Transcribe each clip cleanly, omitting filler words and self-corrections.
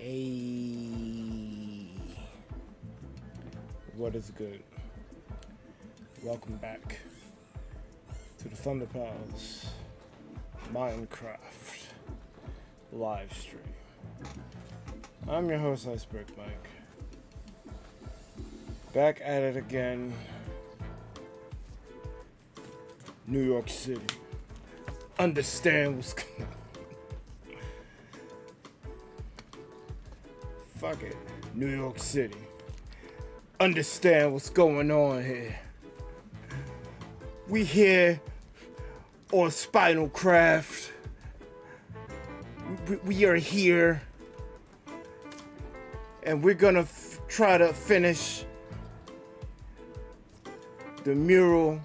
Hey, what is good? Welcome back to the ThunderPals Minecraft live stream. I'm your host, Txbergy. Back at it again. New York City. Understand what's going on. Fuck it. New York City. Understand what's going on here. We here on Spinalcraft. We are here. And we're gonna try to finish the mural.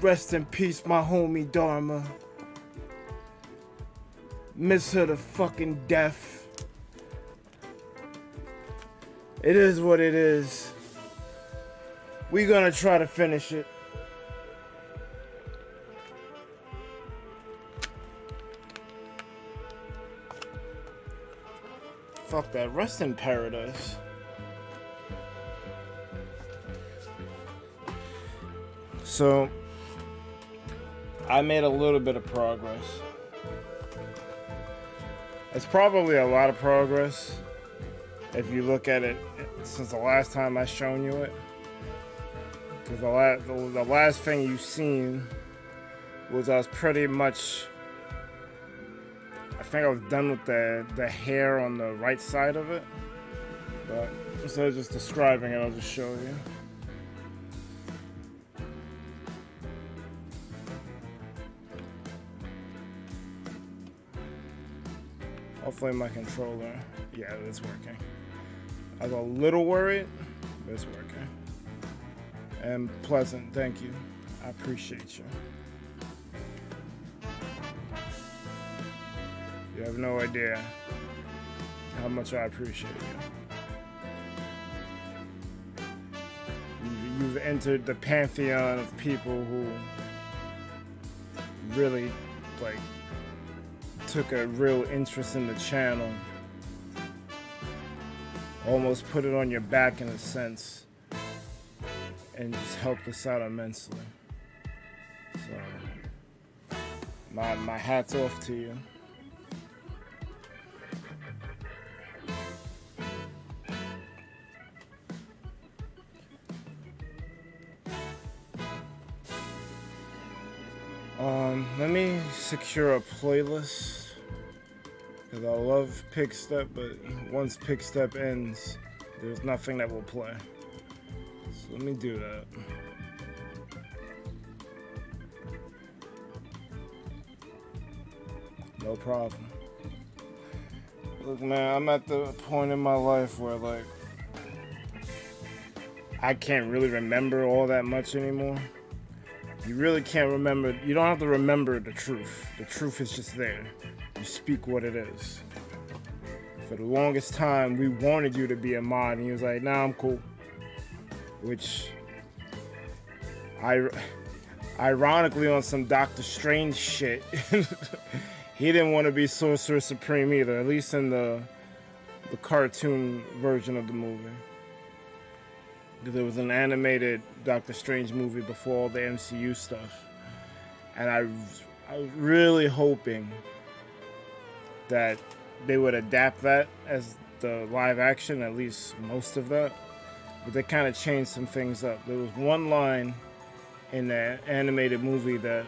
Rest in peace, my homie Dharma. Miss her to fucking death. It is what it is. We're gonna try to finish it. Fuck that. Rest in paradise. So, I made a little bit of progress. It's probably a lot of progress if you look at it since the last time I shown you it. Because the last thing you've seen was I was pretty much, I think I was done with the hair on the right side of it. But instead of just describing it, I'll just show you. Hopefully my controller, yeah, it's working. I was a little worried, but it's working. And pleasant, thank you. I appreciate you. You have no idea how much I appreciate you. You've entered the pantheon of people who really, like, took a real interest in the channel. Almost put it on your back in a sense. And just helped us out immensely. So, my hat's off to you. Let me secure a playlist. Because I love Pick Step, but once Pick Step ends, there's nothing that will play. So let me do that. No problem. Look, man, I'm at the point in my life where, like, I can't really remember all that much anymore. You really can't remember. You don't have to remember the truth. The truth is just there. You speak what it is. For the longest time, we wanted you to be a mod, and he was like, nah, I'm cool. Which, ironically, on some Doctor Strange shit, he didn't want to be Sorcerer Supreme either, at least in the cartoon version of the movie. There was an animated Doctor Strange movie before all the MCU stuff. And I was really hoping that they would adapt that as the live action, at least most of that. But they kind of changed some things up. There was one line in the animated movie that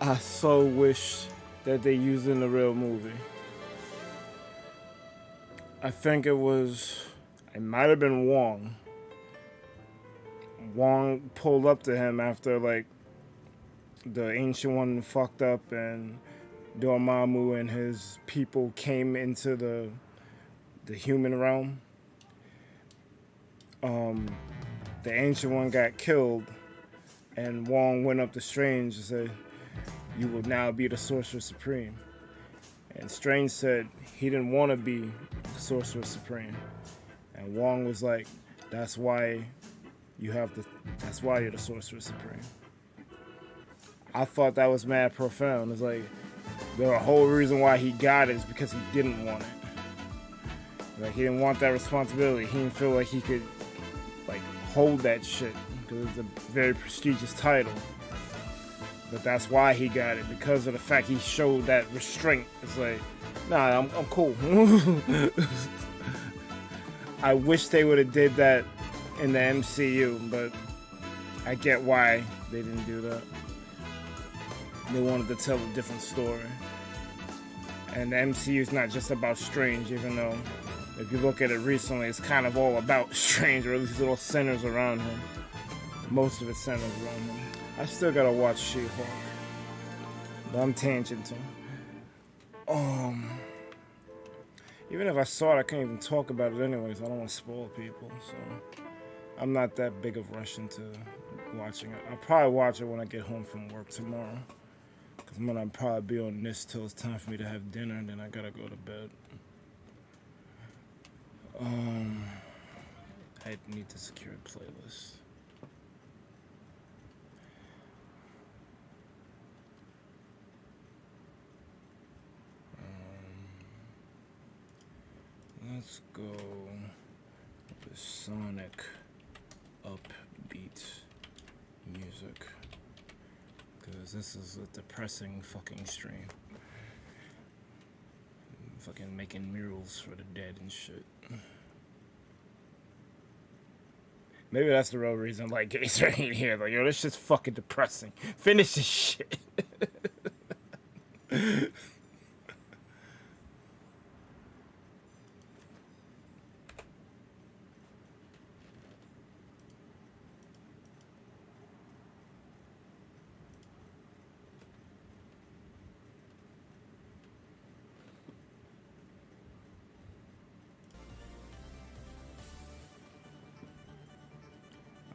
I so wish that they used in the real movie. I think it might have been Wong. Wong pulled up to him after, like, the Ancient One fucked up and Dormammu and his people came into the human realm. The Ancient One got killed, and Wong went up to Strange and said, "You will now be the Sorcerer Supreme." And Strange said he didn't want to be the Sorcerer Supreme. And Wong was like, that's why you're the Sorcerer Supreme. I thought that was mad profound. It's like, The whole reason why he got it is because he didn't want it. Like, he didn't want that responsibility. He didn't feel like he could, like, hold that shit. Because it's a very prestigious title. But that's why he got it. Because of the fact he showed that restraint. It's like, nah, I'm cool. I wish they would have did that in the MCU, but I get why they didn't do that. They wanted to tell a different story. And the MCU is not just about Strange, even though if you look at it recently, it's kind of all about Strange, or at least it all centers around him. Most of it centers around him. I still gotta watch She-Hulk, but I'm tangenting. Even if I saw it, I can't even talk about it anyways. I don't want to spoil people, so I'm not that big of rush into watching it. I'll probably watch it when I get home from work tomorrow, because I'm gonna probably be on this till it's time for me to have dinner, and then I gotta go to bed. I need to secure a playlist. Let's go with Sonic upbeat music, because this is a depressing fucking stream. I'm fucking making murals for the dead and shit. Maybe that's the real reason, like, Gates right here. Like, yo, this shit's fucking depressing. Finish this shit.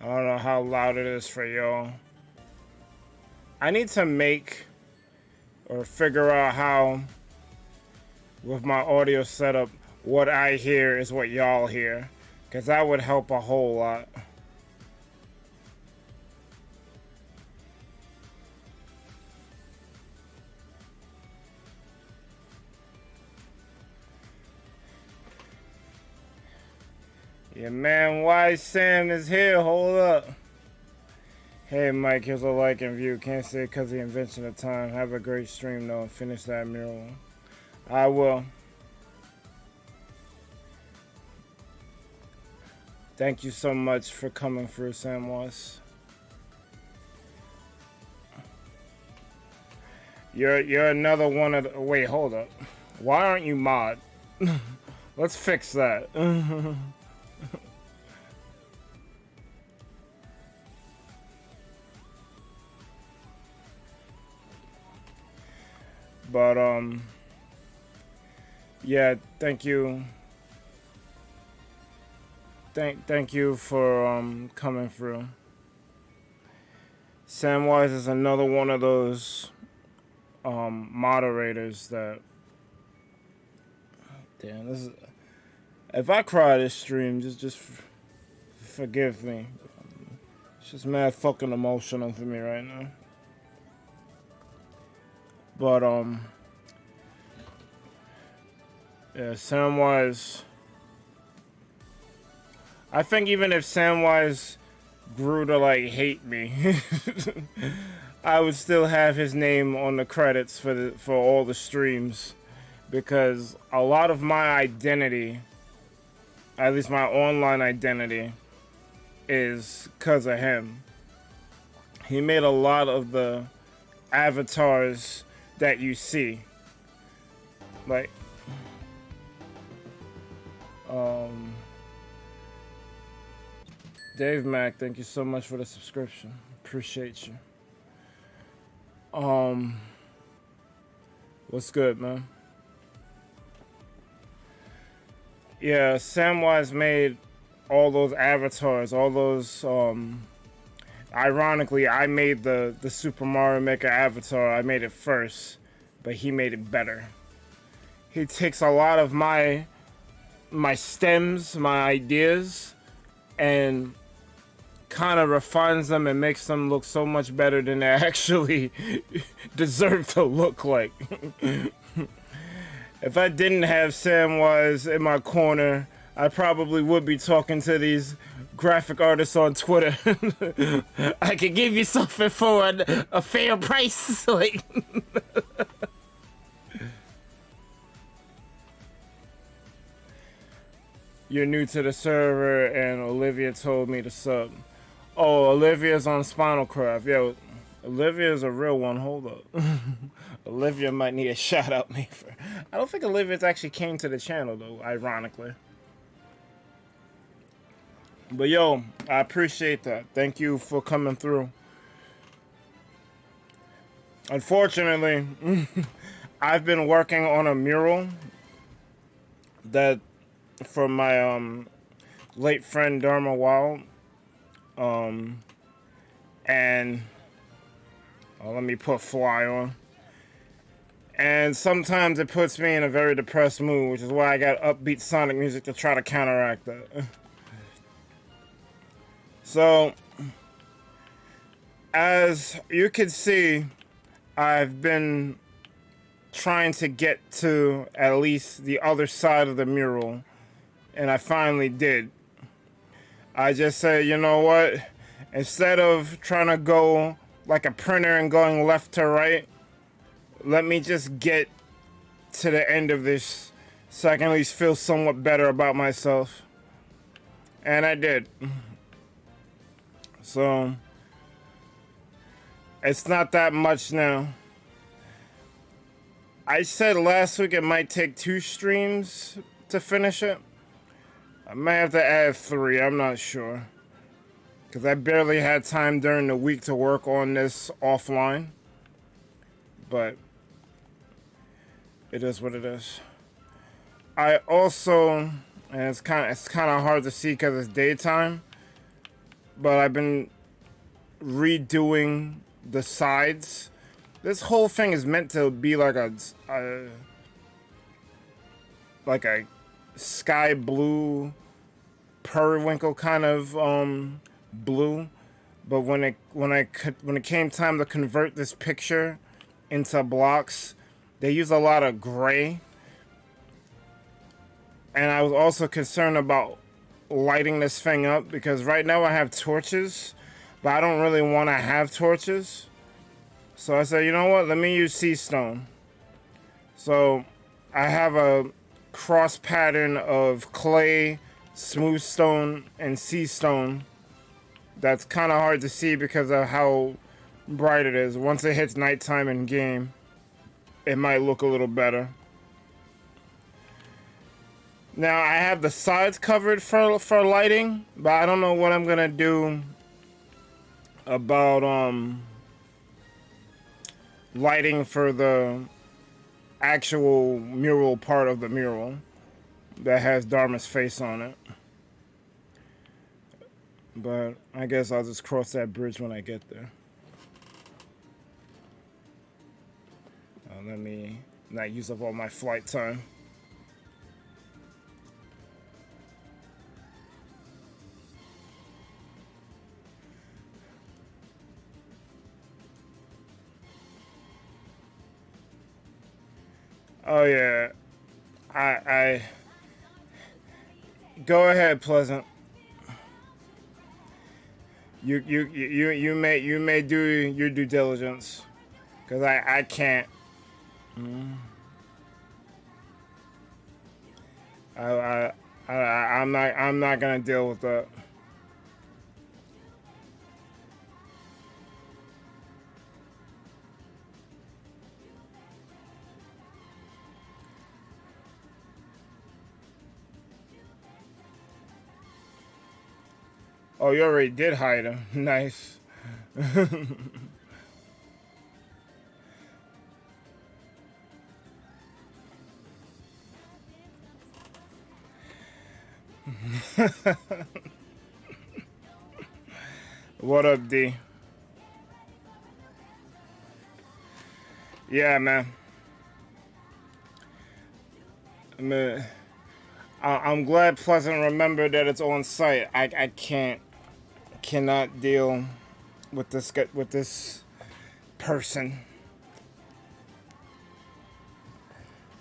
I don't know how loud it is for y'all. I need to make or figure out how, with my audio setup, what I hear is what y'all hear, because that would help a whole lot. Yeah, man, why Sam is here? Hold up. Hey, Mike, here's a like and view. Can't say because of the invention of time. Have a great stream, though, and finish that mural. I will. Thank you so much for coming through, Samwas. You're another one of the... Wait, hold up. Why aren't you mod? Let's fix that. But, yeah, thank you. Thank you for, coming through. Samwise is another one of those, moderators that... Damn, this is... If I cry this stream, just forgive me. It's just mad fucking emotional for me right now. But, yeah, Samwise... I think even if Samwise grew to, like, hate me, I would still have his name on the credits for all the streams. Because a lot of my identity, at least my online identity, is because of him. He made a lot of the avatars that you see. Like, Dave Mack, thank you so much for the subscription. Appreciate you. What's good, man? Yeah, Samwise made all those avatars, all those, ironically, I made the Super Mario Maker avatar. I made it first, but he made it better. He takes a lot of my stems, my ideas, and kind of refines them and makes them look so much better than they actually deserve to look like. If I didn't have Samwise in my corner, I probably would be talking to these graphic artists on Twitter. I could give you something for a fair price. Like, you're new to the server, and Olivia told me to sub. Oh, Olivia's on Spinalcraft. Yo, Olivia's a real one. Hold up. Olivia might need a shout out, maybe. I don't think Olivia's actually came to the channel, though, ironically. But yo, I appreciate that. Thank you for coming through. Unfortunately, I've been working on a mural that for my late friend Dharma Mural. And let me put fly on. And sometimes it puts me in a very depressed mood, which is why I got upbeat Sonic music to try to counteract that. So, as you can see, I've been trying to get to at least the other side of the mural, and I finally did. I just said, you know what? Instead of trying to go like a printer and going left to right, let me just get to the end of this so I can at least feel somewhat better about myself. And I did. So, it's not that much now. I said last week it might take 2 streams to finish it. I might have to add 3, I'm not sure. Because I barely had time during the week to work on this offline. But, it is what it is. I also, and it's kind of hard to see because it's daytime, but I've been redoing the sides. This whole thing is meant to be like a sky blue, periwinkle kind of blue. But when it came time to convert this picture into blocks, they use a lot of gray. And I was also concerned about lighting this thing up because right now I have torches, but I don't really want to have torches. So I said, you know what? Let me use sea stone. So I have a cross pattern of clay, smooth stone, and sea stone. That's kind of hard to see because of how bright it is. Once it hits nighttime in game, it might look a little better. Now I have the sides covered for lighting, but I don't know what I'm gonna do about lighting for the actual mural part of the mural that has Dharma's face on it. But I guess I'll just cross that bridge when I get there. Let me not use up all my flight time. Oh yeah, I go ahead, Pleasant. You may do your due diligence, cause I can't. I'm not gonna deal with that. Oh, you already did hide him. Nice. What up, D? Yeah, man. I'm glad Pleasant remembered that it's on site. I can't cannot deal with this person.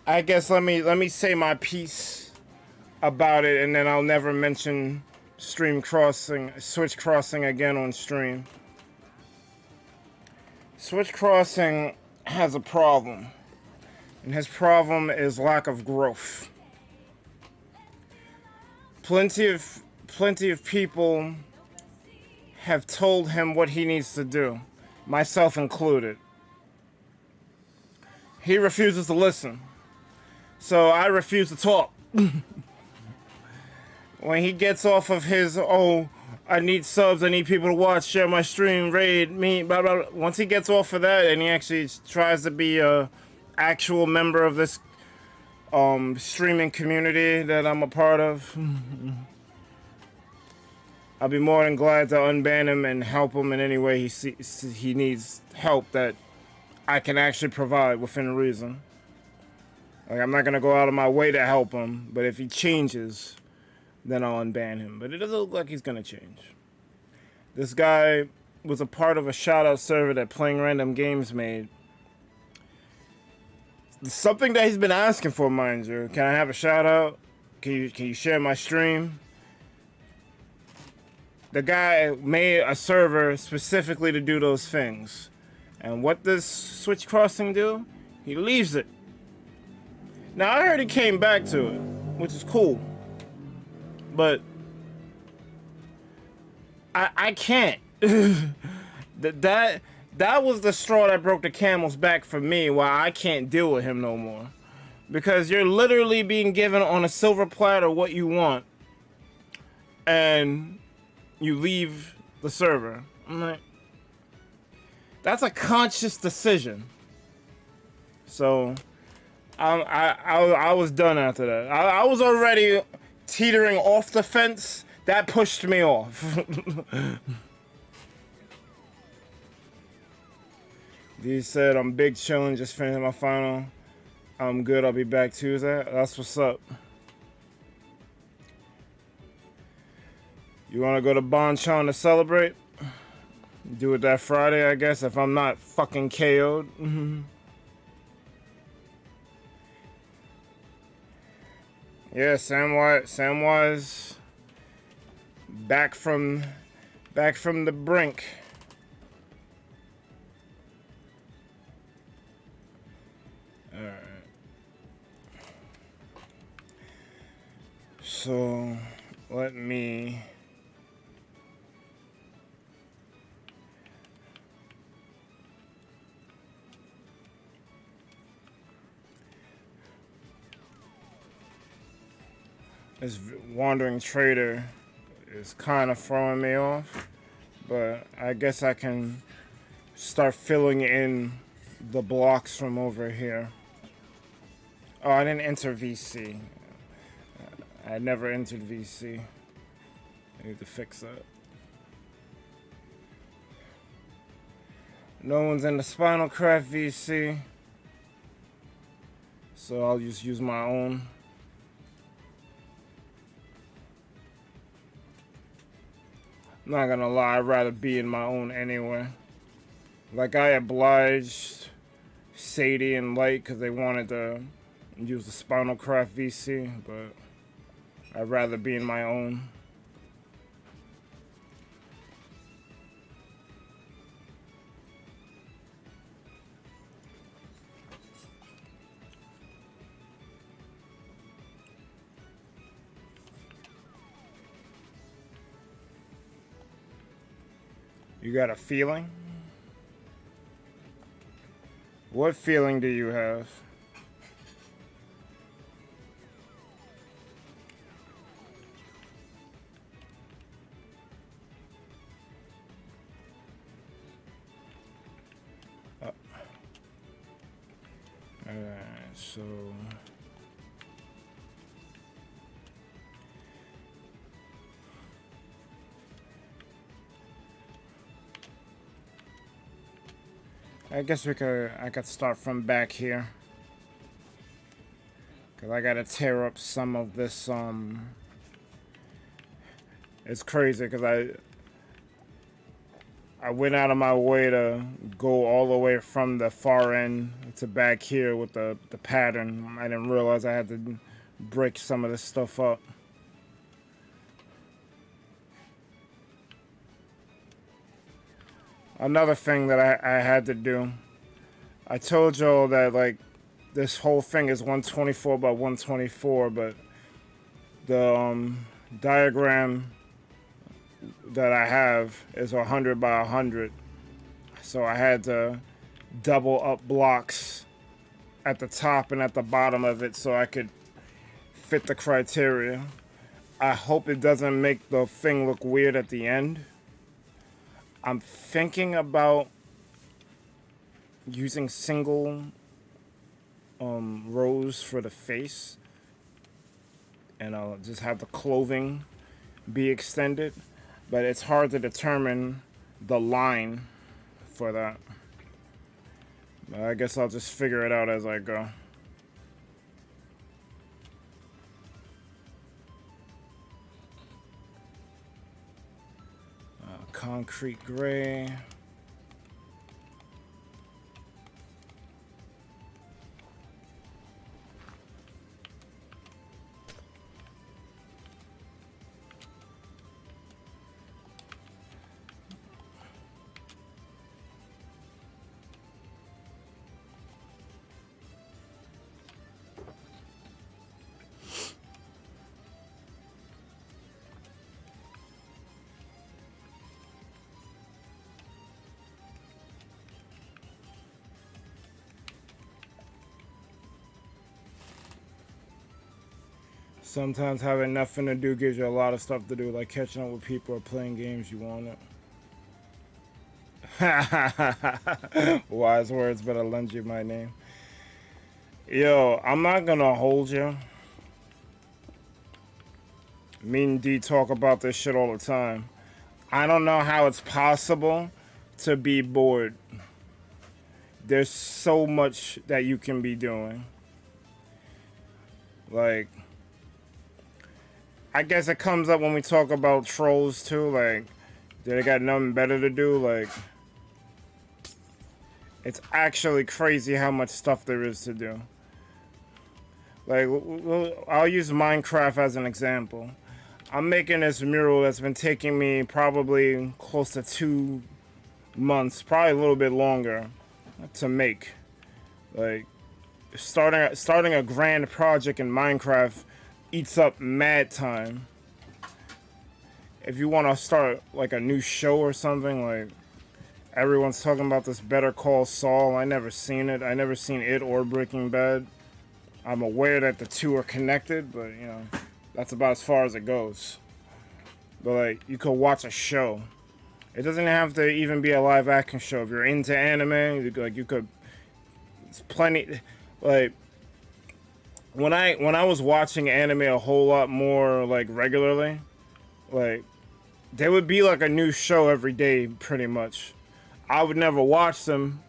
I guess let me say my piece about it, and then I'll never mention switch crossing again on stream. Switch crossing has a problem, and his problem is lack of growth. Plenty of people have told him what he needs to do, myself included. He refuses to listen, so I refuse to talk. When he gets off of his, oh, I need subs, I need people to watch, share my stream, raid me, blah, blah, blah. Once he gets off of that and he actually tries to be a actual member of this streaming community that I'm a part of, I'll be more than glad to unban him and help him in any way he needs help that I can actually provide within reason. Like, I'm not going to go out of my way to help him, but if he changes, then I'll unban him. But it doesn't look like he's going to change. This guy was a part of a shout-out server that Playing Random Games made. It's something that he's been asking for, mind you. Can I have a shout-out? Can you share my stream? The guy made a server specifically to do those things. And what does Switch Crossing do? He leaves it. Now, I heard he came back to it, which is cool. But I can't. that was the straw that broke the camel's back for me, why I can't deal with him no more. Because you're literally being given on a silver platter what you want, and you leave the server. I'm like, that's a conscious decision. So I was done after that. I was already teetering off the fence. That pushed me off. D said, I'm big chillin', just finished my final. I'm good, I'll be back Tuesday. That's what's up. You wanna go to Bonchon to celebrate? Do it that Friday, I guess, if I'm not fucking KO'd. Yeah, Samwise back from the brink. All right. So let me this wandering trader is kind of throwing me off, but I guess I can start filling in the blocks from over here. Oh, I didn't enter VC. I never entered VC. I need to fix that. No one's in the Spinalcraft VC, so I'll just use my own. I'm not gonna lie, I'd rather be in my own anyway. Like, I obliged Sadie and Light because they wanted to use the Spinalcraft VC, but I'd rather be in my own. You got a feeling? What feeling do you have? Alright, so I guess I could start from back here. Cause I gotta tear up some of this, it's crazy cause I went out of my way to go all the way from the far end to back here with the pattern. I didn't realize I had to break some of this stuff up. Another thing that I had to do, I told y'all that like this whole thing is 124 by 124, but the diagram that I have is 100 by 100. So I had to double up blocks at the top and at the bottom of it so I could fit the criteria. I hope it doesn't make the thing look weird at the end. I'm thinking about using single rows for the face, and I'll just have the clothing be extended, but it's hard to determine the line for that. I guess I'll just figure it out as I go. Concrete gray. Sometimes having nothing to do gives you a lot of stuff to do, like catching up with people or playing games you want it. Wise words, but I lend you my name. Yo, I'm not gonna hold you. Me and D talk about this shit all the time. I don't know how it's possible to be bored. There's so much that you can be doing. Like, I guess it comes up when we talk about trolls too, like, they got nothing better to do, like, it's actually crazy how much stuff there is to do. Like, I'll use Minecraft as an example. I'm making this mural that's been taking me probably close to 2 months, probably a little bit longer, to make. Like, starting a grand project in Minecraft eats up mad time. If you want to start like a new show or something, like everyone's talking about this Better Call Saul. I never seen it. I never seen it or Breaking Bad. I'm aware that the two are connected, but you know, that's about as far as it goes. But like, you could watch a show. It doesn't have to even be a live action show. If you're into anime, you could. It's plenty. Like, when I was watching anime a whole lot more like regularly, like there would be like a new show every day pretty much. I would never watch them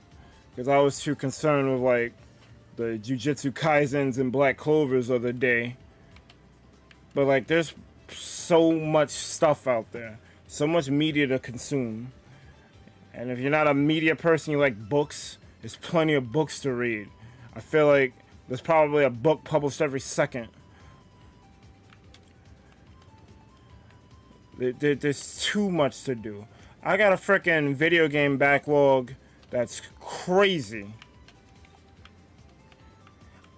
because I was too concerned with like the Jujutsu Kaisens and Black Clovers of the day. But like there's so much stuff out there, so much media to consume. And if you're not a media person, you like books, there's plenty of books to read. I feel like there's probably a book published every second. There's too much to do. I got a freaking video game backlog that's crazy.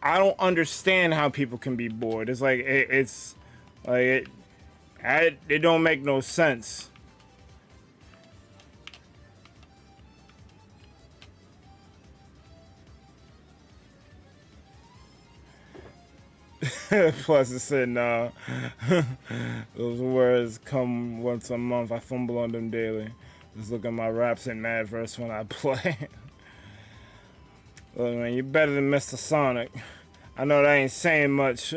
I don't understand how people can be bored. It's like it don't make no sense. Plus it said, nah. Those words come once a month. I fumble on them daily. Just look at my raps and Madverse when I play. Look, man, you better than Mr. Sonic. I know that ain't saying much.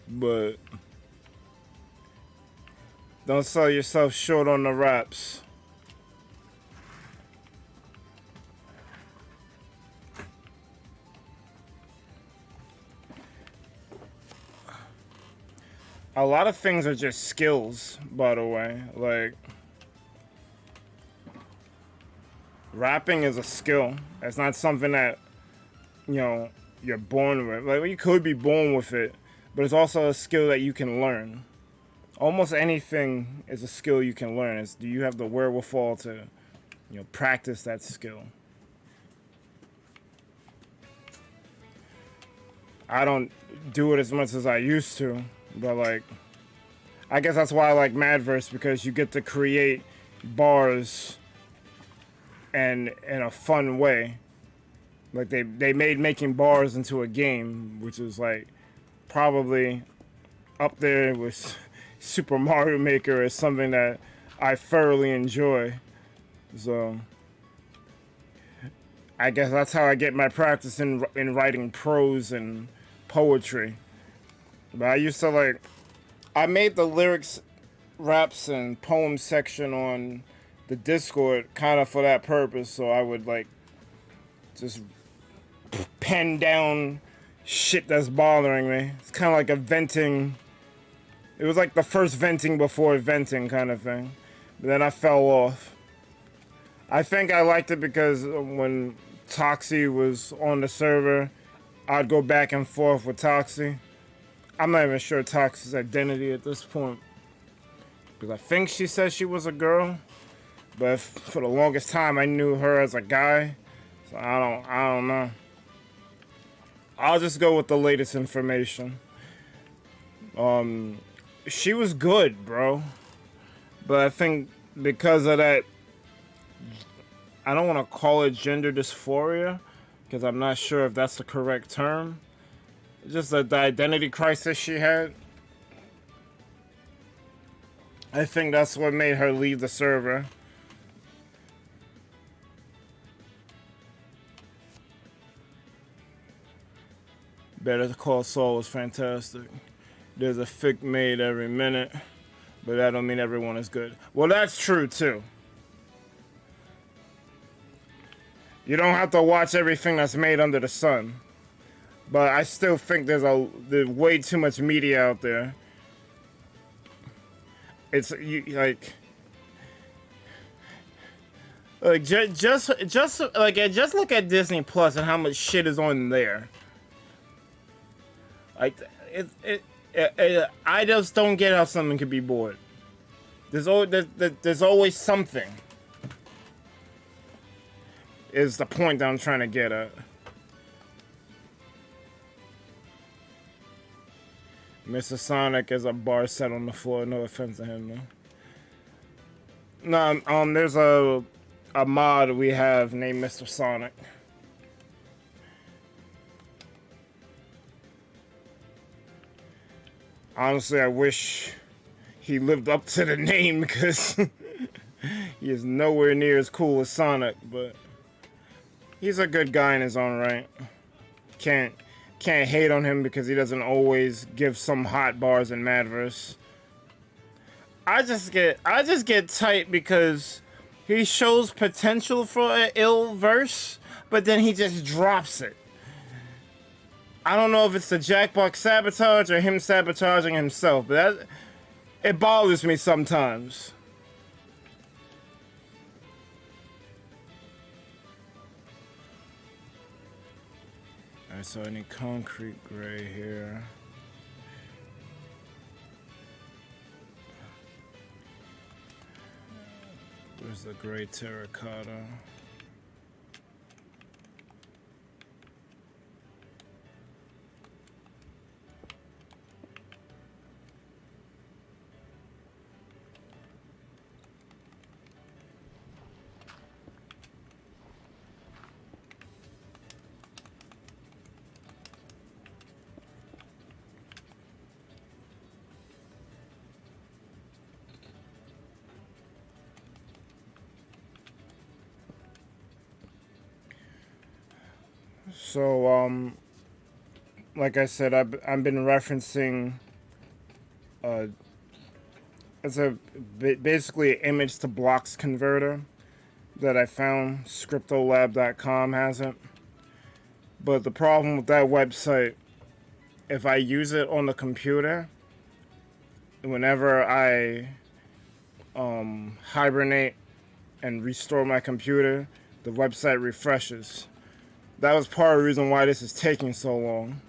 But don't sell yourself short on the raps. A lot of things are just skills, by the way. Like, Rapping is a skill. It's not something that, you know, you're born with. Like, you could be born with it, but it's also a skill that you can learn. Almost anything is a skill you can learn. It's, do you have the wherewithal to, you know, practice that skill? I don't do it as much as I used to, but like, I guess that's why I like Madverse, because you get to create bars and in a fun way. Like they made making bars into a game, which is like probably up there with Super Mario Maker as something that I thoroughly enjoy. So I guess that's how I get my practice in writing prose and poetry. But I used to like, I made the lyrics, raps, and poems section on the Discord kind of for that purpose. So I would like just pen down shit that's bothering me. It's kind of like a venting. It was like the first venting before venting kind of thing. But then I fell off. I think I liked it because when Toxie was on the server, I'd go back and forth with Toxie. I'm not even sure Toxie's identity at this point, because I think she said she was a girl, but for the longest time I knew her as a guy. So I don't know. I'll just go with the latest information. She was good, bro. But I think because of that, I don't want to call it gender dysphoria, because I'm not sure if that's the correct term. Just the identity crisis she had. I think that's what made her leave the server. Better Call Saul was fantastic. There's a fic made every minute, but that don't mean everyone is good. Well, that's true too. You don't have to watch everything that's made under the sun. But I still think there's way too much media out there. It's just look at Disney Plus and how much shit is on there. Like I just don't get how someone could be bored. There's always something. Is the point that I'm trying to get at. Mr. Sonic is a bar set on the floor. No offense to him, though. No, there's a mod we have named Mr. Sonic. Honestly, I wish he lived up to the name, because he is nowhere near as cool as Sonic, but he's a good guy in his own right. Can't hate on him because he doesn't always give some hot bars in Madverse. I just get tight because he shows potential for an ill verse, but then he just drops it. I don't know if it's the Jackbox sabotage or him sabotaging himself, but it bothers me sometimes. Alright, so I need concrete gray here. Where's the gray terracotta? So, like I said, I've been referencing, it's basically an image to blocks converter that I found. Scriptolab.com has it. But the problem with that website, if I use it on the computer, whenever I hibernate and restore my computer, the website refreshes. That was part of the reason why this is taking so long.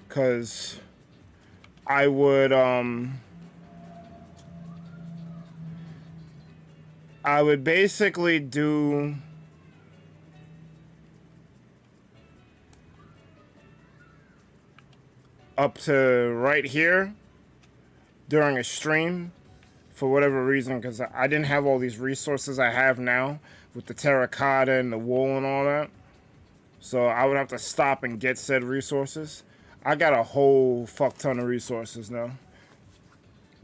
Because I would basically do up to right here during a stream for whatever reason, because I didn't have all these resources I have now with the terracotta and the wool and all that. So I would have to stop and get said resources. I got a whole fuck ton of resources now.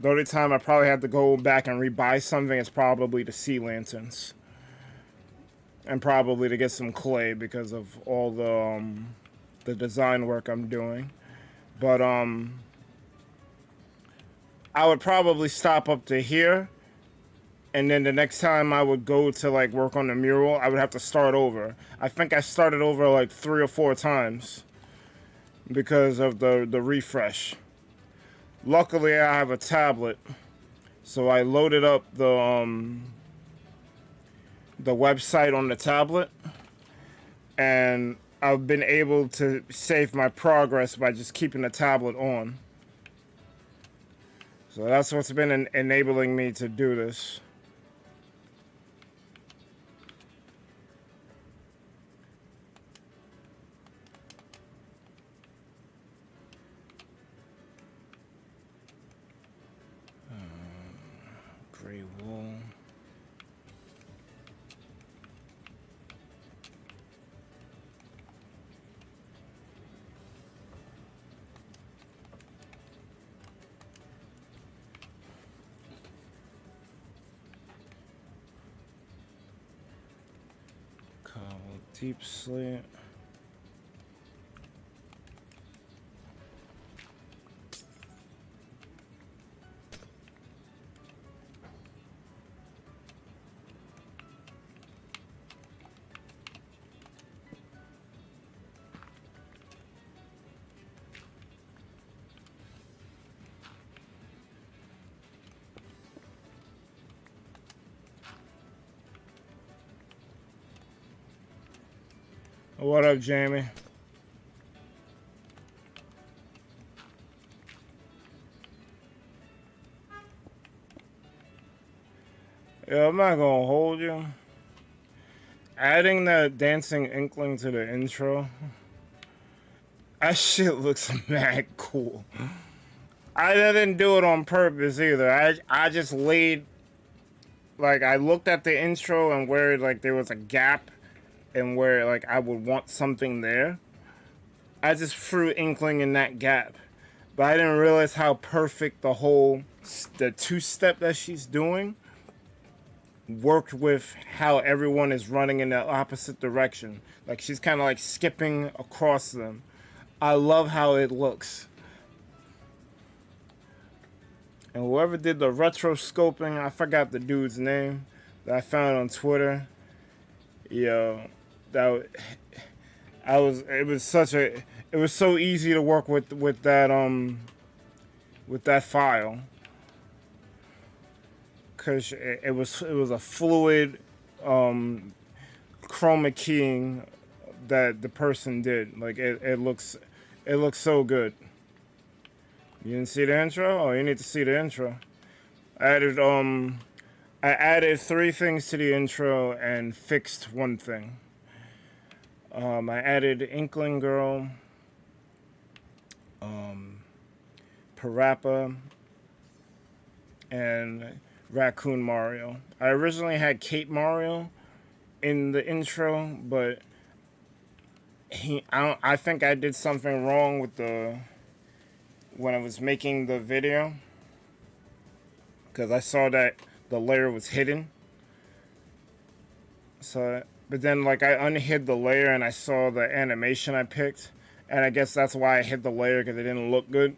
The only time I probably have to go back and rebuy something is probably the sea lanterns. And probably to get some clay because of all the design work I'm doing. But I would probably stop up to here, and then the next time I would go to like work on the mural, I would have to start over. I think I started over like 3 or 4 times because of the refresh. Luckily, I have a tablet, so I loaded up the website on the tablet, and I've been able to save my progress by just keeping the tablet on. So that's what's been enabling me to do this. Gray wool. Deep sleep. What up, Jamie? Yeah, I'm not gonna hold you. Adding that dancing inkling to the intro, that shit looks mad cool. I didn't do it on purpose either. I just laid, like, I looked at the intro and where like there was a gap and where like I would want something there. I just threw inkling in that gap. But I didn't realize how perfect the two-step that she's doing worked with how everyone is running in the opposite direction. Like she's kind of like skipping across them. I love how it looks. And whoever did the retro scoping, I forgot the dude's name that I found on Twitter. Yo, it was so easy to work with that file. Cause it was a fluid chroma keying that the person did. Like it looks so good. You didn't see the intro? Oh, you need to see the intro. I added 3 things to the intro and fixed 1 thing. I added Inkling Girl, Parappa, and Raccoon Mario. I originally had Cape Mario in the intro, but I think I did something wrong with when I was making the video, because I saw that the layer was hidden. So, but then like I unhid the layer and I saw the animation I picked, and I guess that's why I hid the layer, because it didn't look good.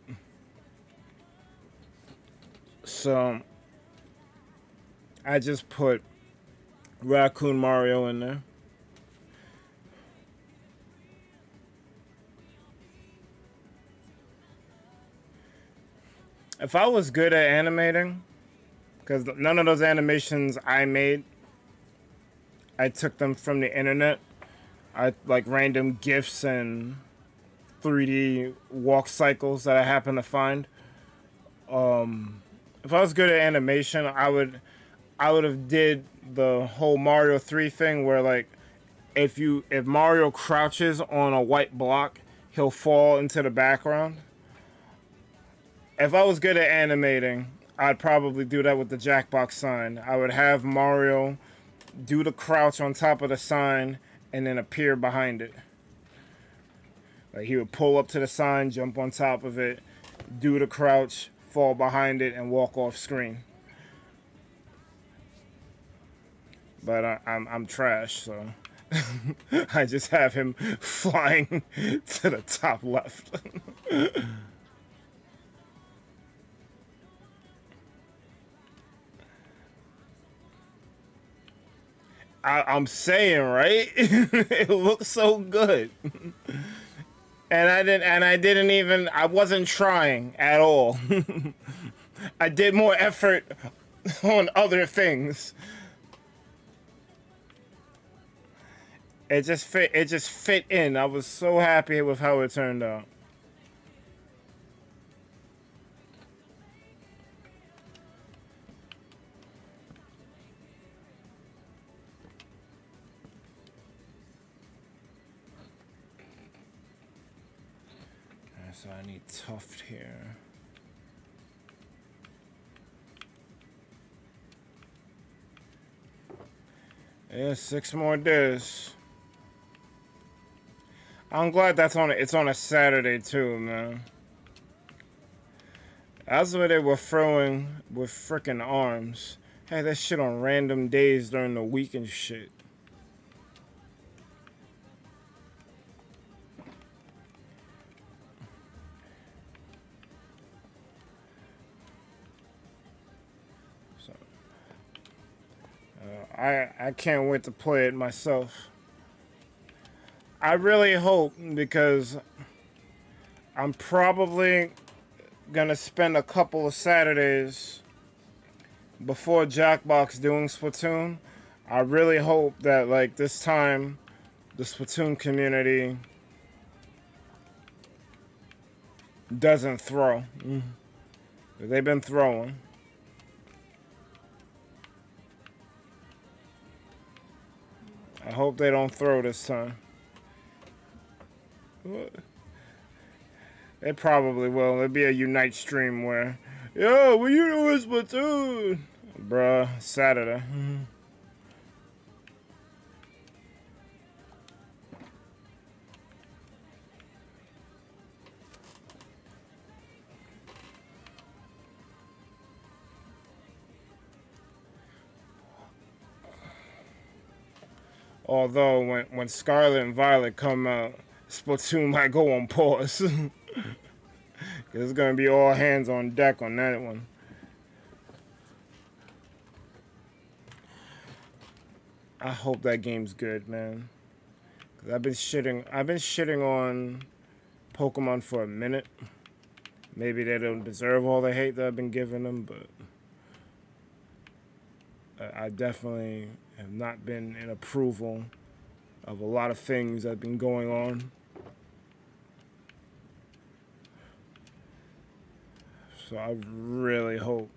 So I just put Raccoon Mario in there. If I was good at animating, because none of those animations I made, I took them from the internet. I like random GIFs and 3D walk cycles that I happen to find. If I was good at animation, I would have did the whole Mario 3 thing where like if Mario crouches on a white block, he'll fall into the background. If I was good at animating, I'd probably do that with the Jackbox sign. I would have Mario do the crouch on top of the sign and then appear behind it. Like he would pull up to the sign, jump on top of it, do the crouch, fall behind it, and walk off screen. But I'm trash, so I just have him flying to the top left. I'm saying, right? It looks so good. And I wasn't trying at all. I did more effort on other things. It just fit in. I was so happy with how it turned out. So I need Tuft here. Yeah, 6 more days. I'm glad it's on a Saturday too, man. That's what they were throwing with frickin' arms. Hey, that shit on random days during the week and shit. I can't wait to play it myself. I really hope, because I'm probably gonna spend a couple of Saturdays before Jackbox doing Splatoon. I really hope that like this time the Splatoon community doesn't throw. They've been throwing. I hope they don't throw this time. They probably will. There'll be a Unite stream where, yo, what you doing Splatoon? Bruh, Saturday. Although when Scarlet and Violet come out, Splatoon might go on pause. It's gonna be all hands on deck on that one. I hope that game's good, man. 'Cause I've been shitting on Pokemon for a minute. Maybe they don't deserve all the hate that I've been giving them, but I definitely have not been in approval of a lot of things that have been going on. So I really hope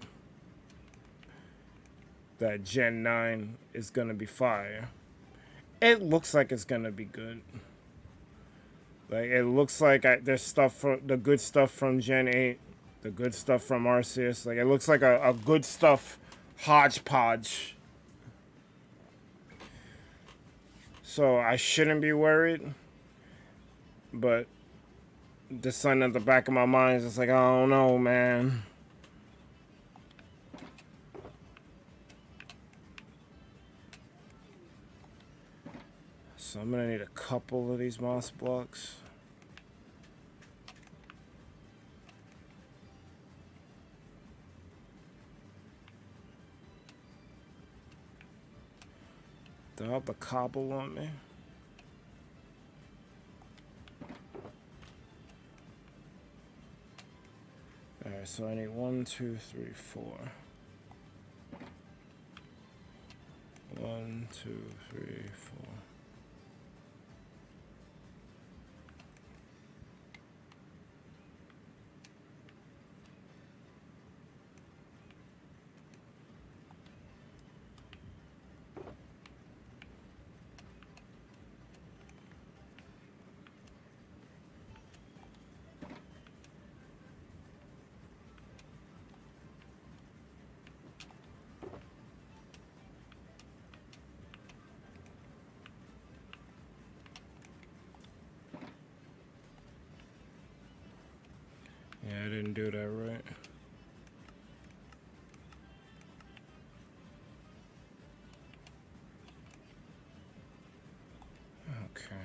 that Gen 9 is going to be fire. It looks like it's going to be good. Like, it looks like there's stuff from the good stuff from Gen 8, the good stuff from Arceus. Like, it looks like a good stuff hodgepodge. So I shouldn't be worried. But the sun at the back of my mind is just like, I don't know, man. So I'm gonna need a couple of these moss blocks. Do I have the cobble on me? Alright, so I need 1, 2, 3, 4. 1, 2, 3, 4. Yeah, I didn't do that right. Okay.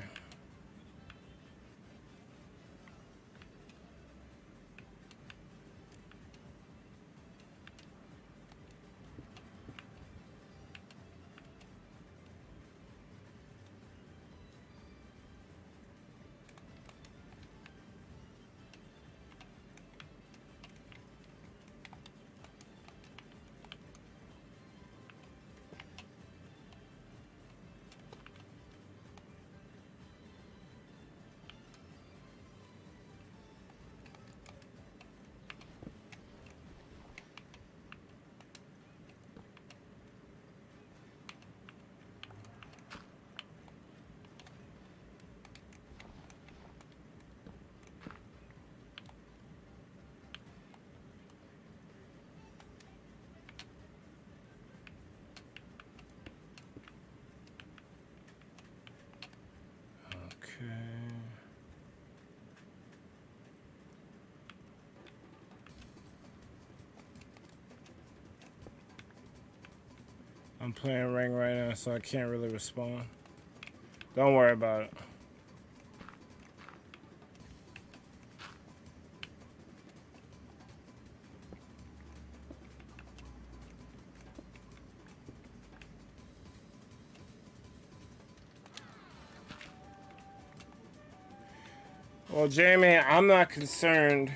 I'm playing Ring right now, so I can't really respond. Don't worry about it. Well, Jamie, I'm not concerned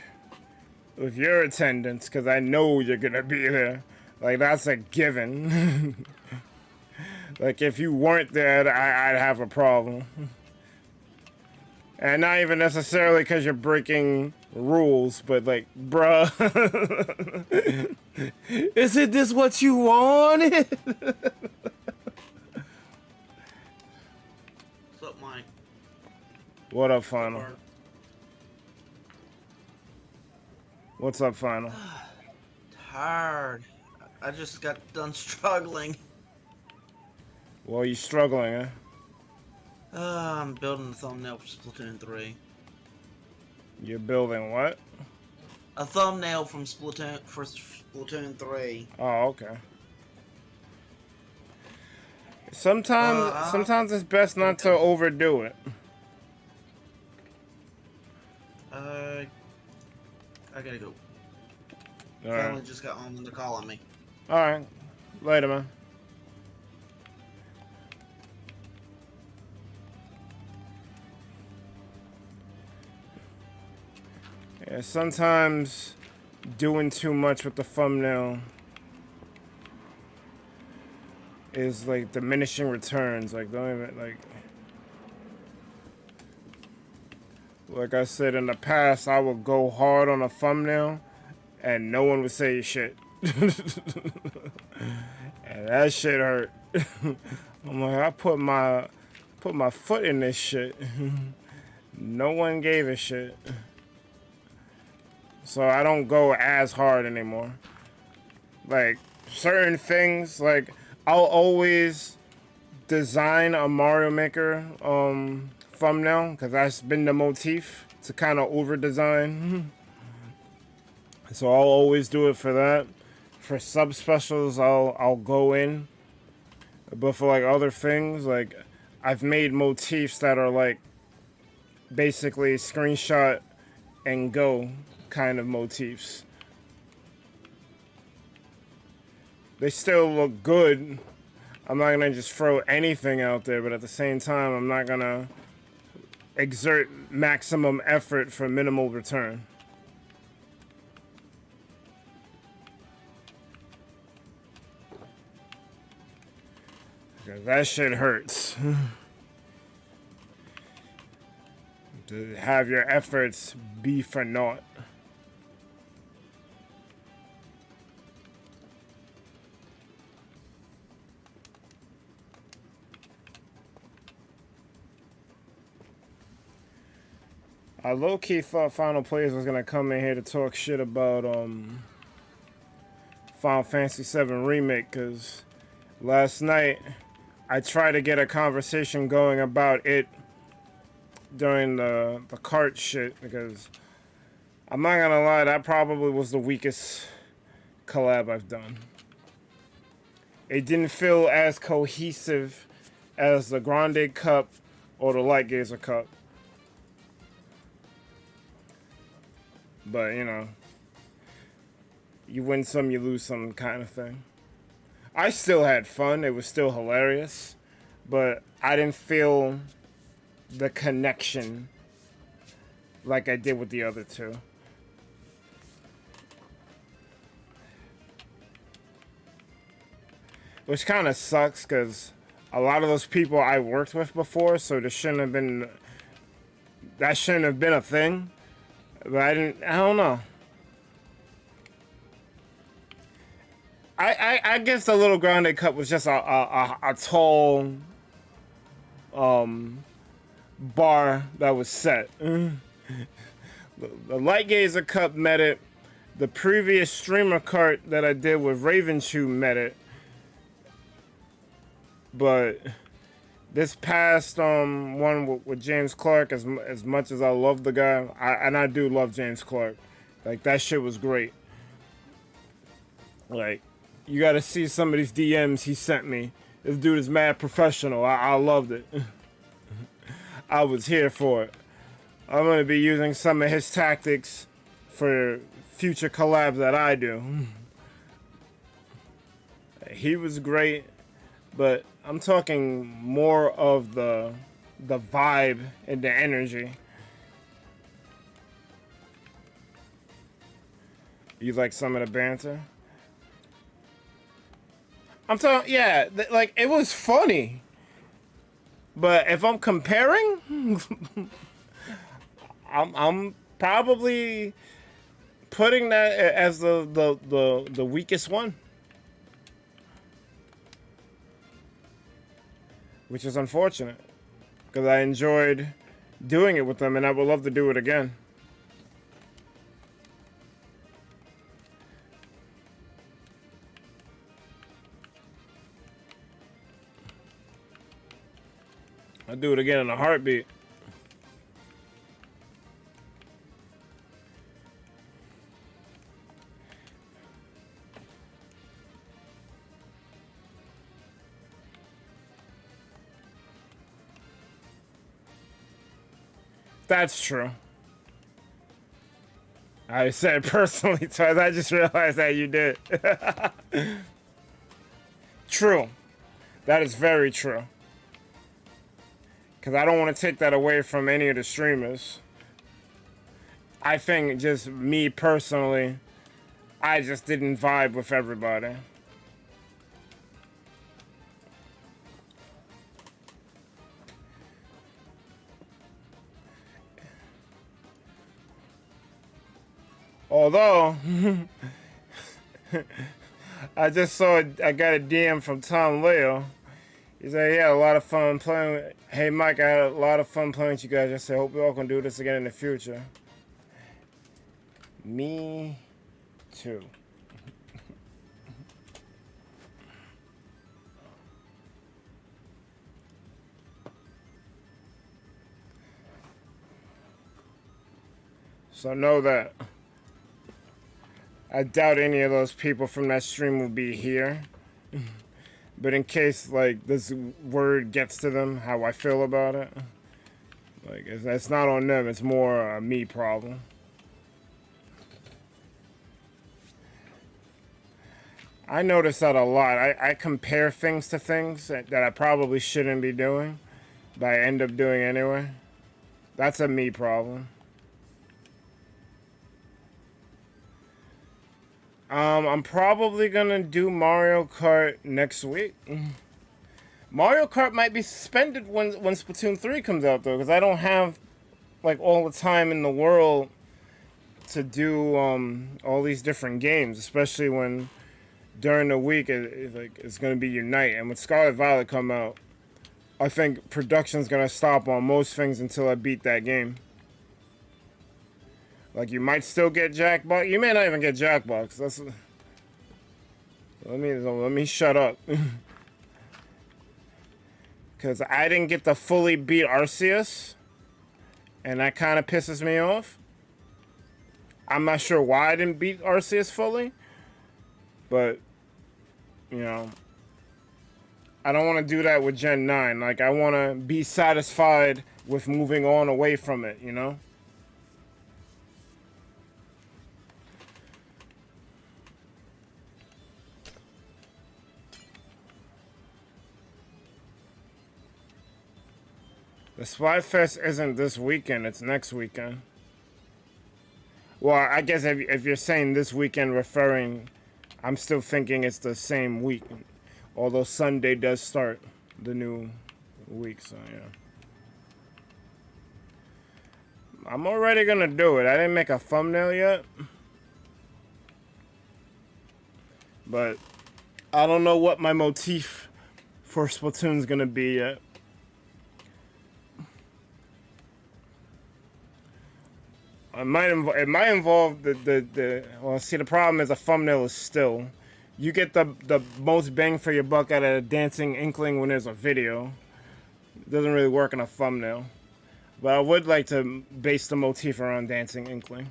with your attendance because I know you're gonna be there. Like, that's a given. Like, if you weren't there, I'd have a problem. And not even necessarily because you're breaking rules, but like, bruh. Isn't this what you wanted? What's up, Mike? What up, Final? What's up, Final? Tired. I just got done struggling. Well, you struggling, eh? I'm building a thumbnail for Splatoon 3. You're building what? A thumbnail from Splatoon 3. Oh, okay. Sometimes it's best not to overdo it. I gotta go. All Family right. just got home and they're calling me. All right. Later, man. Yeah, sometimes doing too much with the thumbnail is like diminishing returns. Like, don't even like I said in the past, I would go hard on a thumbnail and no one would say shit. And that shit hurt. I'm like, I put my foot in this shit. No one gave a shit. So I don't go as hard anymore. Like, certain things, like, I'll always design a Mario Maker thumbnail, because that's been the motif, to kind of over-design. So I'll always do it for that. For sub-specials, I'll go in. But for, like, other things, like, I've made motifs that are, like, basically screenshot and go kind of motifs. They still look good. I'm not gonna just throw anything out there, but at the same time, I'm not gonna exert maximum effort for minimal return. Because That shit hurts. To have your efforts be for naught. I low-key thought Final Players was gonna come in here to talk shit about Final Fantasy VII Remake, because last night I tried to get a conversation going about it during the cart shit, because I'm not gonna lie, that probably was the weakest collab I've done. It didn't feel as cohesive as the Grande Cup or the Light Gazer Cup. But, you know, you win some, you lose some kind of thing. I still had fun. It was still hilarious. But I didn't feel the connection like I did with the other two. Which kind of sucks, because a lot of those people I worked with before, so that shouldn't have been a thing. But I don't know. I guess the Little Grande Cup was just a tall bar that was set. The Light Gazer Cup met it. The previous streamer cart that I did with Jeroentjeee met it. But this past one with James Clark, as much as I love the guy, I do love James Clark. Like, that shit was great. Like, you gotta see some of these DMs he sent me. This dude is mad professional. I loved it. I was here for it. I'm gonna be using some of his tactics for future collabs that I do. He was great, but I'm talking more of the vibe and the energy. You like some of the banter? I'm talking, yeah, like, it was funny. But if I'm comparing, I'm probably putting that as the weakest one. Which is unfortunate, because I enjoyed doing it with them, and I would love to do it again. I'll do it again in a heartbeat. That's true. I said personally twice. I just realized that you did. True. That is very true. Because I don't want to take that away from any of the streamers. I think just me personally, I just didn't vibe with everybody. Although, I got a DM from Tom Leo. He said he had a lot of fun playing. Hey Mike, I had a lot of fun playing with you guys. I said, hope we all can do this again in the future. Me too. So know that. I doubt any of those people from that stream will be here. But in case, like, this word gets to them, how I feel about it, like, it's not on them, it's more a me problem. I notice that a lot. I compare things to things that I probably shouldn't be doing, but I end up doing anyway. That's a me problem. I'm probably gonna do Mario Kart next week. Mario Kart might be suspended when Splatoon 3 comes out, though, because I don't have, like, all the time in the world to do all these different games, especially when during the week it's going to be Unite. And with Scarlet Violet come out, I think production's going to stop on most things until I beat that game. Like, you might still get Jackbox. You may not even get Jackbox. That's... Let me shut up. Because I didn't get to fully beat Arceus. And that kind of pisses me off. I'm not sure why I didn't beat Arceus fully. But, you know, I don't want to do that with Gen 9. Like, I want to be satisfied with moving on away from it, you know? The Splatfest isn't this weekend, it's next weekend. Well, I guess if you're saying this weekend referring, I'm still thinking it's the same week. Although Sunday does start the new week, so yeah. I'm already gonna do it. I didn't make a thumbnail yet. But I don't know what my motif for Splatoon's gonna be yet. It might involve well, see, the problem is a thumbnail is still. You get the most bang for your buck out of a dancing inkling when there's a video. It doesn't really work in a thumbnail. But I would like to base the motif around dancing inkling.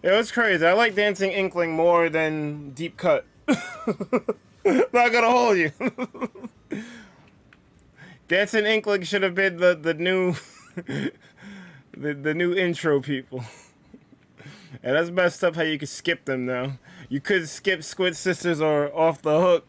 It was crazy. I like dancing inkling more than deep cut. Not gonna hold you. Dancing inkling should have been the new... The new intro people. And that's messed up how you can skip them now. You could skip Squid Sisters or Off the Hook.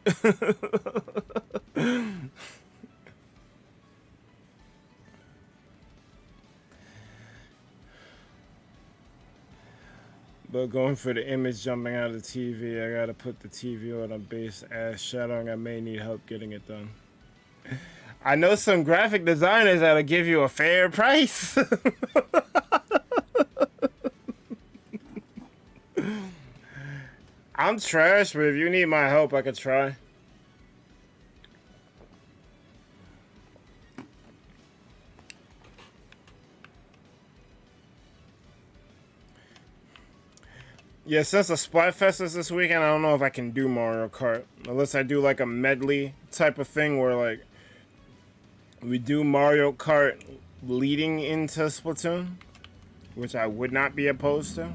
But going for the image jumping out of the TV, I gotta put the TV on a base ass shadowing. I may need help getting it done. I know some graphic designers that'll give you a fair price. I'm trash, but if you need my help, I could try. Yeah, since the Splatfest is this weekend, I don't know if I can do Mario Kart. Unless I do like a medley type of thing where like we do Mario Kart leading into Splatoon, which I would not be opposed to.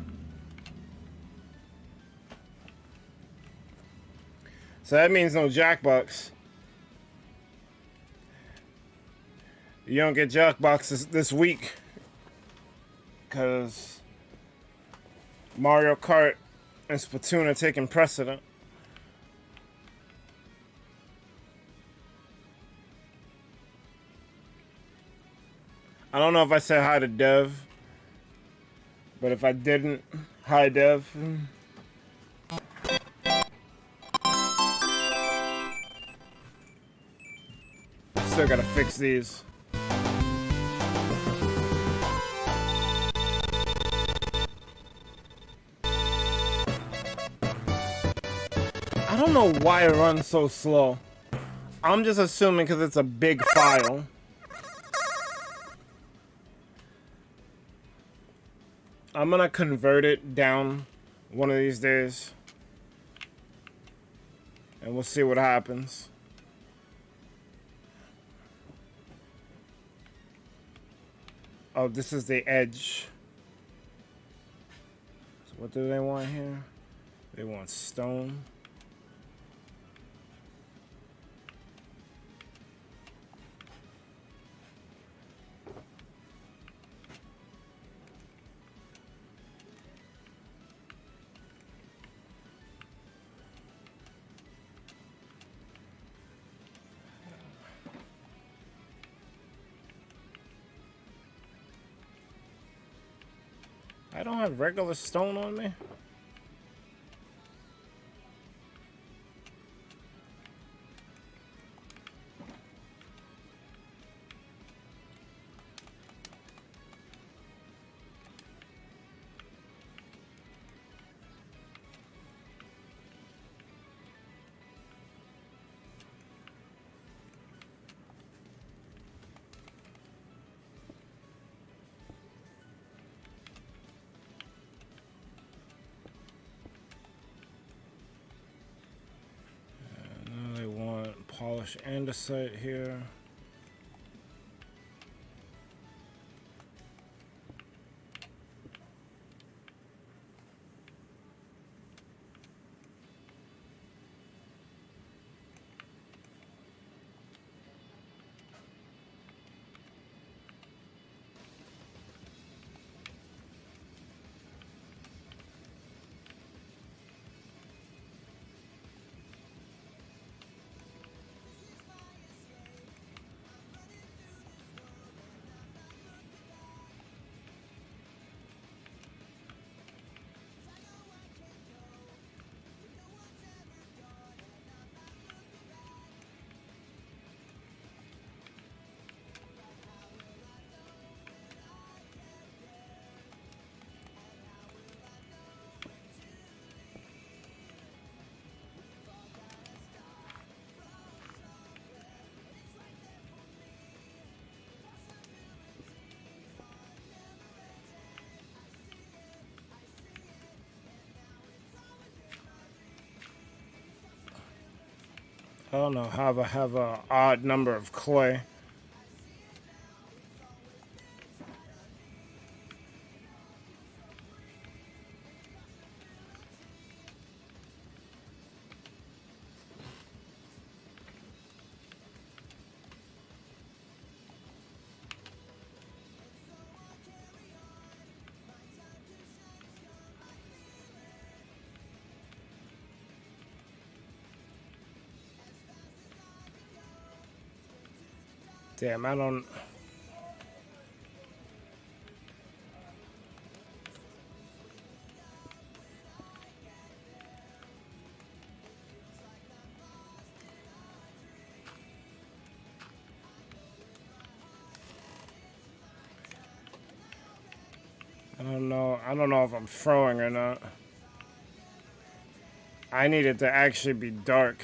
So that means no Jackbox. You don't get Jackbox this week because Mario Kart and Splatoon are taking precedent. I don't know if I said hi to Dev, but if I didn't, hi Dev. Still gotta fix these. I don't know why it runs so slow. I'm just assuming because it's a big file. I'm gonna convert it down one of these days. And we'll see what happens. Oh, this is the edge. So what do they want here? They want stone. I don't have regular stone on me. Polish andesite here. I don't know how I have a odd number of clay. Damn, I don't know. I don't know if I'm throwing or not. I need it to actually be dark,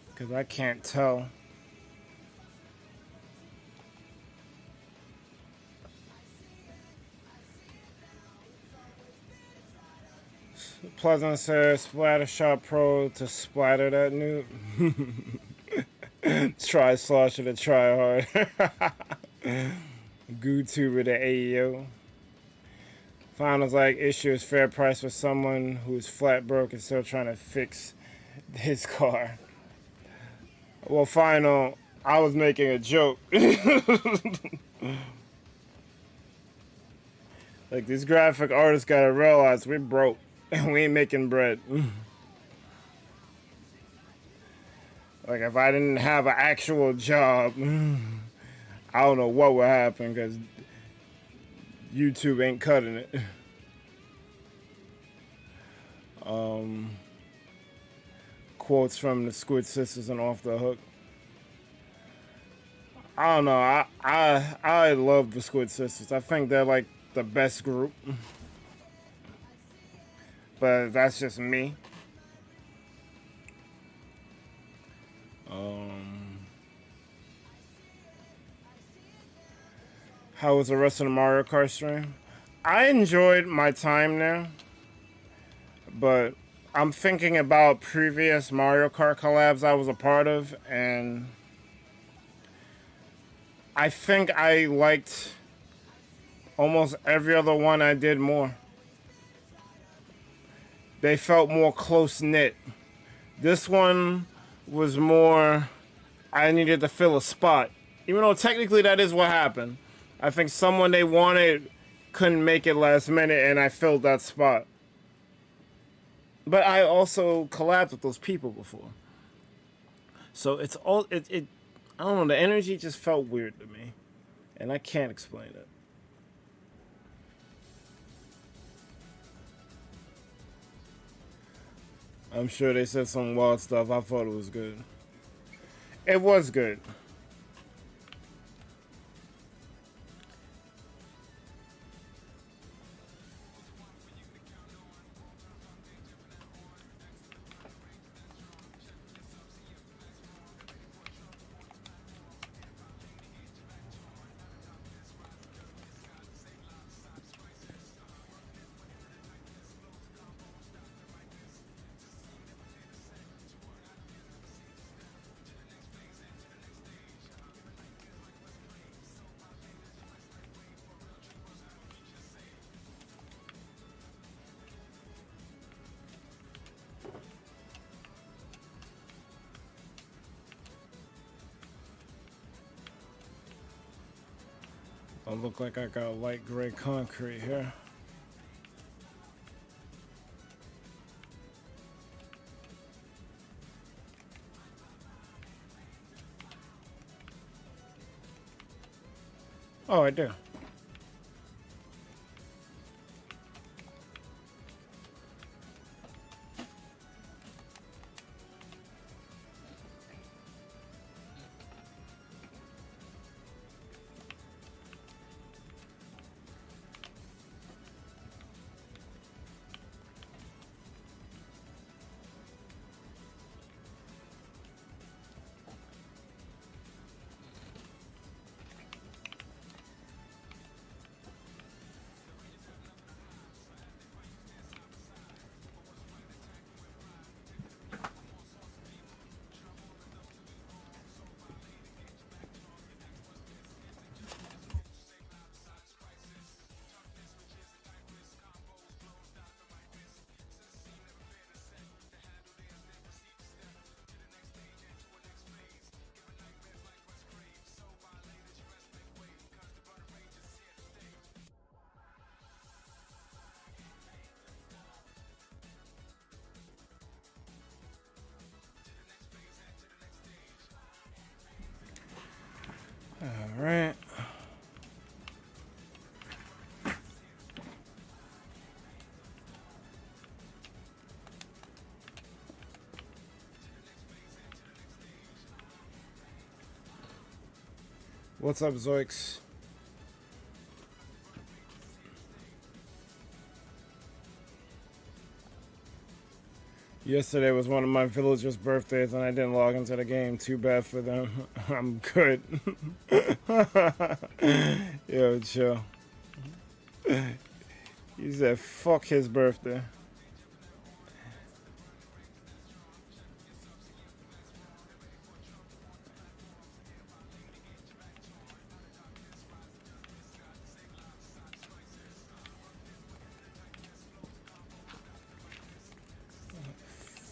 because I can't tell. Pleasant says Splatter Shot Pro to splatter that nude. Try Slosher to try hard. GooTuber to AEO. Finals like issue is fair price for someone who's flat broke and still trying to fix his car. Well, Final, I was making a joke. Like, these graphic artists gotta realize we're broke and we ain't making bread. Like, if I didn't have an actual job, I don't know what would happen, because YouTube ain't cutting it. Quotes from the Squid Sisters and Off the Hook. I don't know. I love the Squid Sisters. I think they're like the best group. But that's just me. How was the rest of the Mario Kart stream? I enjoyed my time there, but I'm thinking about previous Mario Kart collabs I was a part of, and I think I liked almost every other one I did more. They felt more close-knit. This one was more, I needed to fill a spot. Even though technically that is what happened. I think someone they wanted couldn't make it last minute, and I filled that spot. But I also collabed with those people before. So it's all, I don't know, the energy just felt weird to me. And I can't explain it. I'm sure they said some wild stuff. I thought it was good. It was good. Don't look like I got light gray concrete here. Oh, I do. All right. What's up, Zoix? Yesterday was one of my villagers' birthdays and I didn't log into the game. Too bad for them. I'm good. Yo, chill. He said, fuck his birthday.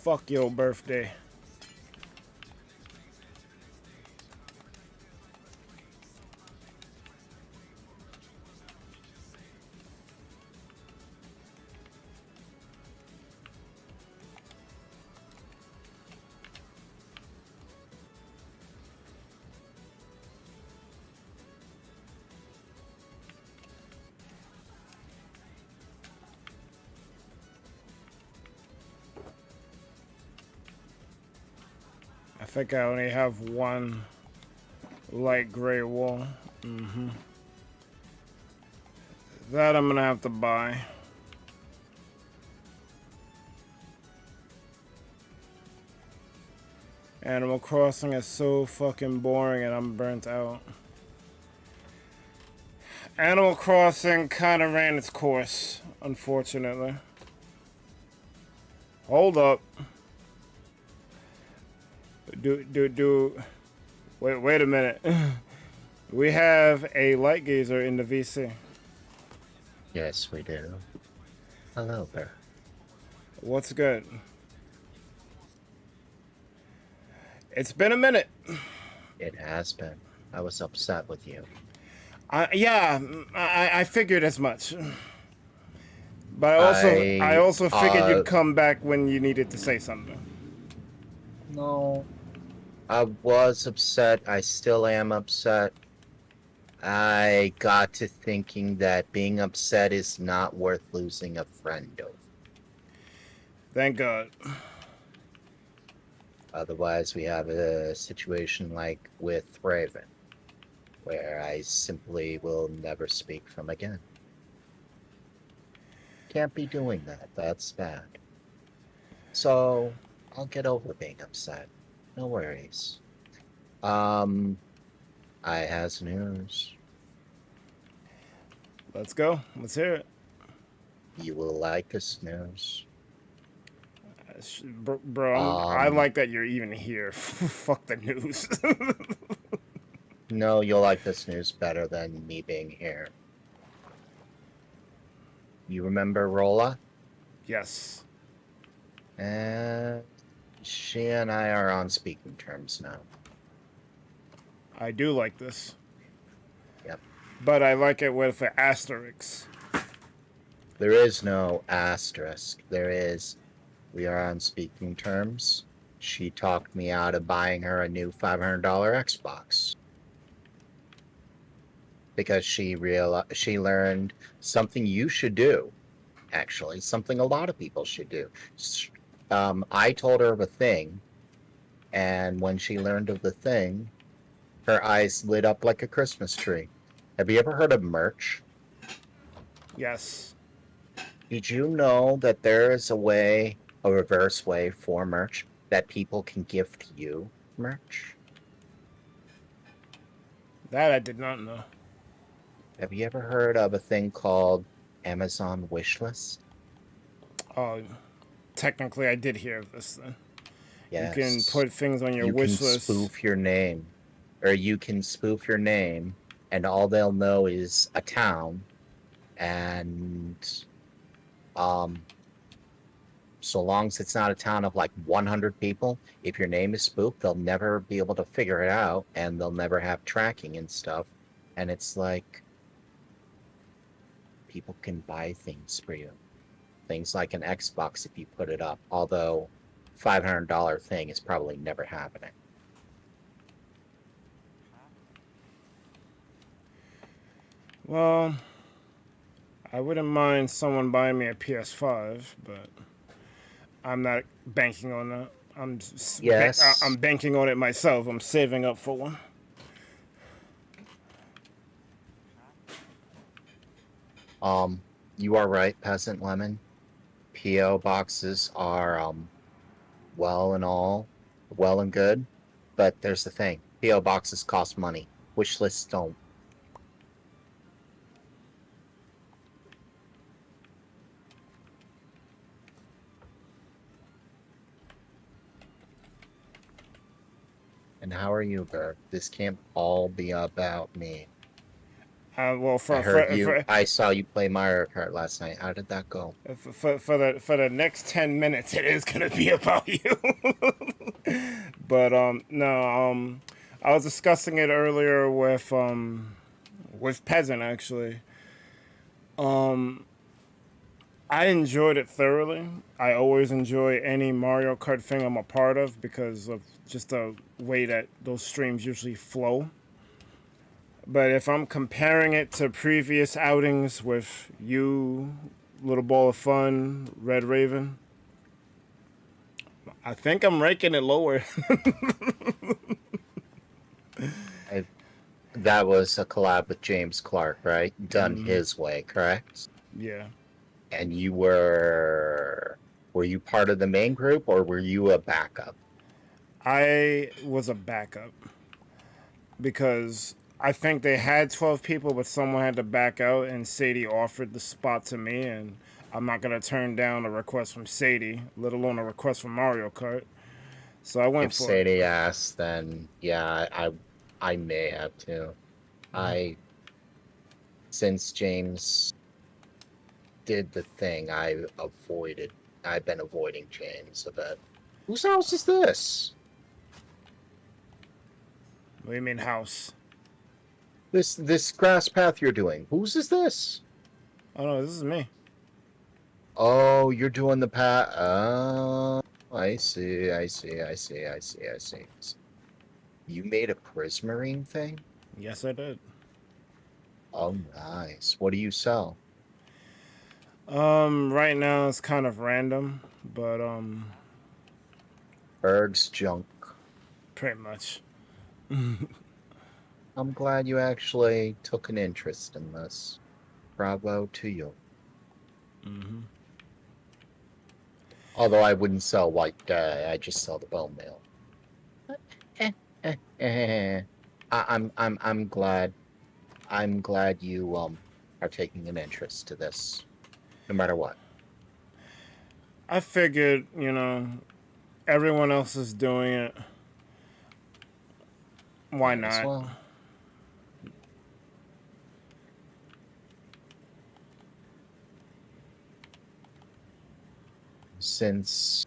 Fuck your birthday. I think I only have one light gray wall. That I'm gonna have to buy. Animal Crossing is so fucking boring and I'm burnt out. Animal Crossing kind of ran its course, unfortunately. Hold up. Wait a minute. We have a light gazer in the VC. Yes, we do. Hello there. What's good? It's been a minute. It has been. I was upset with you. Yeah, I figured as much. But I also figured you'd come back when you needed to say something. No. I was upset. I still am upset. I got to thinking that being upset is not worth losing a friend over. Thank God. Otherwise, we have a situation like with Raven, where I simply will never speak from again. Can't be doing that. That's bad. So, I'll get over being upset. No worries. I has news. Let's go. Let's hear it. You will like this news. Bro, I like that you're even here. Fuck the news. No, you'll like this news better than me being here. You remember Rolla? Yes. And she and I are on speaking terms now. I do like this. Yep. but I like it with an asterisk. There is no asterisk. There is, we are on speaking terms. She talked me out of buying her a new $500 Xbox. Because she learned something you should do, actually, something a lot of people should do. I told her of a thing, and when she learned of the thing, her eyes lit up like a Christmas tree. Have you ever heard of merch? Yes. Did you know that there is a reverse way for merch, that people can gift you merch? That I did not know. Have you ever heard of a thing called Amazon Wishlist? Oh, technically, I did hear of this then. Yes. You can put things on your You wish can list. spoof your name. Or you can spoof your name, and all they'll know is a town. And so long as it's not a town of like 100 people, if your name is spoofed, they'll never be able to figure it out, and they'll never have tracking and stuff. And it's like, people can buy things for you. Things like an Xbox if you put it up. Although, $500 thing is probably never happening. Well, I wouldn't mind someone buying me a PS5, but I'm not banking on that. I'm banking on it myself. I'm saving up for one. You are right, Peasant Lemon. PO boxes are well and good, but there's the thing: PO boxes cost money. Wish lists don't. And how are you, Berg? This can't all be about me. Well, I saw you play Mario Kart last night. How did that go? For the next 10 minutes, it is gonna be about you. But no, I was discussing it earlier with Peasant actually. I enjoyed it thoroughly. I always enjoy any Mario Kart thing I'm a part of because of just the way that those streams usually flow. But if I'm comparing it to previous outings with you, Little Ball of Fun, Red Raven, I think I'm ranking it lower. That was a collab with James Clark, right? Done his way, correct? Yeah. And were you part of the main group, or were you a backup? I was a backup because I think they had 12 people, but someone had to back out, and Sadie offered the spot to me, and I'm not going to turn down a request from Sadie, let alone a request from Mario Kart. So I went for it. If Sadie asked, then yeah, I may have to. Since James did the thing, I've been avoiding James a bit. Whose house is this? What do you mean house? This grass path you're doing. Whose is this? Oh no, this is me. Oh, you're doing the path. Oh, I see. You made a prismarine thing? Yes, I did. Oh, nice. What do you sell? Right now it's kind of random, but Berg's junk. pretty much. I'm glad you actually took an interest in this. Bravo to you. Mm-hmm. Although I wouldn't sell white dye, I just sell the bone meal. I'm glad. I'm glad you are taking an interest to this, no matter what. I figured, everyone else is doing it. Why not? Well. Since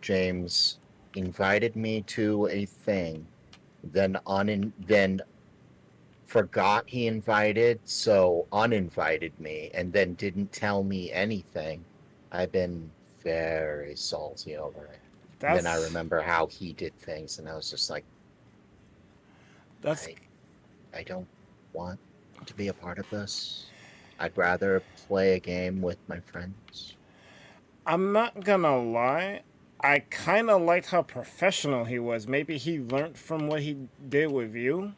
James invited me to a thing, then forgot he invited, so uninvited me, and then didn't tell me anything. I've been very salty over it. And then I That's remember how he did things, and I was just like, that's I don't want to be a part of this. I'd rather play a game with my friends. I'm not gonna lie. I kind of liked how professional he was. Maybe he learned from what he did with you.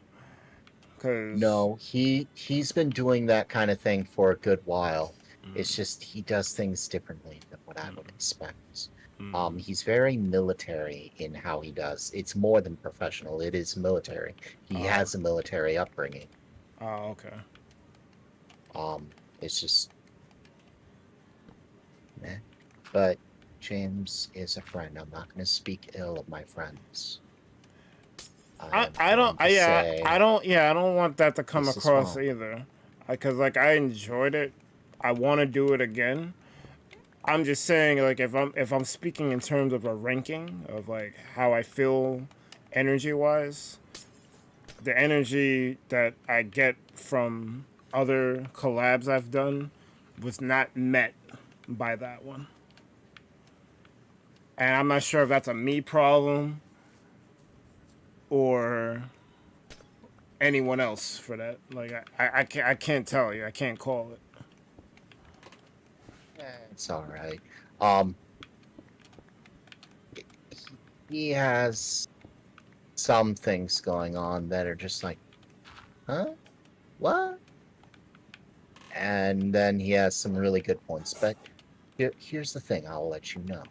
Cause No, he's been doing that kind of thing for a good while. It's just he does things differently than what I would expect. He's very military in how he does. It's more than professional. It is military. He has a military upbringing. Oh, okay. It's just, meh. But James is a friend. I'm not going to speak ill of my friends. I don't want that to come across either, because like I enjoyed it. I want to do it again. I'm just saying, like, if I'm speaking in terms of a ranking of like how I feel energy wise, the energy that I get from other collabs I've done was not met by that one. And I'm not sure if that's a me problem or anyone else for that. Like, I can't tell you. I can't call it. It's all right. He has some things going on that are just like, huh? What? And then he has some really good points. But here's the thing, I'll let you know.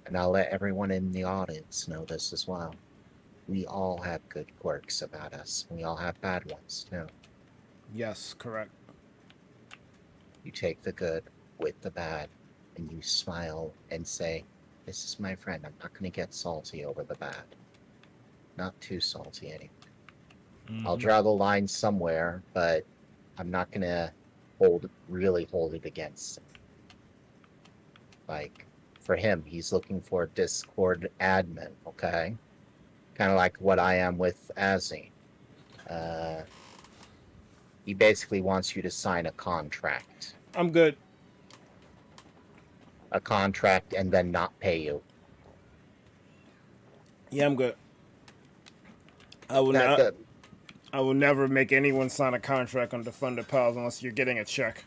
And I'll let everyone in the audience know this as well. We all have good quirks about us. We all have bad ones, too. Yes, correct. You take the good with the bad, and you smile and say, this is my friend. I'm not going to get salty over the bad. Not too salty, anyway. I'll draw the line somewhere, but I'm not going to really hold it against him. Like, for him, he's looking for a Discord admin, okay? Kind of like what I am with Azzy. He basically wants you to sign a contract. I'm good. A contract and then not pay you. Yeah, I'm good. I will never make anyone sign a contract on the ThunderPals unless you're getting a check.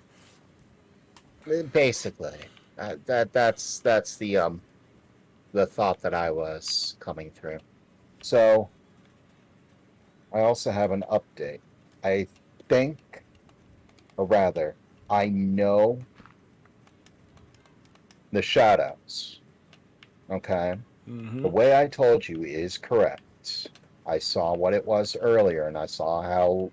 Basically, that's the thought that I was coming through. So, I also have an update. I think, or rather, I know the shoutouts. Okay? The way I told you is correct. I saw what it was earlier, and I saw how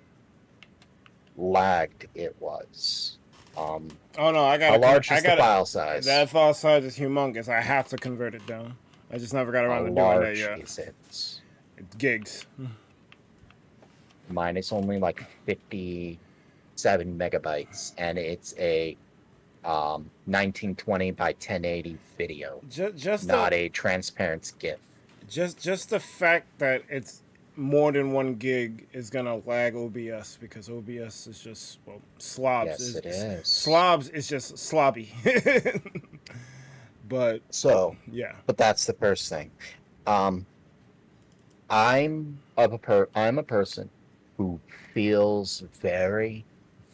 lagged it was. Oh no, how large is the file size? That file size is humongous. I have to convert it down. I just never got around to doing that yet. How large is it? It's gigs. Mine is only like 57 megabytes, and it's a 1920 by 1080 video. Just not a transparent GIF. Just the fact that it's more than 1 gig is gonna lag OBS, because OBS is just, well, slobs. Yes, it is. Slobs is just slobby. But so yeah. But that's the first thing. I'm a person who feels very,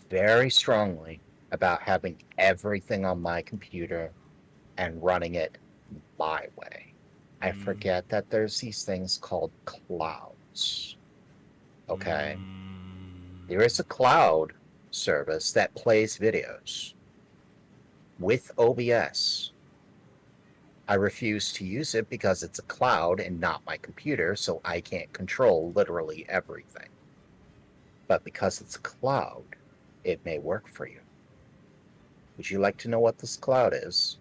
very strongly about having everything on my computer and running it my way. I forget that there's these things called clouds. Okay? There is a cloud service that plays videos with OBS. I refuse to use it because it's a cloud and not my computer, so I can't control literally everything. But because it's a cloud, it may work for you. Would you like to know what this cloud is?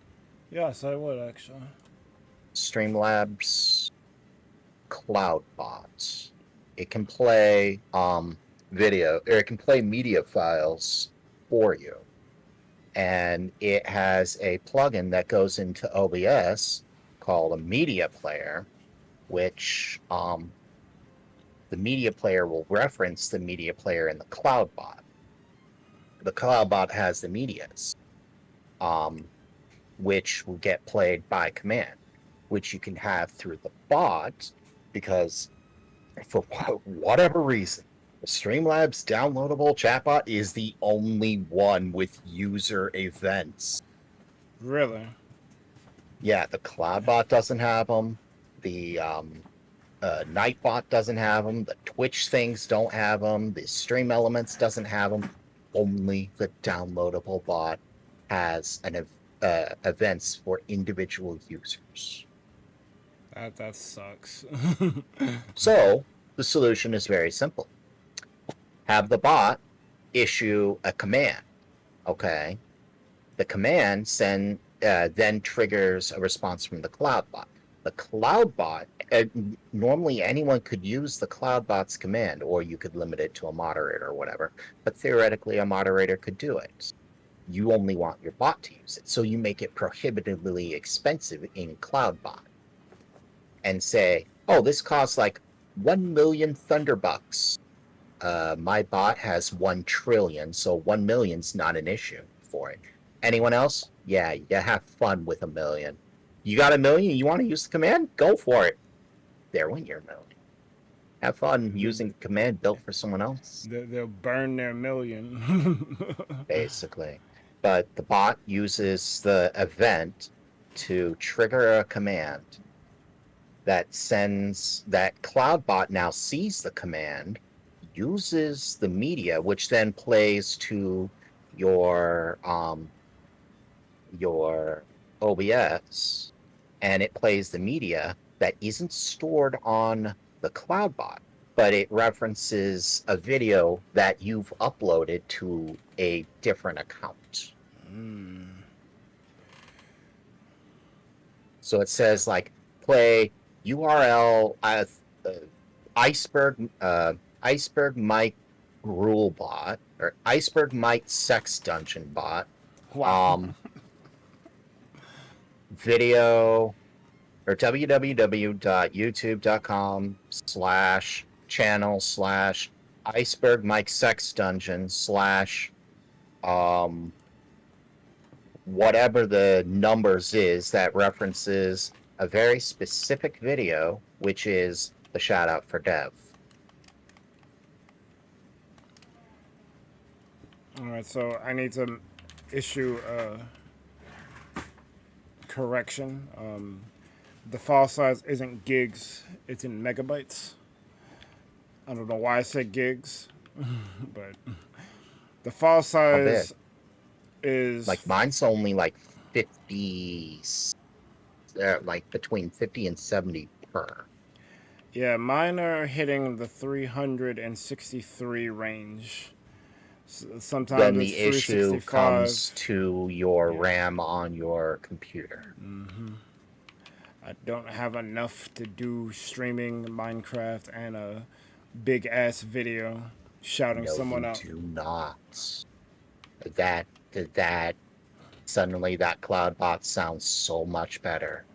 Yes, I would, actually. Streamlabs cloud bots. It can play video, or it can play media files for you. And it has a plugin that goes into OBS called a media player, which the the media player will reference the media player in the cloud bot. The cloud bot has the medias, which will get played by command, which you can have through the bot, because for whatever reason, the Streamlabs downloadable chatbot is the only one with user events. Really? Yeah, the Cloudbot doesn't have them. The Nightbot doesn't have them. The Twitch things don't have them. The Stream Elements doesn't have them. Only the downloadable bot has an events for individual users. That sucks. So the solution is very simple. Have the bot issue a command. Okay. The command then triggers a response from the CloudBot. The CloudBot, normally anyone could use the CloudBot's command, or you could limit it to a moderator or whatever, but theoretically a moderator could do it. You only want your bot to use it, so you make it prohibitively expensive in CloudBot. And say, oh, this costs like 1 million Thunderbucks. My bot has 1 trillion, so 1 million's not an issue for it. Anyone else? Yeah, you have fun with 1 million. You got 1 million, you want to use the command? Go for it. There went your 1 million. Have fun using the command built for someone else. They'll burn their 1 million. Basically. But the bot uses the event to trigger a command that CloudBot now sees the command, uses the media, which then plays to your OBS, and it plays the media that isn't stored on the CloudBot, but it references a video that you've uploaded to a different account. So it says like play URL Iceberg Mike Rule Bot or Iceberg Mike Sex Dungeon Bot. Wow. Video or www.youtube.com/channel/Iceberg Mike Sex Dungeon whatever the numbers is that references a very specific video, which is the shout out for Dev. All right, so I need to issue a correction. The file size isn't gigs, it's in megabytes. I don't know why I said gigs, but the file size is like mine's only like 50, like between 50 and 70 per. Yeah, mine are hitting the 363 range. Sometimes then it's the issue 365. comes to your RAM on your computer. I don't have enough to do streaming Minecraft and a big ass video shouting someone out. Do not. That suddenly that CloudBot sounds so much better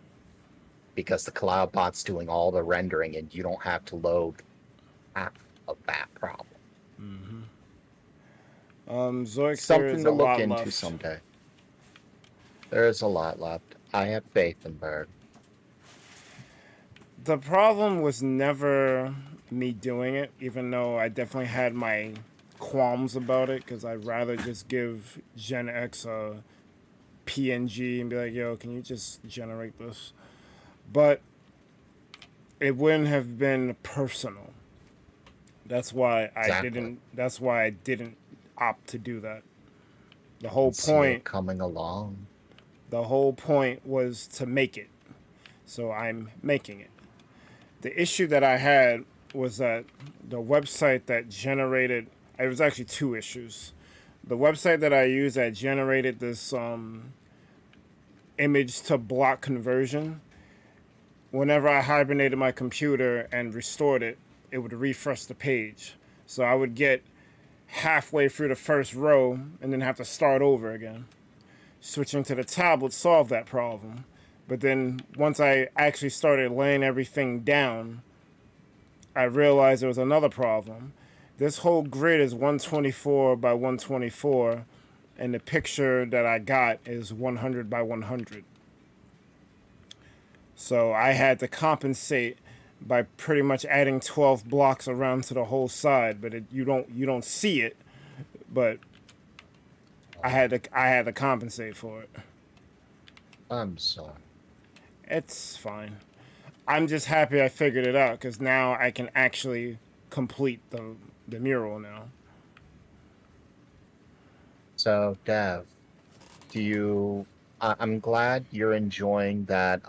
because the CloudBot's doing all the rendering and you don't have to load half of that problem. Zoic, Something to look into someday. There is a lot left. I have faith in Bird. The problem was never me doing it, even though I definitely had my qualms about it, because I'd rather just give Gen X a PNG and be like, yo, can you just generate this? But it wouldn't have been personal. That's why I didn't opt to do that. The whole point coming along. The whole point was to make it. So I'm making it. The issue that I had was that the website that generated, it was actually 2 issues. The website that I used that generated this image to block conversion, whenever I hibernated my computer and restored it, it would refresh the page. So I would get halfway through the first row and then have to start over again. Switching to the tablet solved that problem. But then once I actually started laying everything down, I realized there was another problem. This whole grid is 124 by 124, and the picture that I got is 100 by 100. So I had to compensate by pretty much adding 12 blocks around to the whole side, but you don't see it, but I had to compensate for it. I'm sorry. It's fine. I'm just happy I figured it out because now I can actually complete the mural now. So, Dev, I'm glad you're enjoying that.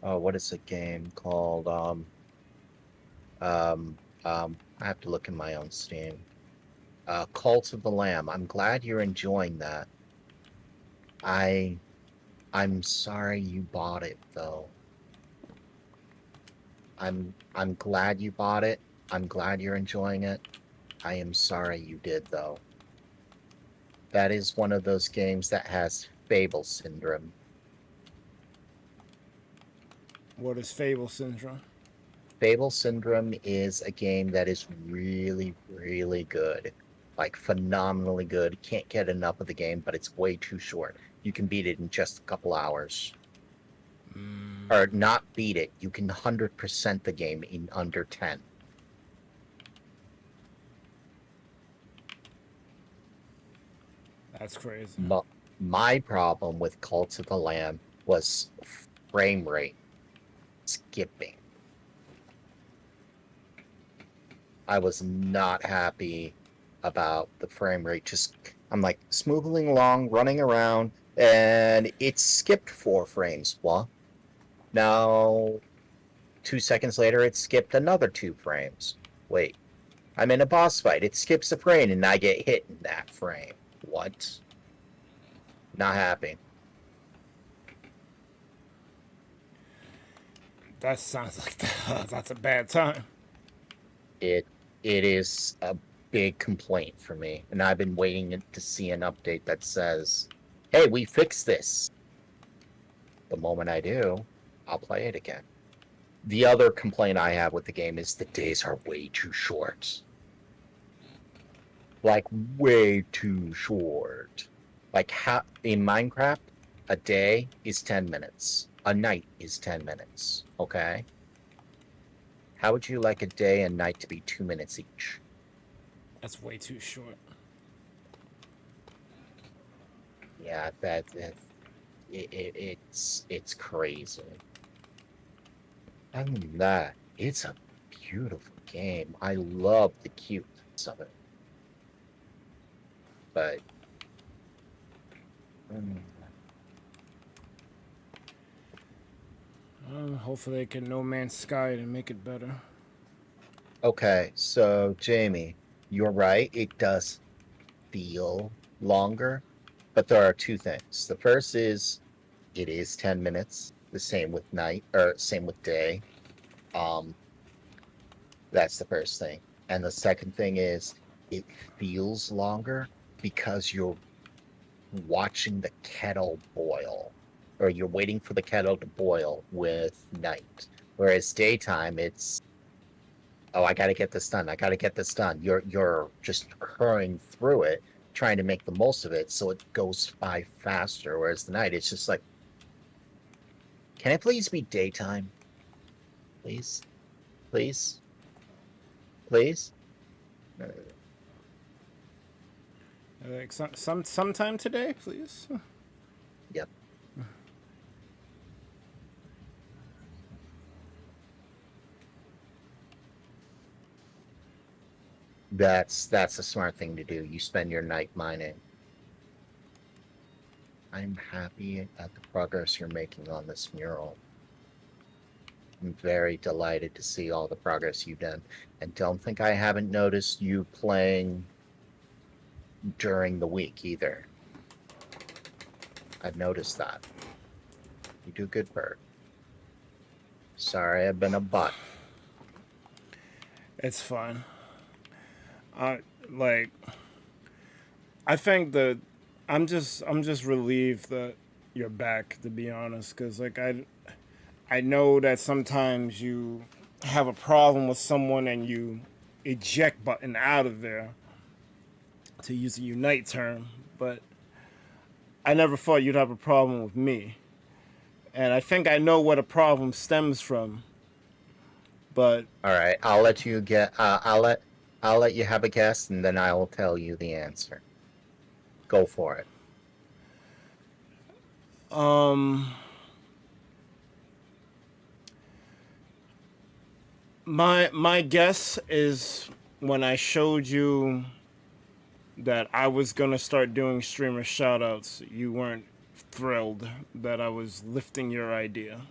What is the game called? I have to look in my own Steam. Cult of the Lamb. I'm glad you're enjoying that. I'm sorry you bought it though. I'm glad you bought it. I'm glad you're enjoying it. I am sorry you did though. That is one of those games that has Fable syndrome. What is Fable Syndrome? Fable syndrome is a game that is really, really good. Like phenomenally good. Can't get enough of the game, but it's way too short. You can beat it in just a couple hours. Or not beat it. You can 100% the game in under 10. That's crazy. My problem with Cult of the Lamb was frame rate skipping. I was not happy about the frame rate. I'm like smoothing along, running around, and it skipped 4 frames. What? Now, 2 seconds later, it skipped another 2 frames. Wait, I'm in a boss fight. It skips a frame, and I get hit in that frame. What? Not happy. That sounds like that's a bad time. It is a big complaint for me, and I've been waiting to see an update that says, "Hey, we fixed this." The moment I do, I'll play it again. The other complaint I have with the game is the days are way too short. Like, way too short. Like, in Minecraft, a day is 10 minutes. A night is 10 minutes, okay? How would you like a day and night to be 2 minutes each? That's way too short. Yeah, it's crazy. Other than that, it's a beautiful game. I love the cuteness of it. But Hopefully they can No Man's Sky it and make it better. okay, so Jamie, you're right. It does feel longer, but there are 2 things. The first is it is 10 minutes. The same with night, or same with day. That's the first thing. And the second thing is it feels longer because you're watching the kettle boil, or you're waiting for the kettle to boil with night. Whereas daytime, it's, oh, I gotta get this done. I gotta get this done. You're just hurrying through it, trying to make the most of it so it goes by faster. Whereas the night, it's just like, can it please be daytime? Please? Please? Please? Like sometime today, please. Yep. That's a smart thing to do. You spend your night mining. I'm happy at the progress you're making on this mural. I'm very delighted to see all the progress you've done. And don't think I haven't noticed you playing during the week either. I've noticed that. You do good work. Sorry, I've been a butt. It's fine. Like, I think that I'm just relieved that you're back, to be honest, because like I know that sometimes you have a problem with someone and you eject button out of there, to use a Unite term, but I never thought you'd have a problem with me. And I think I know where the problem stems from, but All right, I'll let you get. I'll let you have a guess, and then I will tell you the answer. Go for it. my guess is when I showed you that I was gonna start doing streamer shoutouts, you weren't thrilled that I was lifting your idea.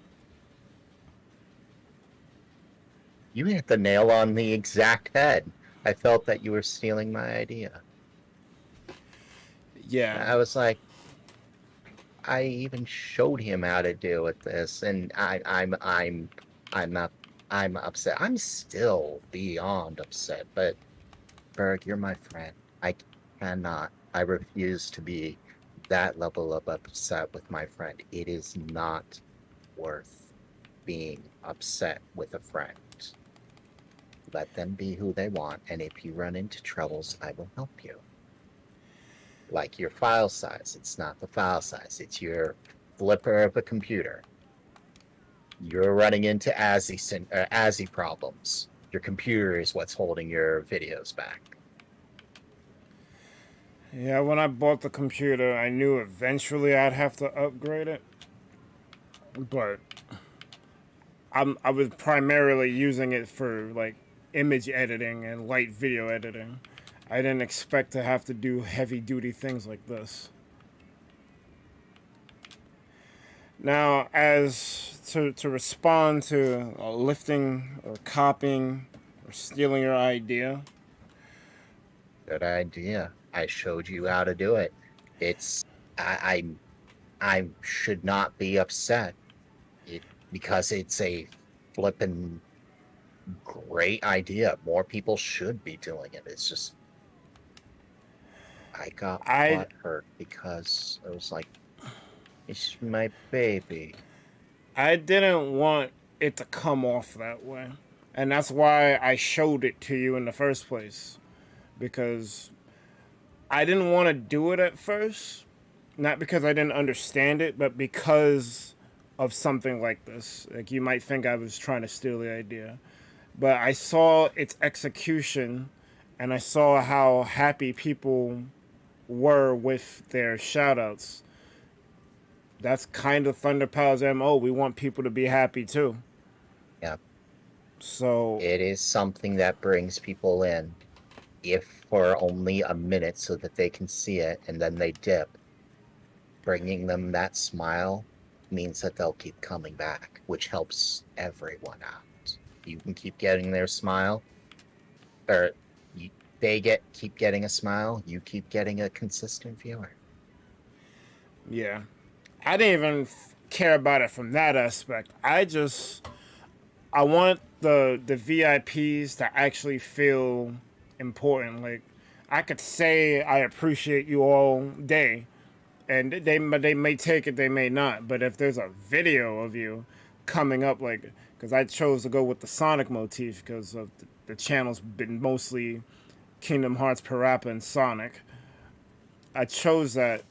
You hit the nail on the exact head. I felt that you were stealing my idea. Yeah. I was like, I even showed him how to do with this, and I'm upset. I'm still beyond upset. But Berg, you're my friend. I cannot. I refuse to be that level of upset with my friend. It is not worth being upset with a friend. Let them be who they want, and if you run into troubles, I will help you. Like your file size, it's not the file size, it's your flipper of a computer. You're running into ASCII problems. Your computer is what's holding your videos back. Yeah, when I bought the computer, I knew eventually I'd have to upgrade it. But I was primarily using it for like image editing and light video editing. I didn't expect to have to do heavy duty things like this. Now, as to respond to lifting or copying or stealing your idea. Good idea. I showed you how to do it. I should not be upset. Because it's a flippin' great idea. More people should be doing it. It's just I got hurt because it was like, it's my baby. I didn't want it to come off that way. And that's why I showed it to you in the first place. Because I didn't want to do it at first. Not because I didn't understand it, but because of something like this. Like, you might think I was trying to steal the idea. But I saw its execution, and I saw how happy people were with their shoutouts. That's kind of ThunderPals' MO. We want people to be happy too. Yeah. So it is something that brings people in, if for only a minute so that they can see it and then they dip. Bringing them that smile means that they'll keep coming back, which helps everyone out. You can keep getting their smile, or keep getting a smile, you keep getting a consistent viewer. Yeah. I didn't even care about it from that aspect. I want the VIPs to actually feel important. Like, I could say I appreciate you all day, and they may take it, they may not. But if there's a video of you coming up, like, because I chose to go with the Sonic motif because of the channel's been mostly Kingdom Hearts, Parappa, and Sonic. I chose that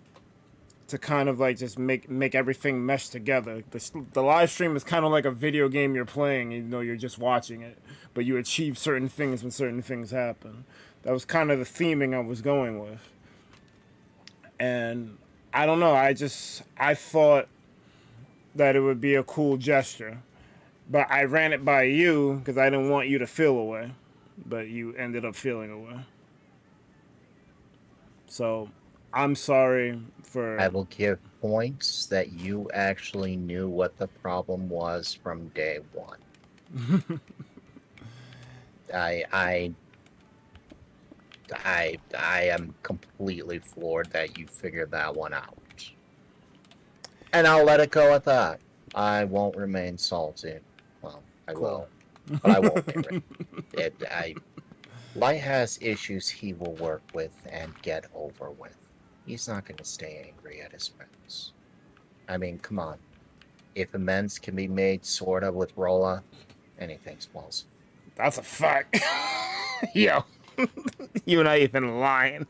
to kind of like just make everything mesh together. The live stream is kind of like a video game you're playing, even though you're just watching it, but you achieve certain things when certain things happen. That was kind of the theming I was going with. And I don't know, I thought that it would be a cool gesture. But I ran it by you because I didn't want you to feel away. But you ended up feeling away. So I'm sorry for... I will give points that you actually knew what the problem was from day one. I am completely floored that you figured that one out. And I'll let it go at that. I won't remain salty. Well, I will. But I won't be. Light has issues he will work with and get over with. He's not going to stay angry at his friends. I mean, come on. If amends can be made sort of with Rolla, anything smells. That's a fact. Yo, you're not even lying.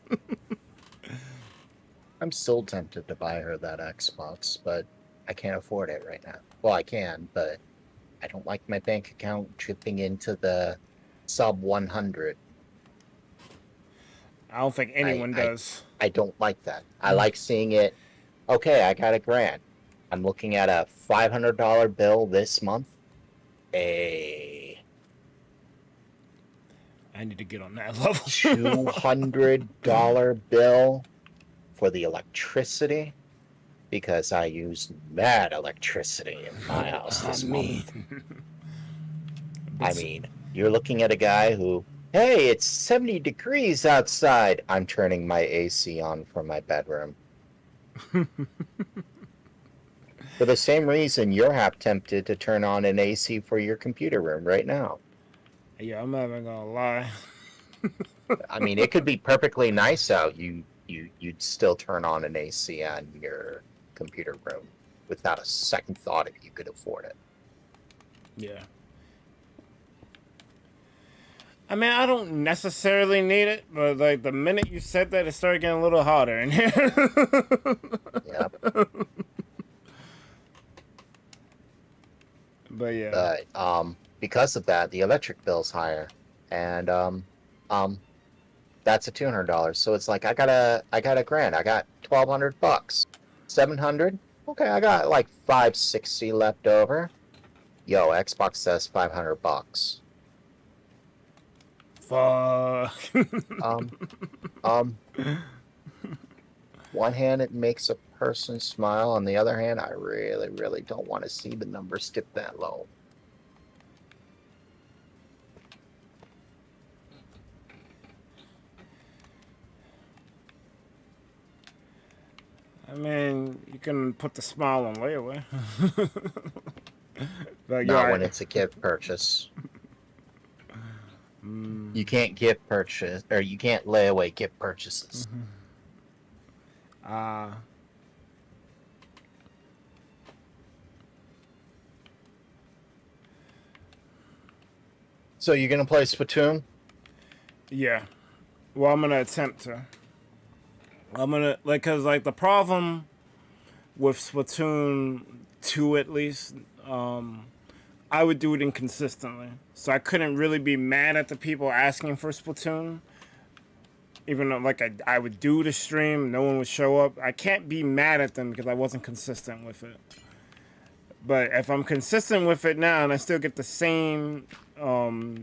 I'm still tempted to buy her that Xbox, but I can't afford it right now. Well, I can, but I don't like my bank account tripping into the sub 100. I don't think anyone does. I don't like that. I like seeing it. Okay, I got $1,000. I'm looking at a $500 bill this month. I need to get on that level. $200 bill for the electricity because I use mad electricity in my house this month. I mean, you're looking at a guy who, hey, it's 70 degrees outside. I'm turning my AC on for my bedroom. For the same reason you're half tempted to turn on an AC for your computer room right now. Yeah, I'm not even gonna lie. I mean, it could be perfectly nice out. You'd still turn on an AC on your computer room without a second thought if you could afford it. Yeah. I mean, I don't necessarily need it, but like the minute you said that, it started getting a little hotter in here. Yep. But yeah. Because of that, the electric bill's higher, and that's a $200. So it's like I got $1,000. I got $1,200. $700. Okay, I got like $560 left over. Yo, Xbox says $500. Fuck. One hand, it makes a person smile. On the other hand, I really, really don't want to see the numbers dip that low. I mean, you can put the smile on layaway. But not when it's a gift purchase. You can't gift purchase, or you can't lay away gift purchases. So you're gonna play Splatoon? Yeah. Well, I'm gonna attempt to. Cause like the problem with Splatoon 2 at least, I would do it inconsistently. So I couldn't really be mad at the people asking for Splatoon. Even though like I would do the stream, no one would show up. I can't be mad at them because I wasn't consistent with it. But if I'm consistent with it now and I still get the same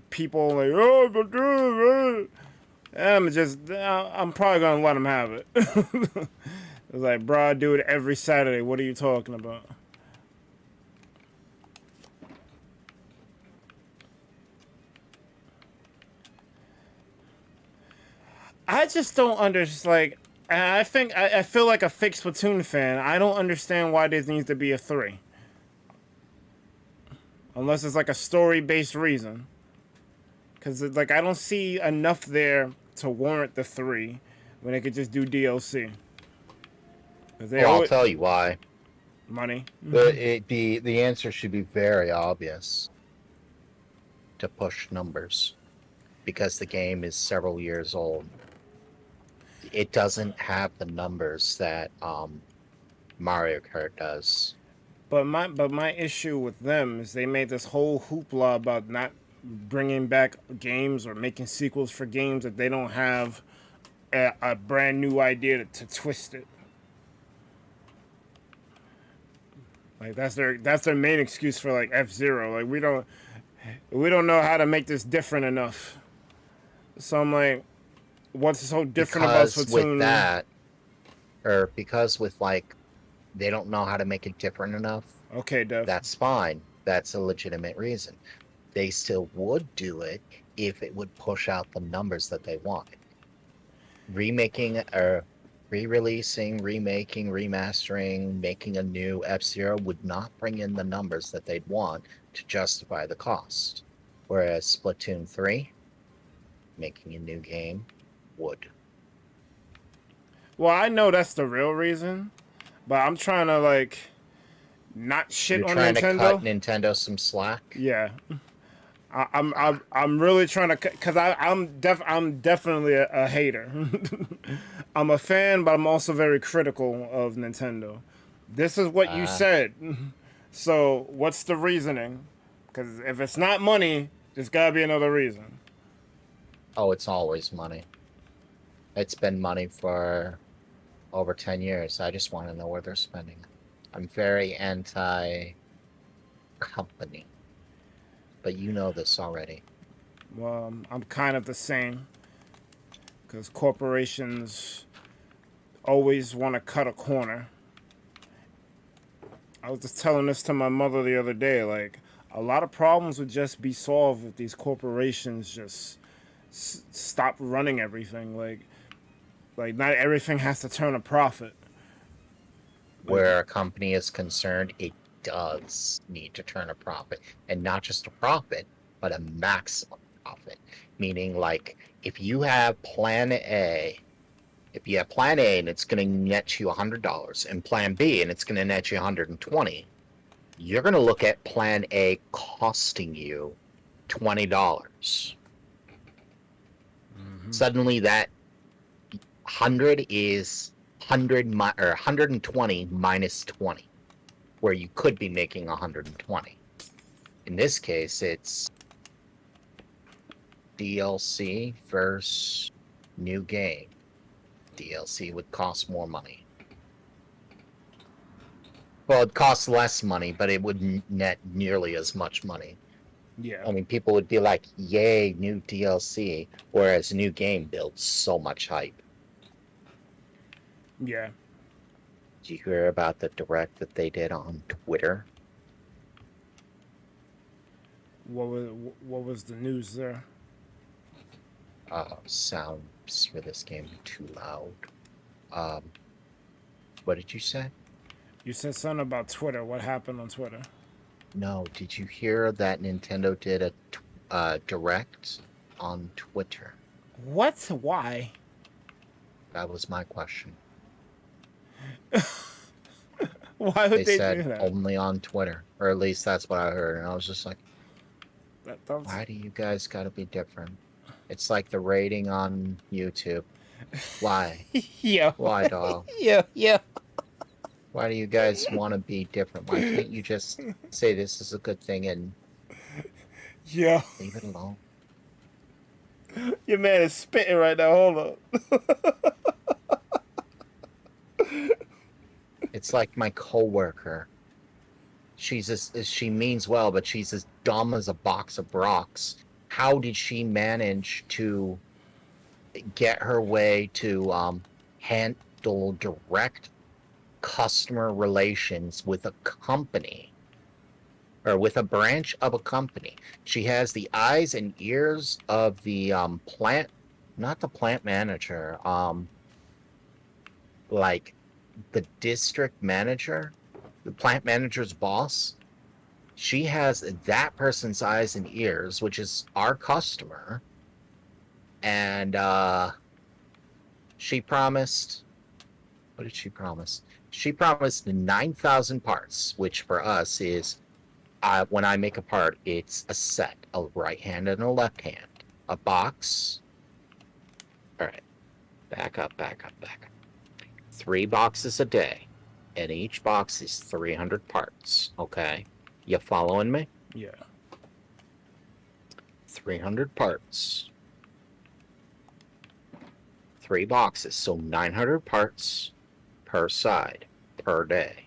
people like, oh, Splatoon, I'm probably gonna let them have it. It's like, bro, I do it every Saturday. What are you talking about? I just don't understand. Like, I feel like a fake Splatoon fan. I don't understand why there needs to be a 3, unless it's like a story-based reason. Because like I don't see enough there to warrant the 3 when they could just do DLC. I'll tell you why. Money. The answer should be very obvious. To push numbers, because the game is several years old. It doesn't have the numbers that Mario Kart does. But my issue with them is they made this whole hoopla about not bringing back games or making sequels for games that they don't have a brand new idea to twist it. Like that's their main excuse for like F-Zero. Like we don't know how to make this different enough. So I'm like, what's so different about Splatoon? With that, or because with like, they don't know how to make it different enough. Okay, Dev. That's fine. That's a legitimate reason. They still would do it if it would push out the numbers that they want. Remaking or re-releasing, remaking, remastering, making a new F-Zero would not bring in the numbers that they'd want to justify the cost. Whereas Splatoon 3, making a new game, would. Well, I know that's the real reason, but I'm trying to like not shit on Nintendo. You're trying to cut Nintendo some slack? Yeah. I'm really trying to, cause I'm definitely a hater. I'm a fan, but I'm also very critical of Nintendo. This is what you Uh, said, so what's the reasoning? Because if it's not money, there's gotta be another reason. oh, it's always money. It's been money for over 10 years. I just want to know where they're spending it. I'm very anti-company, but you know this already. Well, I'm kind of the same, because corporations always want to cut a corner. I was just telling this to my mother the other day. Like, a lot of problems would just be solved if these corporations just stop running everything. Like not everything has to turn a profit. Like, Where a company is concerned, it does need to turn a profit, and not just a profit, but a maximum profit. Meaning, like, if you have plan A, and it's going to net you $100, and plan B and it's going to net you 120, you're going to look at plan A costing you $20. Suddenly that 100 is 120 minus 20, where you could be making 120. In this case, it's DLC versus new game. DLC would cost more money. Well, it costs less money, but it wouldn't net nearly as much money. yeah, I mean, people would be like, yay, new DLC, whereas new game builds so much hype. yeah. Did you hear about the direct that they did on Twitter? What was the news there? Sounds for this game too loud. What did you say? You said something about Twitter. What happened on Twitter? No, did you hear that Nintendo did a direct on Twitter? What? Why? That was my question. Why would They they said do that? only on Twitter, or at least that's what I heard, and I was just like, That was... why do you guys gotta be different? It's like the rating on YouTube. Why? yeah. Why, doll? Yeah. Why do you guys want to be different? Why can't you just say this is a good thing and Yeah. leave it alone? Your man is spitting right now. Hold up. It's like my coworker. She means well, but she's as dumb as a box of rocks. How did she manage to get her way to handle direct customer relations with a company, or with a branch of a company? She has the eyes and ears of the not the plant manager, like the district manager, the plant manager's boss. She has that person's eyes and ears, which is our customer. And she promised, what did she promise? She promised 9,000 parts, which for us is, when I make a part, it's a set, a right hand and a left hand, a box. All right, back up. 3 boxes a day, and each box is 300 parts, okay? You following me? Yeah. 300 parts. 3 boxes, so 900 parts per side, per day.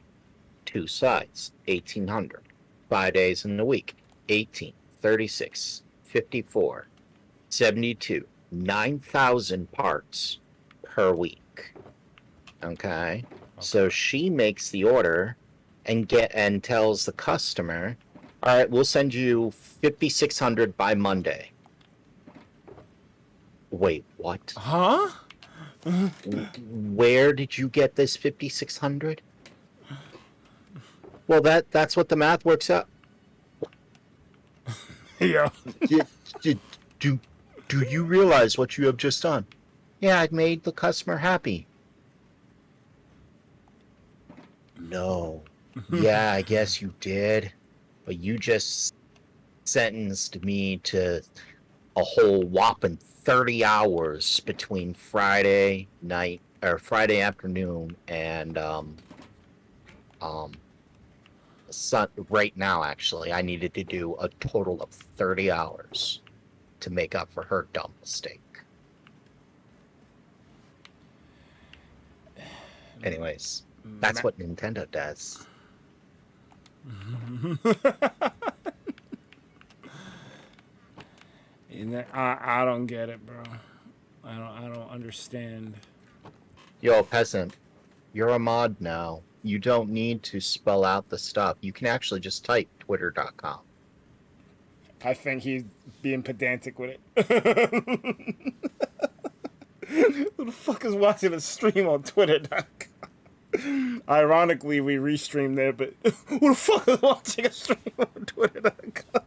2 sides, 1,800. 5 days in the week, 18, 36, 54, 72, 9,000 parts per week. Okay? So she makes the order and tells the customer, all right, we'll send you 5,600 by Monday. Wait, what? Huh? Where did you get this 5,600? Well, that's what the math works out. Yeah. Do you realize what you have just done? Yeah, I made the customer happy. No. Yeah, I guess you did. But you just sentenced me to a whole whopping 30 hours between Friday night or Friday afternoon and right now. Actually, I needed to do a total of 30 hours to make up for her dumb mistake. Anyways, that's what Nintendo does. I don't get it, bro. I don't understand. Yo, peasant, you're a mod now. You don't need to spell out the stuff. You can actually just type twitter.com. I think he's being pedantic with it. Who the fuck is watching a stream on twitter.com? Ironically, we restream there, but who the fuck is watching a stream on twitter.com?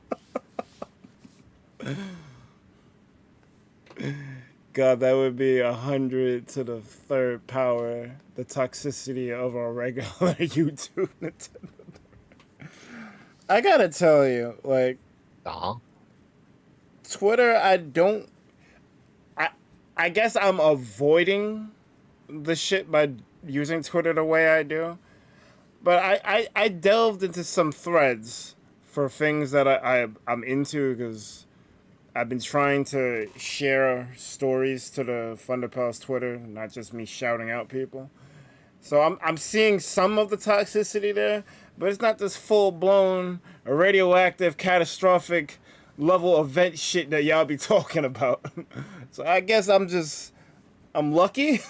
God, that would be 100 to the third power, the toxicity of our regular YouTube Nintendo. I gotta tell you, like, Twitter, I guess I'm avoiding the shit by using Twitter the way I do. But I delved into some threads for things that I'm into, because I've been trying to share stories to the ThunderPals Twitter, not just me shouting out people. So I'm seeing some of the toxicity there, but it's not this full-blown radioactive, catastrophic level event shit that y'all be talking about. So I guess I'm lucky.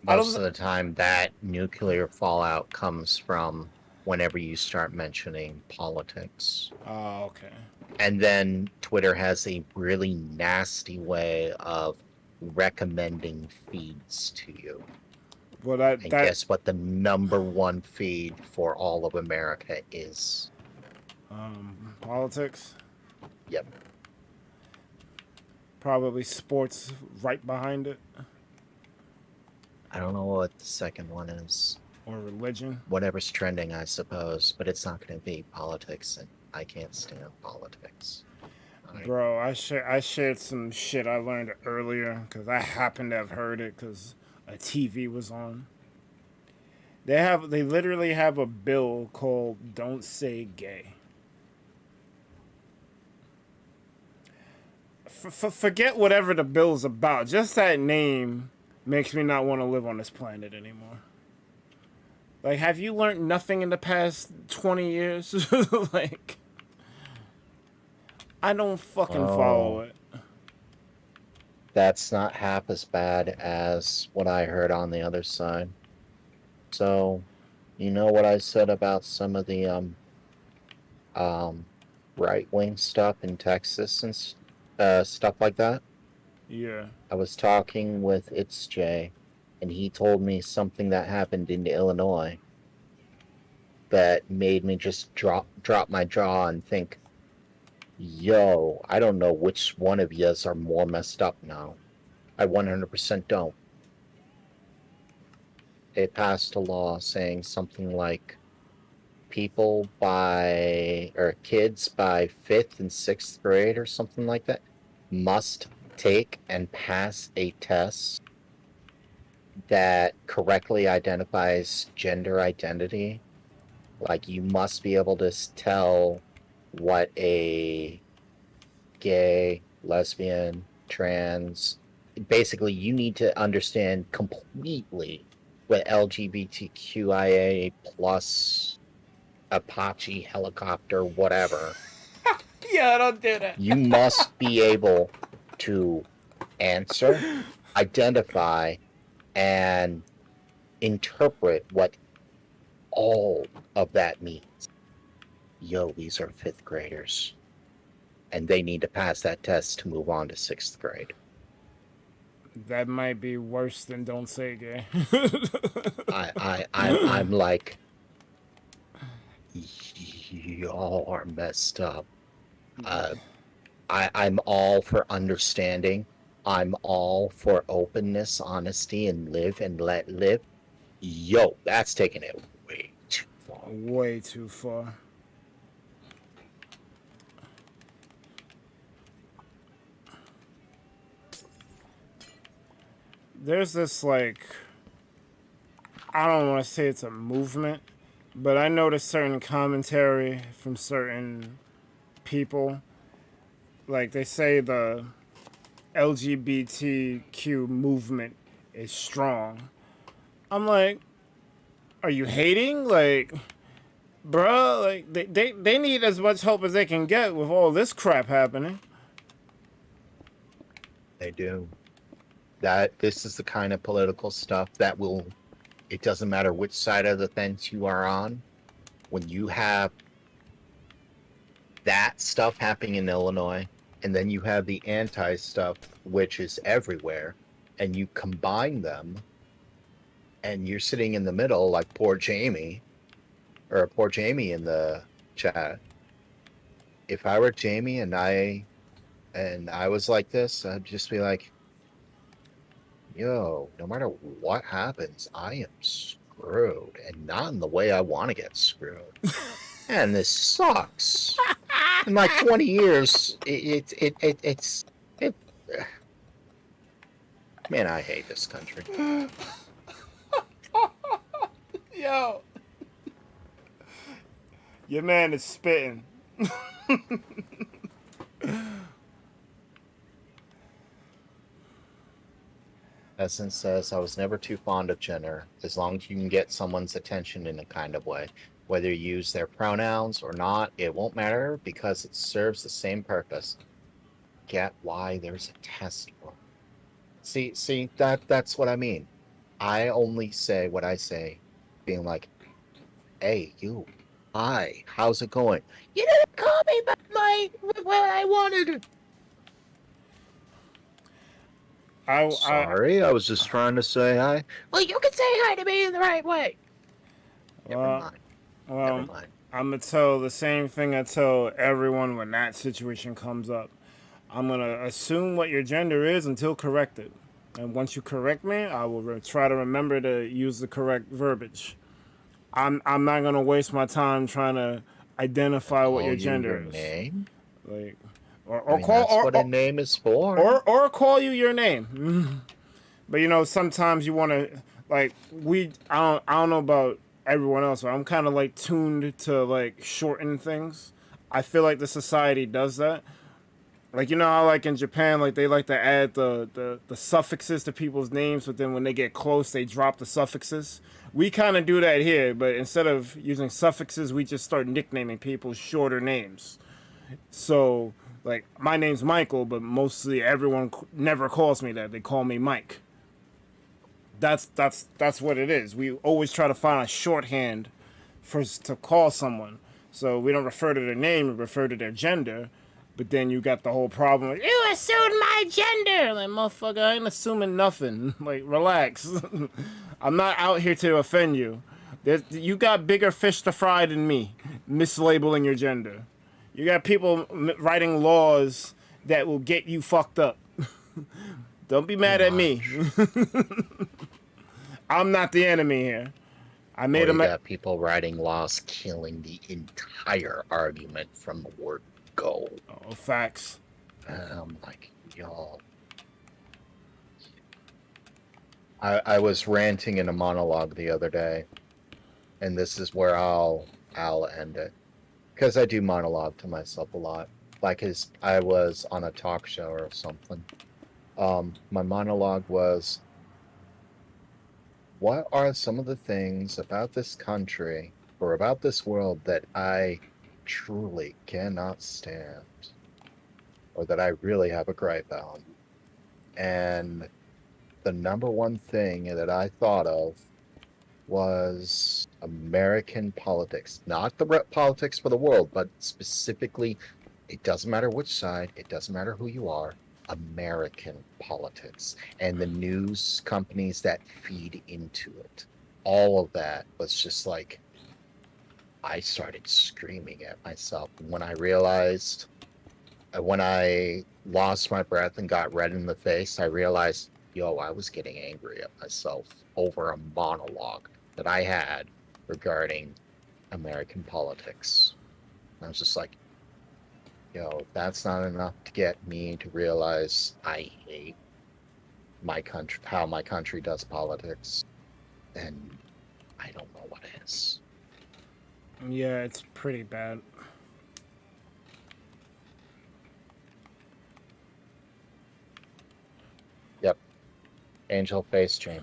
Most of the time, that nuclear fallout comes from whenever you start mentioning politics. Oh, okay. And then Twitter has a really nasty way of recommending feeds to you. Well, guess what the number one feed for all of America is? Politics? Yep. Probably sports right behind it. I don't know what the second one is. Or religion. Whatever's trending, I suppose. But it's not going to be politics, and I can't stand politics. Bro, I shared some shit I learned earlier because I happened to have heard it because a TV was on. They literally have a bill called "Don't Say Gay." Forget whatever the bill's about. Just that name makes me not want to live on this planet anymore. Like, have you learned nothing in the past 20 years? Like, I don't fucking follow it. That's not half as bad as what I heard on the other side. So, you know what I said about some of the right-wing stuff in Texas and stuff like that? Yeah. I was talking with Txbergy, and he told me something that happened in Illinois that made me just drop my jaw and think, yo, I don't know which one of yous are more messed up now. I 100% don't. They passed a law saying something like kids by 5th and 6th grade or something like that must take and pass a test that correctly identifies gender identity. Like, you must be able to tell what a gay, lesbian, trans... Basically, you need to understand completely what LGBTQIA plus Apache helicopter, whatever. Yeah, don't do that. You must be able to answer, identify, and interpret what all of that means. Yo, these are 5th graders. And they need to pass that test to move on to 6th grade. That might be worse than Don't Say Gay. I'm like, y'all are messed up. I'm all for understanding. I'm all for openness, honesty, and live and let live. Yo, that's taking it way too far. Way too far. there's this like, I don't want to say it's a movement, but I noticed certain commentary from certain people. Like they say the LGBTQ movement is strong. I'm like, are you hating? Like, bruh, like they need as much help as they can get with all this crap happening. They do. This is the kind of political stuff that will, it doesn't matter which side of the fence you are on, when you have that stuff happening in Illinois, and then you have the anti stuff, which is everywhere, and you combine them, and you're sitting in the middle like poor Jamie in the chat. If I were Jamie and I was like this, I'd just be like, yo, no matter what happens, I am screwed, and not in the way I want to get screwed. And this sucks. In like 20 years, it's man, I hate this country. Yo, your man is spitting. Essence says, I was never too fond of gender, as long as you can get someone's attention in a kind of way. Whether you use their pronouns or not, it won't matter because it serves the same purpose. Get why there's a test for. See, that's what I mean. I only say what I say, being like, hey, you, hi, how's it going? You didn't call me by what I wanted. Sorry, I was just trying to say hi. Well, you can say hi to me in the right way. Never mind. I'm gonna tell the same thing I tell everyone when that situation comes up. I'm gonna assume what your gender is until corrected, and once you correct me, I will try to remember to use the correct verbiage. I'm not gonna waste my time trying to identify what your gender is. Name? Like, that's what a name is for. Or call you your name. But you know, sometimes you want to like I don't know about everyone else, but I'm kind of like tuned to like shorten things. I feel like the society does that. Like, you know how like in Japan, like they like to add the suffixes to people's names, but then when they get close, they drop the suffixes. We kind of do that here, but instead of using suffixes, we just start nicknaming people shorter names. So, like, my name's Michael, but mostly everyone never calls me that. They call me Mike. That's what it is. We always try to find a shorthand to call someone. So we don't refer to their name, we refer to their gender. But then you got the whole problem. Like, you assumed my gender. Like, motherfucker, I ain't assuming nothing. Like, relax. I'm not out here to offend you. You got bigger fish to fry than me, mislabeling your gender. You got people writing laws that will get you fucked up. Don't be mad at me. I'm not the enemy here. I made you got people writing laws killing the entire argument from the word go. Oh, facts. I'm like, y'all. I was ranting in a monologue the other day, and this is where I'll end it, because I do monologue to myself a lot, like as I was on a talk show or something. My monologue was, what are some of the things about this country or about this world that I truly cannot stand, or that I really have a gripe on? And the number one thing that I thought of was American politics. Not the politics for the world, but specifically, it doesn't matter which side, it doesn't matter who you are, American politics and the news companies that feed into it. All of that was just like, I started screaming at myself. When I realized, when I lost my breath and got red in the face, I realized, yo, I was getting angry at myself over a monologue that I had regarding American politics. And I was just like, yo, that's not enough to get me to realize I hate my country, how my country does politics, and I don't know what is. Yeah, it's pretty bad. Yep. Angel face chain.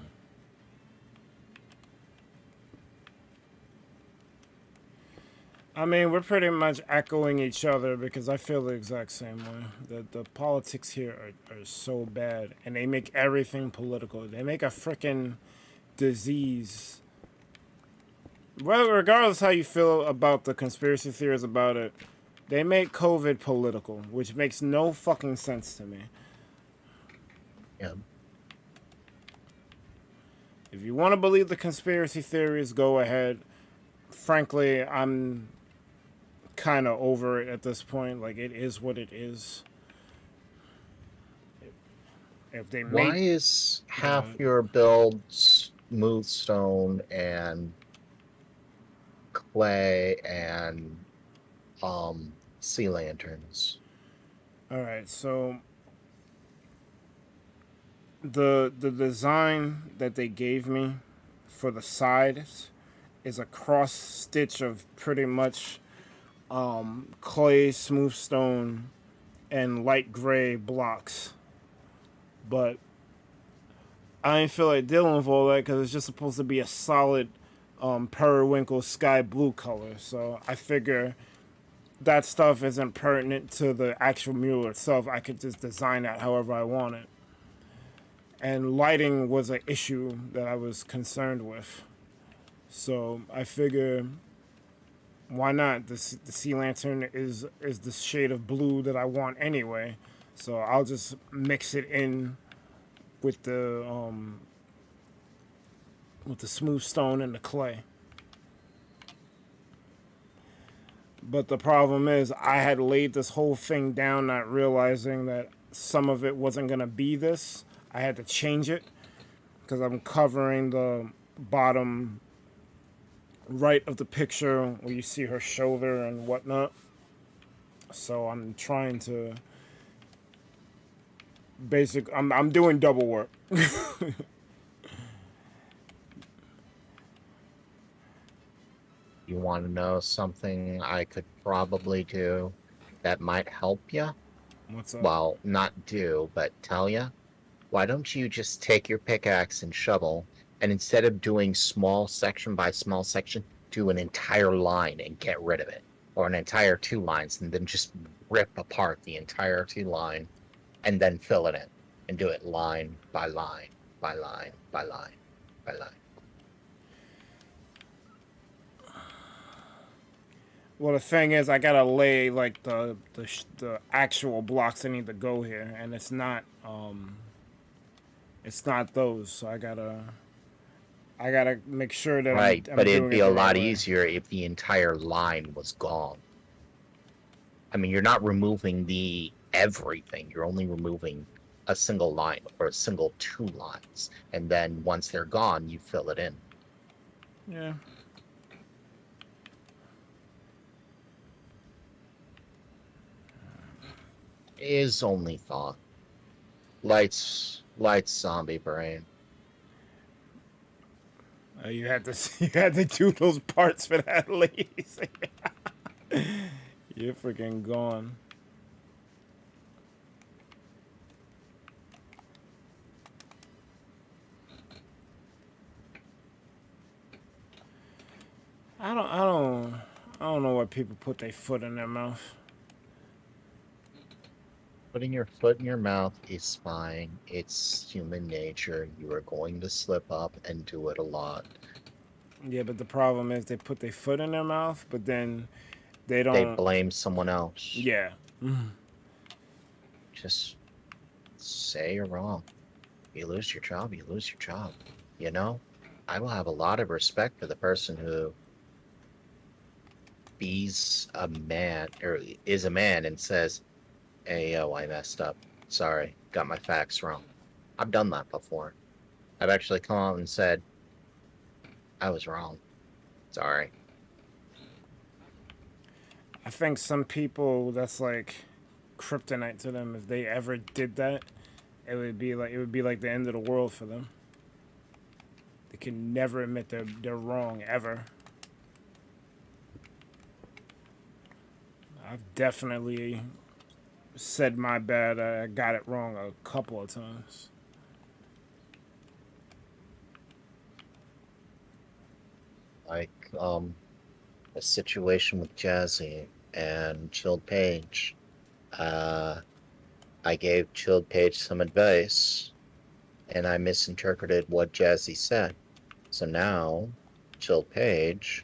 I mean, we're pretty much echoing each other because I feel the exact same way. The politics here are so bad, and they make everything political. They make a freaking disease. Well, regardless how you feel about the conspiracy theories about it, they make COVID political, which makes no fucking sense to me. Yeah. If you want to believe the conspiracy theories, go ahead. Frankly, I'm kind of over it at this point. Like, it is what it is. If they Why make is half your build smooth stone and clay and sea lanterns? all right, so the design that they gave me for the sides is a cross stitch of pretty much clay, smooth stone, and light gray blocks. But I didn't feel like dealing with all that because it's just supposed to be a solid periwinkle sky blue color. So I figure that stuff isn't pertinent to the actual mural itself. I could just design that however I want it. And lighting was an issue that I was concerned with. So I figure, why not? The sea lantern is the shade of blue that I want anyway. So I'll just mix it in with the smooth stone and the clay. But the problem is, I had laid this whole thing down, not realizing that some of it wasn't gonna be this. I had to change it because I'm covering the bottom right of the picture where you see her shoulder and whatnot. So I'm trying to I'm doing double work. You want to know something I could probably do that might help you? What's up? Well, not do, but tell you. Why don't you just take your pickaxe and shovel, and instead of doing small section by small section, do an entire line and get rid of it, or an entire 2 lines, and then just rip apart the entire 2 line, and then fill it in, and do it line by line by line by line by line. Well, the thing is, I gotta lay like the actual blocks that need to go here, and it's not those. So I gotta make sure that Right, I'm but it'd doing be it a the lot right way. easier if the entire line was gone. I mean, you're not removing the everything. You're only removing a single line or a single 2 lines, and then once they're gone, you fill it in. Yeah. Is only thought. Lights, zombie brain. You had to do those parts for that, ladies. You're freaking gone. I don't know why people put their foot in their mouth. Putting your foot in your mouth is fine. It's human nature. You are going to slip up and do it a lot. Yeah, but the problem is they put their foot in their mouth, but then they They don't. blame someone else. Yeah. Just say you're wrong. You lose your job, you lose your job. You know, I will have a lot of respect for the person who is a man and says, "Hey, yo, I messed up. Sorry, got my facts wrong." I've done that before. I've actually come out and said, "I was wrong. Sorry." I think some people, that's like kryptonite to them. If they ever did that, it would be like the end of the world for them. They can never admit they're wrong ever. I've definitely said my bad. I got it wrong a couple of times. Like, a situation with Jazzy and Chilled Page. I gave Chilled Page some advice, and I misinterpreted what Jazzy said. So now, Chilled Page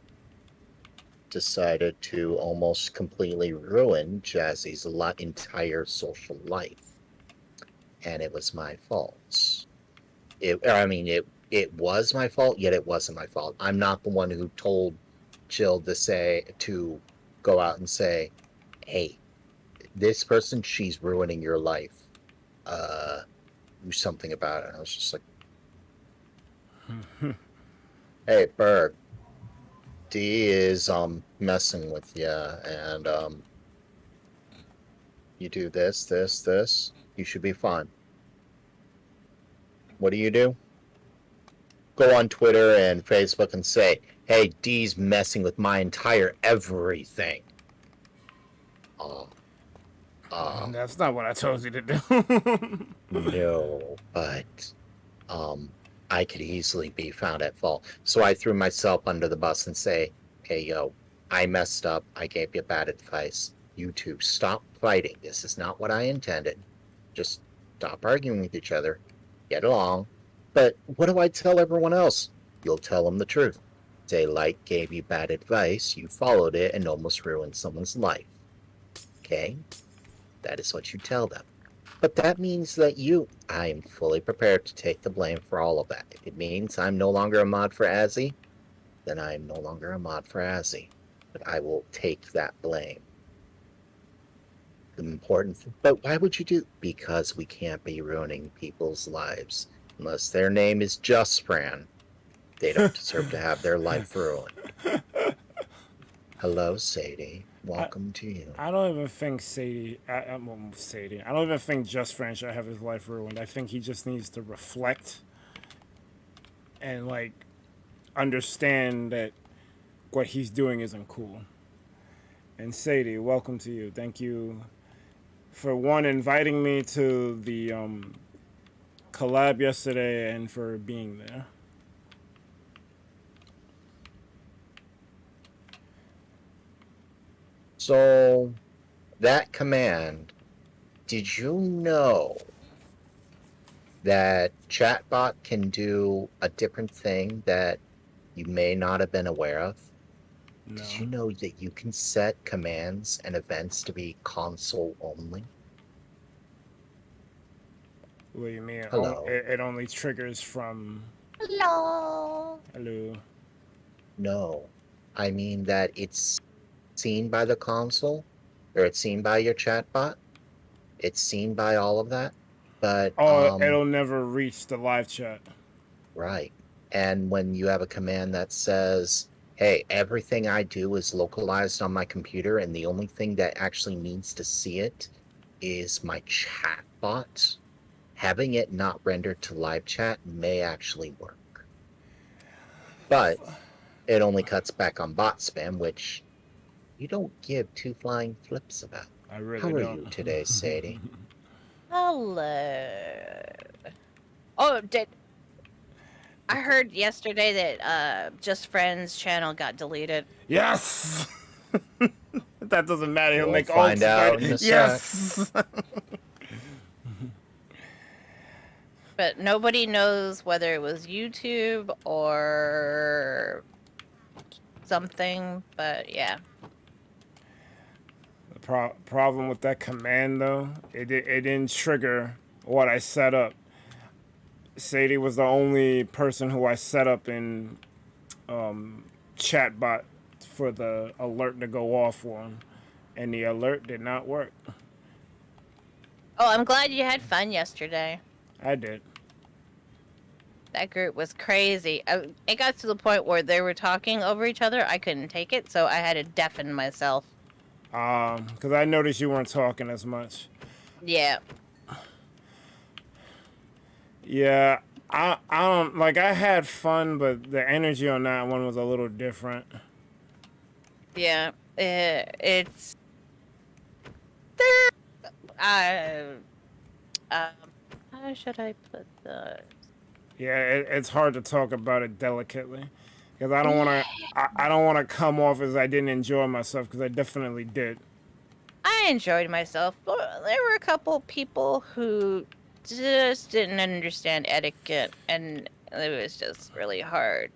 decided to almost completely ruin Jazzy's entire social life. And it was my fault. It was my fault, yet it wasn't my fault. I'm not the one who told Jill to go out and say, hey, this person, she's ruining your life. Do something about it. I was just like, hey, Berg, D is messing with you, and you do this, you should be fine. What do? Go on Twitter and Facebook and say, hey, D's messing with my entire everything. That's not what I told you to do. No, but I could easily be found at fault. So I threw myself under the bus and say, hey, yo, I messed up. I gave you bad advice. You two, stop fighting. This is not what I intended. Just stop arguing with each other. Get along. But what do I tell everyone else? You'll tell them the truth. Say, like, gave you bad advice, you followed it, and almost ruined someone's life. Okay? That is what you tell them. But that means that I am fully prepared to take the blame for all of that. If it means I'm no longer a mod for Azzy, then I am no longer a mod for Azzy. But I will take that blame. The important thing, but why would you do? Because we can't be ruining people's lives. Unless their name is Just Fran, they don't deserve to have their life ruined. Hello, Sadie. Welcome to you. I don't even think Sadie. I don't even think Just Fran should have his life ruined. I think he just needs to reflect and like understand that what he's doing isn't cool. And Sadie, welcome to you. Thank you for inviting me to the collab yesterday and for being there. So, that command, did you know that Chatbot can do a different thing that you may not have been aware of? No. Did you know that you can set commands and events to be console only? What do you mean? Hello. It only triggers from... Hello. Hello. No. I mean that it's seen by the console, or it's seen by your chatbot. It's seen by all of that. But it'll never reach the live chat. Right. And when you have a command that says, hey, everything I do is localized on my computer, and the only thing that actually needs to see it is my chatbot, having it not rendered to live chat may actually work. But it only cuts back on bot spam, which you don't give two flying flips about. I really How are don't. you today, Sadie? Hello. Oh, I heard yesterday that Just Friends channel got deleted. Yes! That doesn't matter. He'll We'll make find out in a Yes! But nobody knows whether it was YouTube or something, but yeah. The problem with that command, though, it didn't trigger what I set up. Sadie was the only person who I set up in chatbot for the alert to go off on, and the alert did not work. Oh, I'm glad you had fun yesterday. I did. That group was crazy. It got to the point where they were talking over each other. I couldn't take it, so I had to deafen myself. Because I noticed you weren't talking as much. Yeah. Yeah, I don't like. I had fun, but the energy on that one was a little different. Yeah, it's there. Um, how should I put the? Yeah, it's hard to talk about it delicately because I don't want to. I don't want to come off as I didn't enjoy myself because I definitely did. I enjoyed myself, but there were a couple people who just didn't understand etiquette, and it was just really hard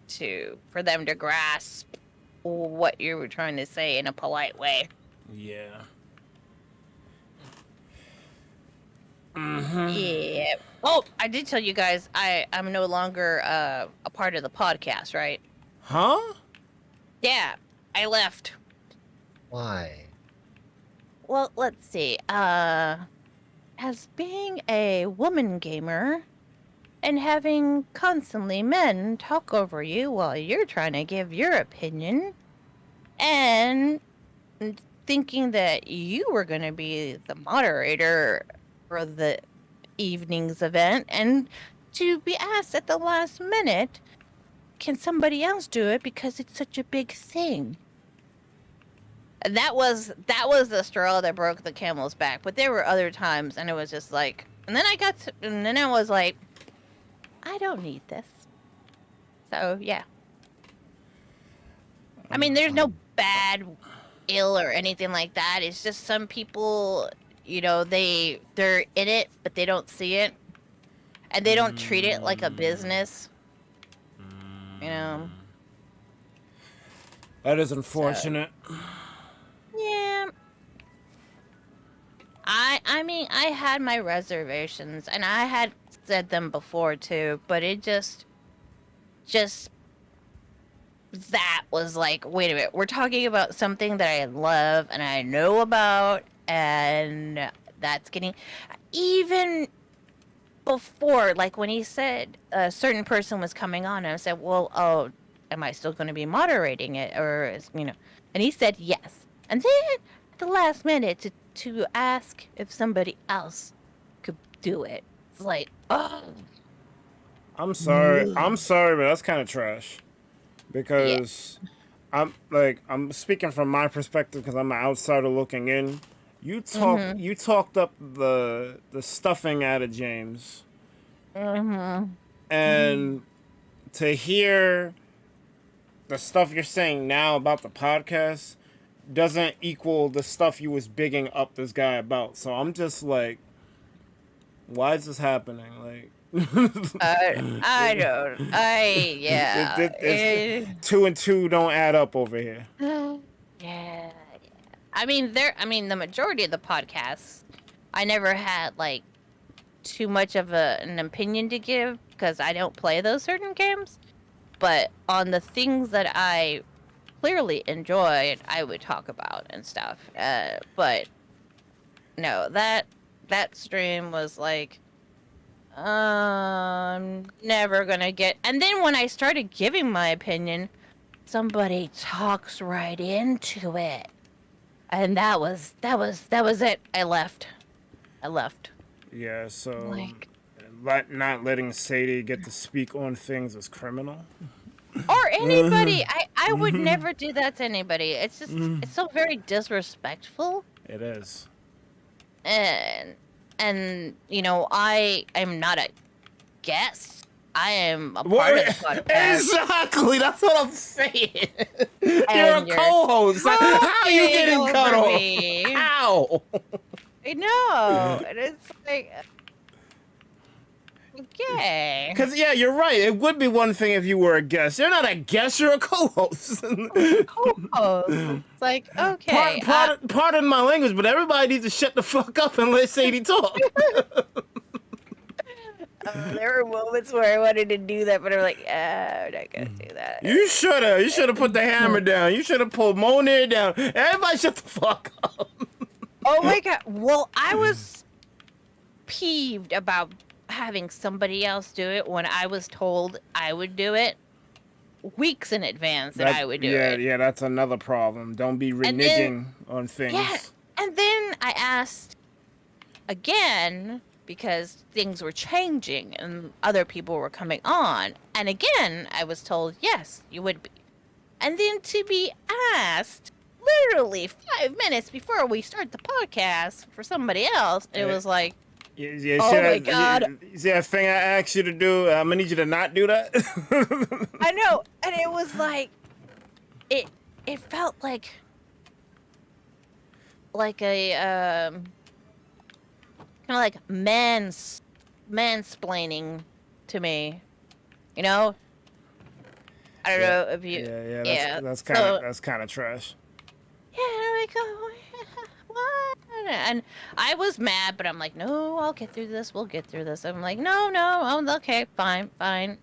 for them to grasp what you were trying to say in a polite way. Yeah. Yeah. Oh, I did tell you guys I'm no longer a part of the podcast, right? Huh? Yeah, I left. Why? Well, let's see. As being a woman gamer and having constantly men talk over you while you're trying to give your opinion and thinking that you were going to be the moderator for the evening's event and to be asked at the last minute, can somebody else do it because it's such a big thing? And that was the straw that broke the camel's back. But there were other times, and it was just like, and then I was like, I don't need this. So yeah. I mean, there's no bad, ill, or anything like that. It's just some people, you know, they're in it, but they don't see it, and they don't treat it like a business. You know. That is unfortunate. Yeah. I mean, I had my reservations, and I had said them before too, but it just that was like, wait a minute, we're talking about something that I love and I know about, and that's getting even before, like when he said a certain person was coming on, I said, well, oh, am I still going to be moderating it, or you know? And he said yes. And then at the last minute to ask if somebody else could do it. It's like, oh. I'm sorry, but that's kind of trash. Because I'm speaking from my perspective because I'm an outsider looking in. You talked up the stuffing out of James. And to hear the stuff you're saying now about the podcast doesn't equal the stuff you was bigging up this guy about. So I'm just like, why is this happening? Like, yeah. 2 and 2 don't add up over here. Yeah. I mean, the majority of the podcasts, I never had like too much of an opinion to give because I don't play those certain games. But on the things that I clearly enjoyed, I would talk about and stuff. But no, that stream was like, I'm never gonna get. And then when I started giving my opinion, somebody talks right into it, and that was it. I left. Yeah, so like, not letting Sadie get to speak on things is criminal. Or anybody. I would never do that to anybody. It's just it's so very disrespectful. It is. And you know, I am not a guest. I am a part of the podcast. Exactly, that's what I'm saying. You're a co-host. How are you getting cut off? How? I know. And it's like, okay. Because, yeah, you're right. It would be one thing if you were a guest. You're not a guest, you're a co-host. Co-host. It's like, okay. Pardon my language, but everybody needs to shut the fuck up and let Sadie talk. There were moments where I wanted to do that, but I'm like, I'm not going to do that. You should have put the hammer down. You should have pulled Monet down. Everybody shut the fuck up. Oh my god. Well, I was peeved about having somebody else do it when I was told I would do it weeks in advance that I would do it. Yeah, that's another problem. Don't be reneging on things. Yeah, and then I asked again because things were changing and other people were coming on. And again, I was told, yes, you would be. And then to be asked literally 5 minutes before we start the podcast for somebody else, it was like, oh my God. You see that thing I asked you to do? I'm gonna need you to not do that. I know. And it was like, it felt like a, kind of like mansplaining to me, you know? I don't know if you. That's kind of trash. Yeah, I'm like, oh, what? And I was mad, but I'm like, no, I'll get through this. We'll get through this. I'm like, no, oh, okay, fine,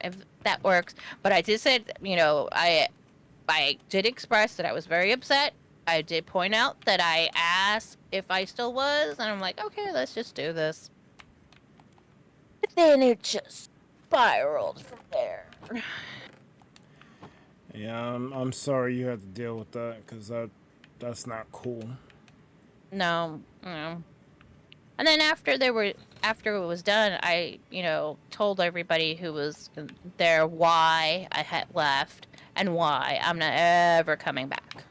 if that works. But I did say, you know, I did express that I was very upset. I did point out that I asked if I still was, and I'm like, okay, let's just do this. But then it just spiraled from there. Yeah, I'm sorry you had to deal with that, because that's not cool. No. And then after it was done, I, you know, told everybody who was there why I had left and why I'm not ever coming back.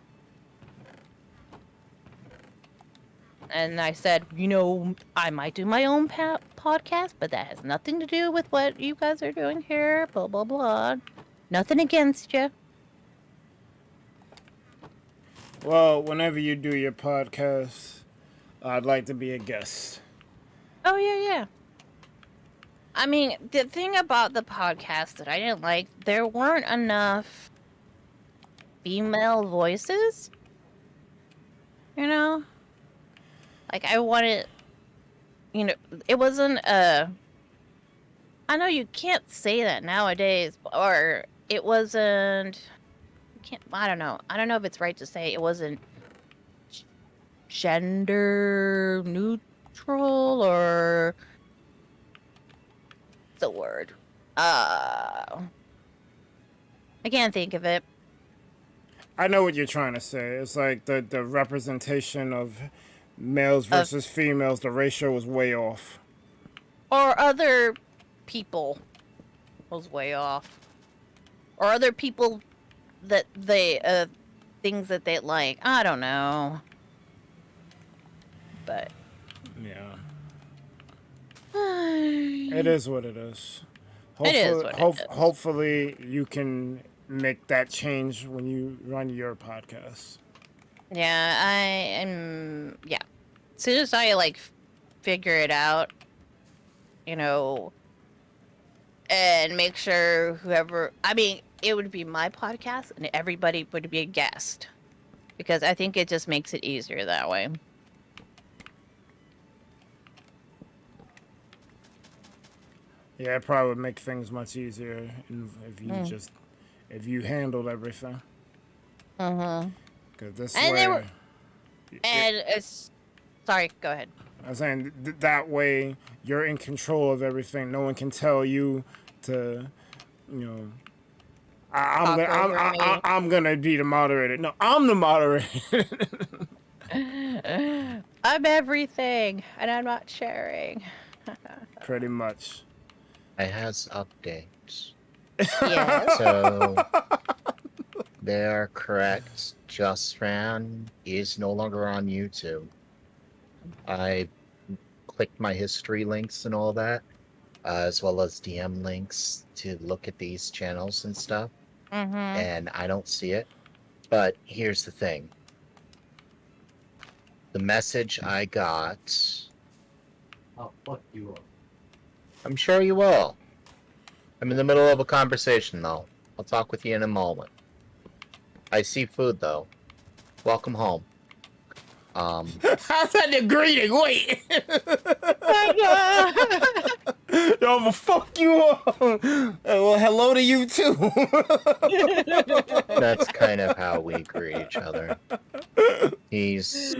And I said, you know, I might do my own podcast, but that has nothing to do with what you guys are doing here, blah, blah, blah. Nothing against you. Well, whenever you do your podcast, I'd like to be a guest. Oh, yeah. I mean, the thing about the podcast that I didn't like, there weren't enough female voices. You know? Like, I wanted, you know, it wasn't I know you can't say that nowadays, or it wasn't, I don't know if it's right to say it wasn't gender neutral, or the word. I can't think of it. I know what you're trying to say. It's like the representation of males versus females, the ratio was way off. Or other people was way off. Or other people that they, things that they like. I don't know. But. Yeah. It is what it is. Hopefully you can make that change when you run your podcast. Yeah, I am. Yeah. As soon as I, like, figure it out, you know, and make sure whoever. I mean, it would be my podcast and everybody would be a guest. Because I think it just makes it easier that way. Yeah, it probably would make things much easier if you if you handled everything. Because this way. Sorry, go ahead. I'm saying that way you're in control of everything. No one can tell you to, you know. I'm gonna be the moderator. No, I'm the moderator. I'm everything, and I'm not sharing. Pretty much. It has updates. Yeah. So they are correct. Just Ran is no longer on YouTube. I clicked my history links and all that, as well as DM links to look at these channels and stuff. And I don't see it. But here's the thing. The message I got... I'll fuck you up. I'm sure you will. I'm in the middle of a conversation, though. I'll talk with you in a moment. I see food, though. Welcome home. How's that the greeting? Wait. Yo, but fuck you up. Well, hello to you too. That's kind of how we greet each other. He's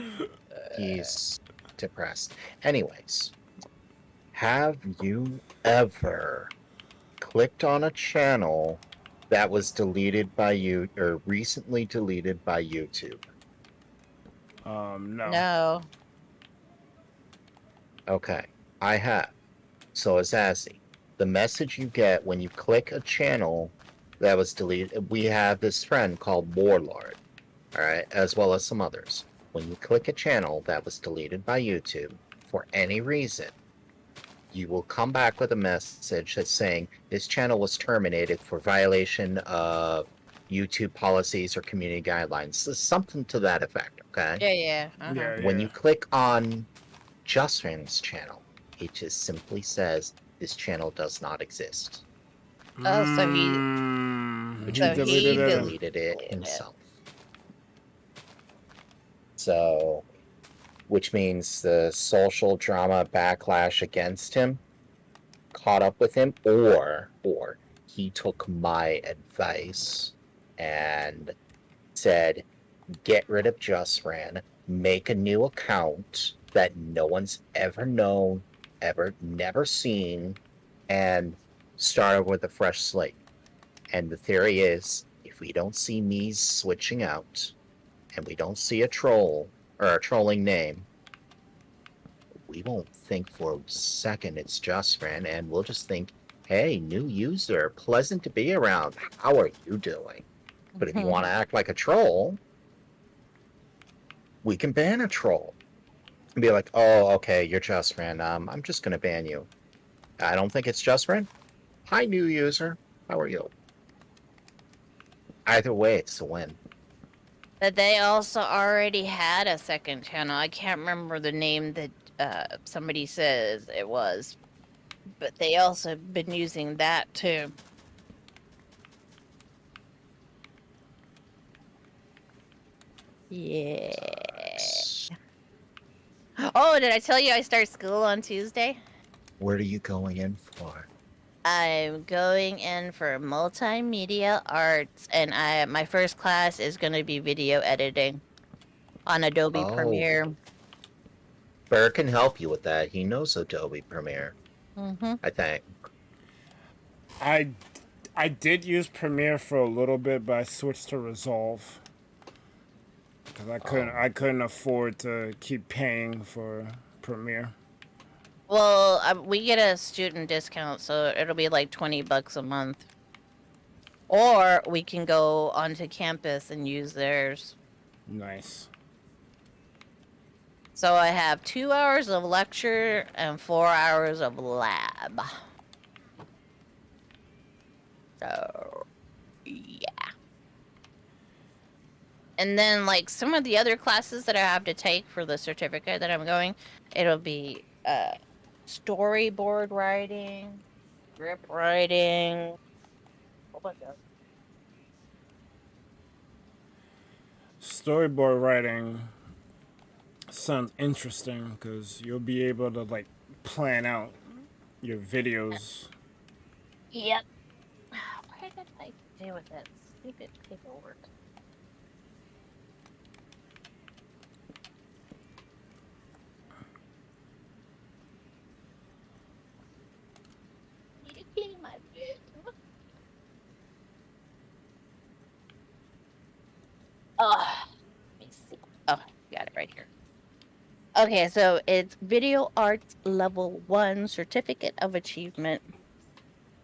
depressed. Anyways, have you ever clicked on a channel that was deleted by you or recently deleted by YouTube? No. No. Okay, I have. So it's asking. The message you get when you click a channel that was deleted. We have this friend called Warlord, all right, as well as some others. When you click a channel that was deleted by YouTube for any reason, you will come back with a message that's saying this channel was terminated for violation of YouTube policies or community guidelines. So something to that effect, okay? Yeah. Yeah, When yeah. you click on Justran's channel, it just simply says this channel does not exist. Oh, so he- He so deleted he it. deleted it himself. So, which means the social drama backlash against him caught up with him, or he took my advice and said, get rid of Justran, make a new account that no one's ever known, never seen, and start with a fresh slate. And the theory is, if we don't see me switching out, and we don't see a troll or a trolling name, we won't think for a second it's Justran, and we'll just think, hey, new user, pleasant to be around. How are you doing? But if you want to act like a troll, we can ban a troll. And be like, oh, okay, you're Justran. I'm just going to ban you. I don't think it's Justran. Hi, new user. How are you? Either way, it's a win. But they also already had a second channel. I can't remember the name that somebody says it was, but they also been using that too. Yeah. Oh, did I tell you I start school on Tuesday? What are you going in for? I'm going in for multimedia arts, and my first class is going to be video editing on Adobe Oh. Premiere. Burr can help you with that. He knows Adobe Premiere, Mm-hmm. I think. I did use Premiere for a little bit, but I switched to Resolve because I couldn't afford to keep paying for Premiere. Well, we get a student discount, so it'll be like $20 a month. Or we can go onto campus and use theirs. Nice. So I have 2 hours of lecture and 4 hours of lab. So, yeah. And then, like, some of the other classes that I have to take for the certificate that I'm going, it'll be storyboard writing, script writing. Oh my God. Storyboard writing sounds interesting because you'll be able to like plan out your videos. Yep. Where did I do with that stupid paperwork? Need to clean my bed. Oh, let me see. Oh, got it right here. Okay, so it's Video Arts Level 1 Certificate of Achievement.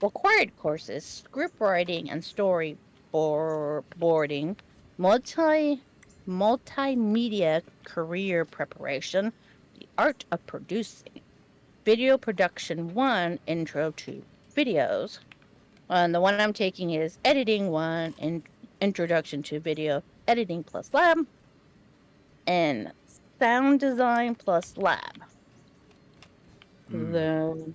Required courses, script writing and storyboarding, multimedia career preparation, the art of producing, video production 1, intro to videos. And the one I'm taking is editing 1, introduction to video editing plus lab, and sound design plus lab. Then,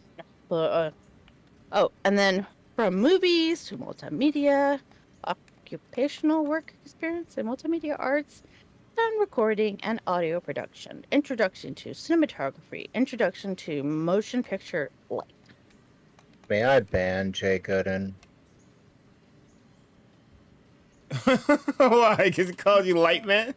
and then from movies to multimedia, occupational work experience and multimedia arts, sound recording and audio production, introduction to cinematography, introduction to motion picture light. May I ban Jay Gooden? Why? Because he called you Light Man?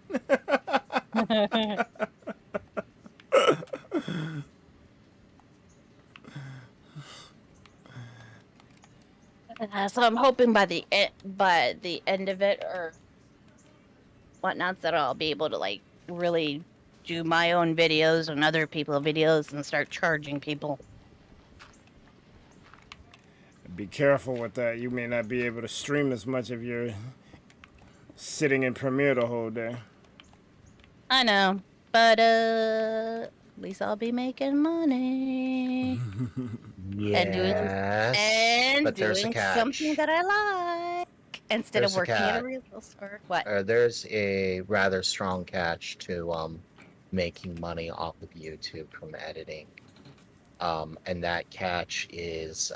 So I'm hoping by the end of it or whatnot that I'll be able to like really do my own videos and other people's videos and start charging people. Be careful with that. You may not be able to stream as much if you're sitting in Premiere the whole day. I know, but at least I'll be making money Yes, but there's a doing catch. something that I like instead There's of a working at a catch. retail store. What? There's a rather strong catch to making money off of YouTube from editing. And that catch is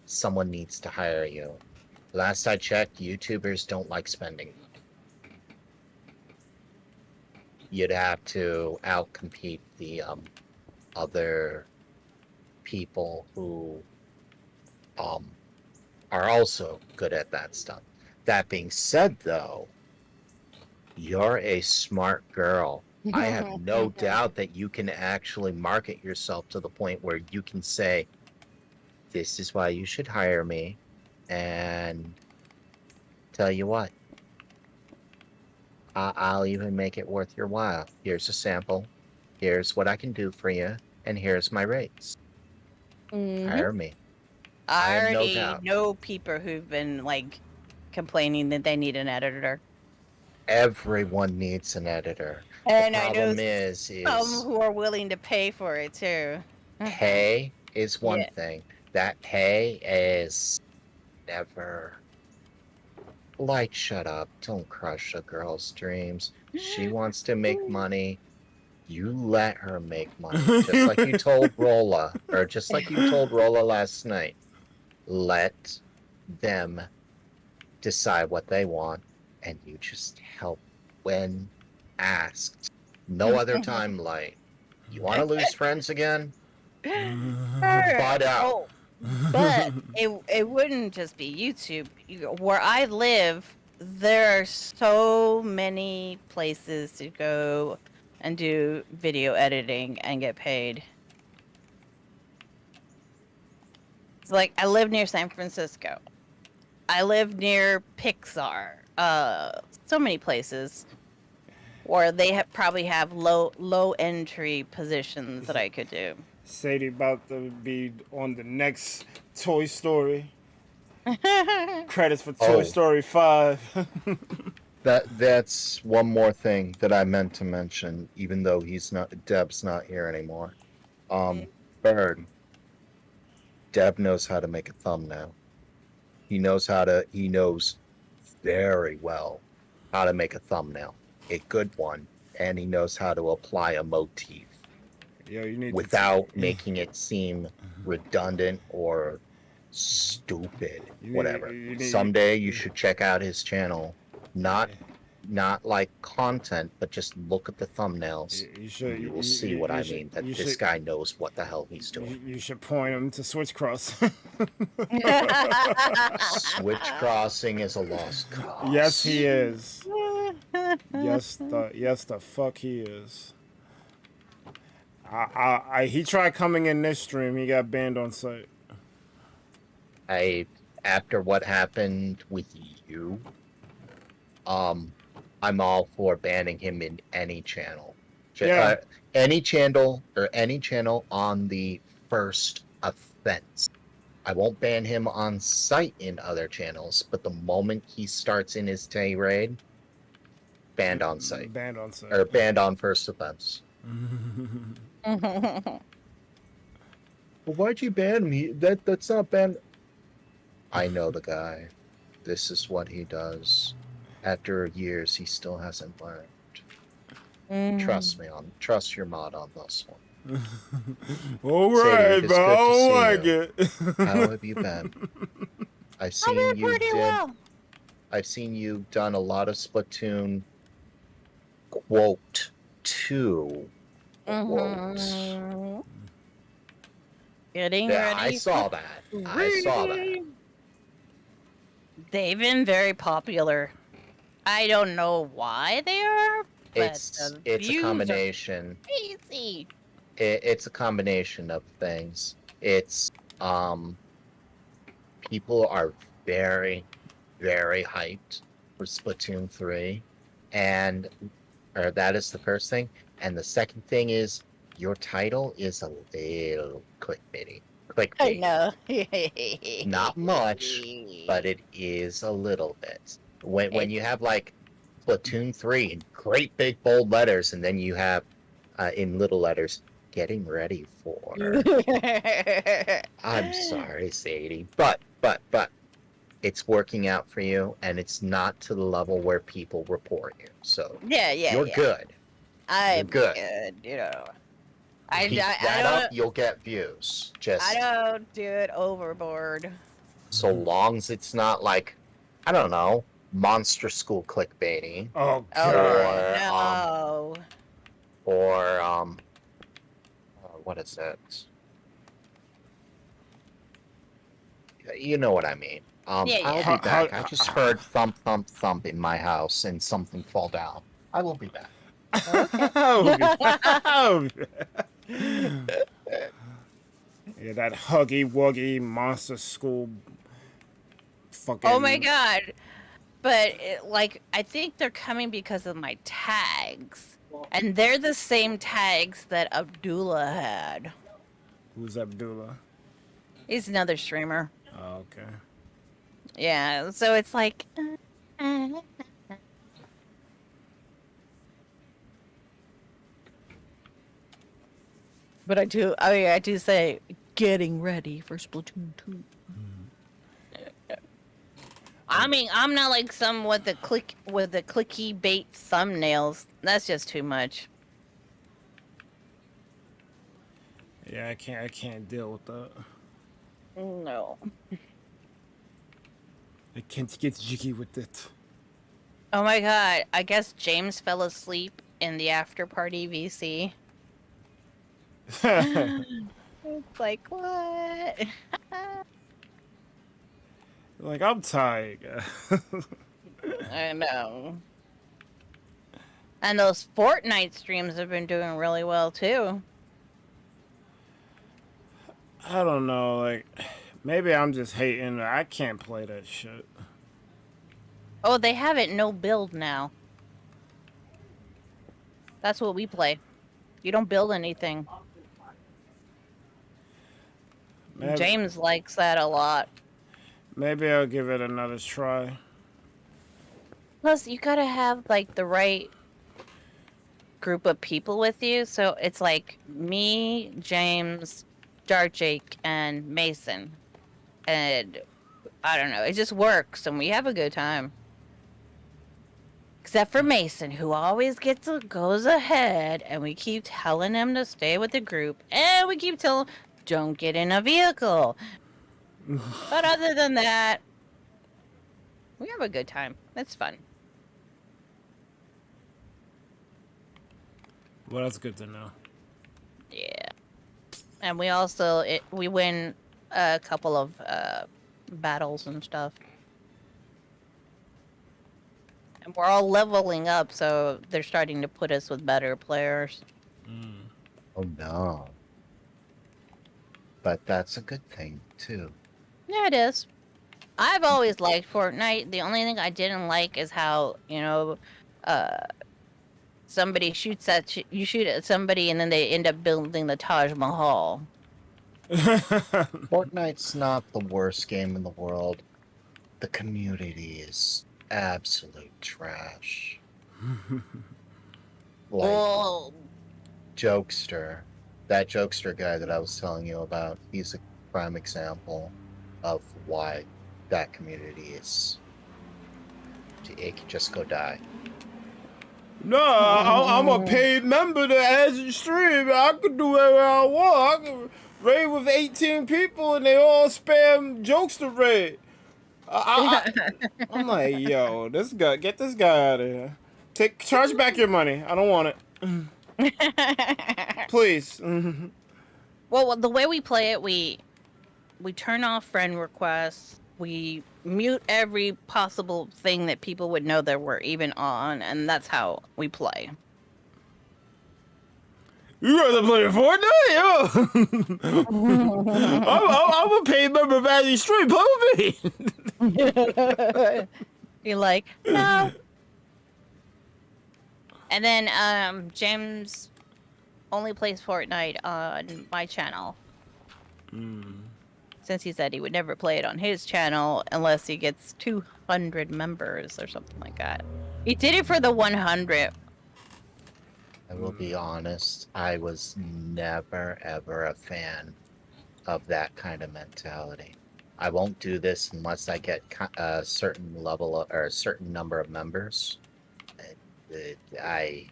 someone needs to hire you. Last I checked, YouTubers don't like spending money. You'd have to outcompete the other people who are also good at that stuff. That being said, though, you're a smart girl. I have no doubt that you can actually market yourself to the point where you can say, this is why you should hire me, and tell you what, I'll even make it worth your while. Here's a sample. Here's what I can do for you, and here's my rates. Hire me. I have no already doubt. know people who've been like complaining that they need an editor, Everyone needs an editor. and The I know problem is some who are willing to pay for it too. pay is one Yeah. thing. That pay is never. Like, shut up. Don't crush a girl's dreams. She wants to make money. You let her make money. Just like you told Rolla, or just like you told Rolla last night. Let them decide what they want, and you just help when asked. No other time light. You want to lose friends again? Butt out. Oh, but it wouldn't just be YouTube. Where I live, there are so many places to go and do video editing and get paid. It's like I live near San Francisco. I live near Pixar. So many places where they probably have low entry positions that I could do. Sadie about to be on the next Toy Story. Credits for Toy Oh. Story 5. That's one more thing that I meant to mention, even though Deb's not here anymore. Bird. Deb knows how to make a thumbnail. He knows very well how to make a thumbnail. A good one. And he knows how to apply a motif Yo, you need without making it seem redundant or stupid. Whatever. Someday you should check out his channel. Not like content, but just look at the thumbnails. You will see what I mean. That this guy knows what the hell he's doing. You should point him to Switch Cross. Switch crossing is a lost cause. Yes, he is. Yes, the fuck he is. He tried coming in this stream. He got banned on site. After what happened with you, I'm all for banning him in any channel. Yeah. Any channel on the first offense. I won't ban him on site in other channels, but the moment he starts in his tirade, banned on site. Banned on site. Or banned on first offense. Well, why'd you ban him? That's not banned. I know the guy. This is what he does. After years, he still hasn't learned. Trust your mod on this one. All right, Sadie, but I don't like it. it. How have you been? I've seen you done a lot of Splatoon quote 2 quotes. Getting Yeah, ready. I saw that. They've been very popular. I don't know why they are, but It's the a views combination. are crazy. It's a combination of things. It's people are very, very hyped for Splatoon 3, or that is the first thing. And the second thing is your title is a little clickbaity. clickbait. know. Not much, but it is a little bit. When you have like Platoon 3 in great big bold letters, and then you have in little letters, getting ready for. I'm sorry, Sadie, but it's working out for you, and it's not to the level where people report you. So yeah, you're good. I'm good. You know, Keep that up, you'll get views. I don't do it overboard. So long as it's not like, I don't know, monster school clickbaity. Oh Oh god. no. Or what is it? You know what I mean. Yeah. I'll be back. I just heard thump, thump, thump in my house and something fall down. I will be back. Yeah, that huggy wuggy monster school fucking. Oh my god. But I think they're coming because of my tags. And they're the same tags that Abdullah had. Who's Abdullah? He's another streamer. Oh, okay. Yeah, so it's like But I do say getting ready for Splatoon 2. I mean, I'm not like some with the clicky bait thumbnails. That's just too much. Yeah, I can't deal with that. No. I can't get jiggy with it. Oh my god, I guess James fell asleep in the after party VC. It's like, what? Like, I'm tired. I know. And those Fortnite streams have been doing really well too. I don't know, like, maybe I'm just hating. I can't play that shit. Oh, they have it no build now. That's what we play. You don't build anything. Maybe, James likes that a lot. maybe I'll give it another try. Plus, you gotta have, like, the right group of people with you. So it's like me, James, Jeroentjeee, and Mason. And I don't know, it just works and we have a good time. Except for Mason, who always goes ahead, and we keep telling him to stay with the group, and we keep telling him, don't get in a vehicle. But other than that, we have a good time. It's fun. Well, that's good to know. Yeah. And we also, we win a couple of battles and stuff. And we're all leveling up, so they're starting to put us with better players. Oh no. But that's a good thing, too. Yeah, it is. I've always liked Fortnite. The only thing I didn't like is how, somebody shoots at you shoot at somebody and then they end up building the Taj Mahal. Fortnite's not the worst game in the world. The community is absolute trash. Like, Well, Jokester. That Jokester guy that I was telling you about, he's a prime example of why that community is... It could just go die. No, I'm a paid member to as you stream. I could do whatever I want. I could raid with 18 people and they all spam jokes to raid. I'm like, yo, get this guy out of here. Charge back your money. I don't want it. Please. well, the way we play it, we turn off friend requests. We mute every possible thing that people would know that we're even on, and that's how we play. You guys are playing Fortnite? Yo. I'm a paid member of As You Stream. Play with me. You're like, no. And then James only plays Fortnite on my channel. since he said he would never play it on his channel unless he gets 200 members or something like that. He did it for the 100. I will be honest, I was never ever a fan of that kind of mentality. I won't do this unless I get a certain level of, or a certain number of members. I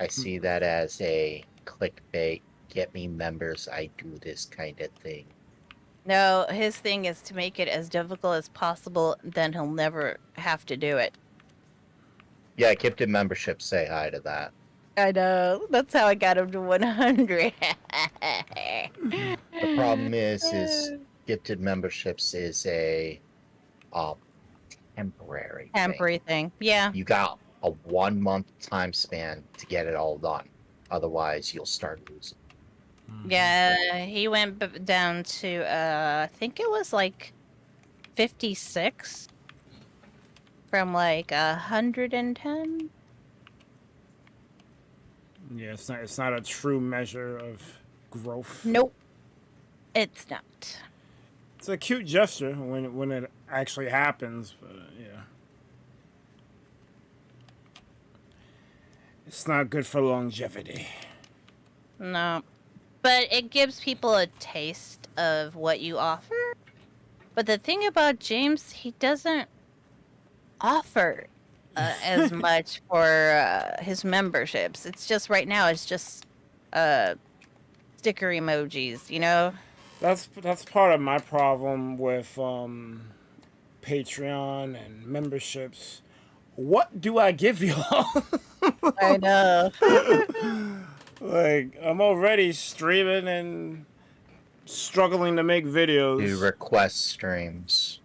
see that as a clickbait. Get me members. I do this kind of thing. No, his thing is to make it as difficult as possible, then he'll never have to do it. Yeah, gifted memberships say hi to that. I know. That's how I got him to 100. The problem is gifted memberships is a temporary thing. Yeah. You got a 1 month time span to get it all done. Otherwise, you'll start losing. Yeah, he went down to, I think it was like 56 from like 110. Yeah, it's not a true measure of growth. Nope, it's not. It's a cute gesture when it actually happens, but yeah. It's not good for longevity. No. But it gives people a taste of what you offer. But the thing about James, he doesn't offer as much for his memberships. It's just right now, it's just sticker emojis, you know? That's part of my problem with Patreon and memberships. What do I give y'all? I know. Like, I'm already streaming and struggling to make videos. Do request streams.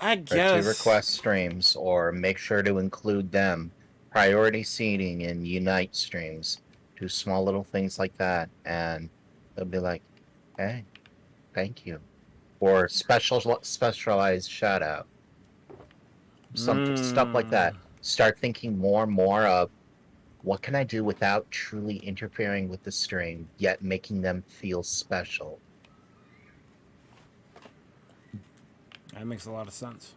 I guess. Or to request streams, or make sure to include them. Priority seating in Unite streams. Do small little things like that, and they'll be like, hey, thank you. Or specialized shout out. Stuff like that. Start thinking more and more of, what can I do without truly interfering with the stream, yet making them feel special? That makes a lot of sense.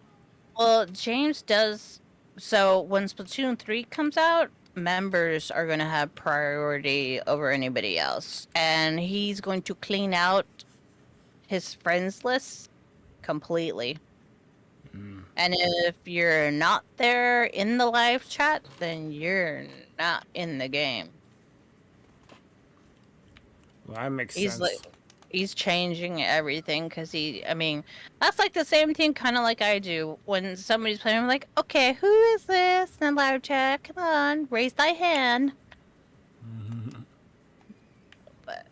Well, James does. So when Splatoon 3 comes out, members are going to have priority over anybody else. And he's going to clean out his friends list completely. And if you're not there in the live chat, then you're not in the game. Well, that makes sense. He's changing everything because that's like the same thing kind of like I do. When somebody's playing, I'm like, okay, who is this in the live chat? Come on, raise thy hand. But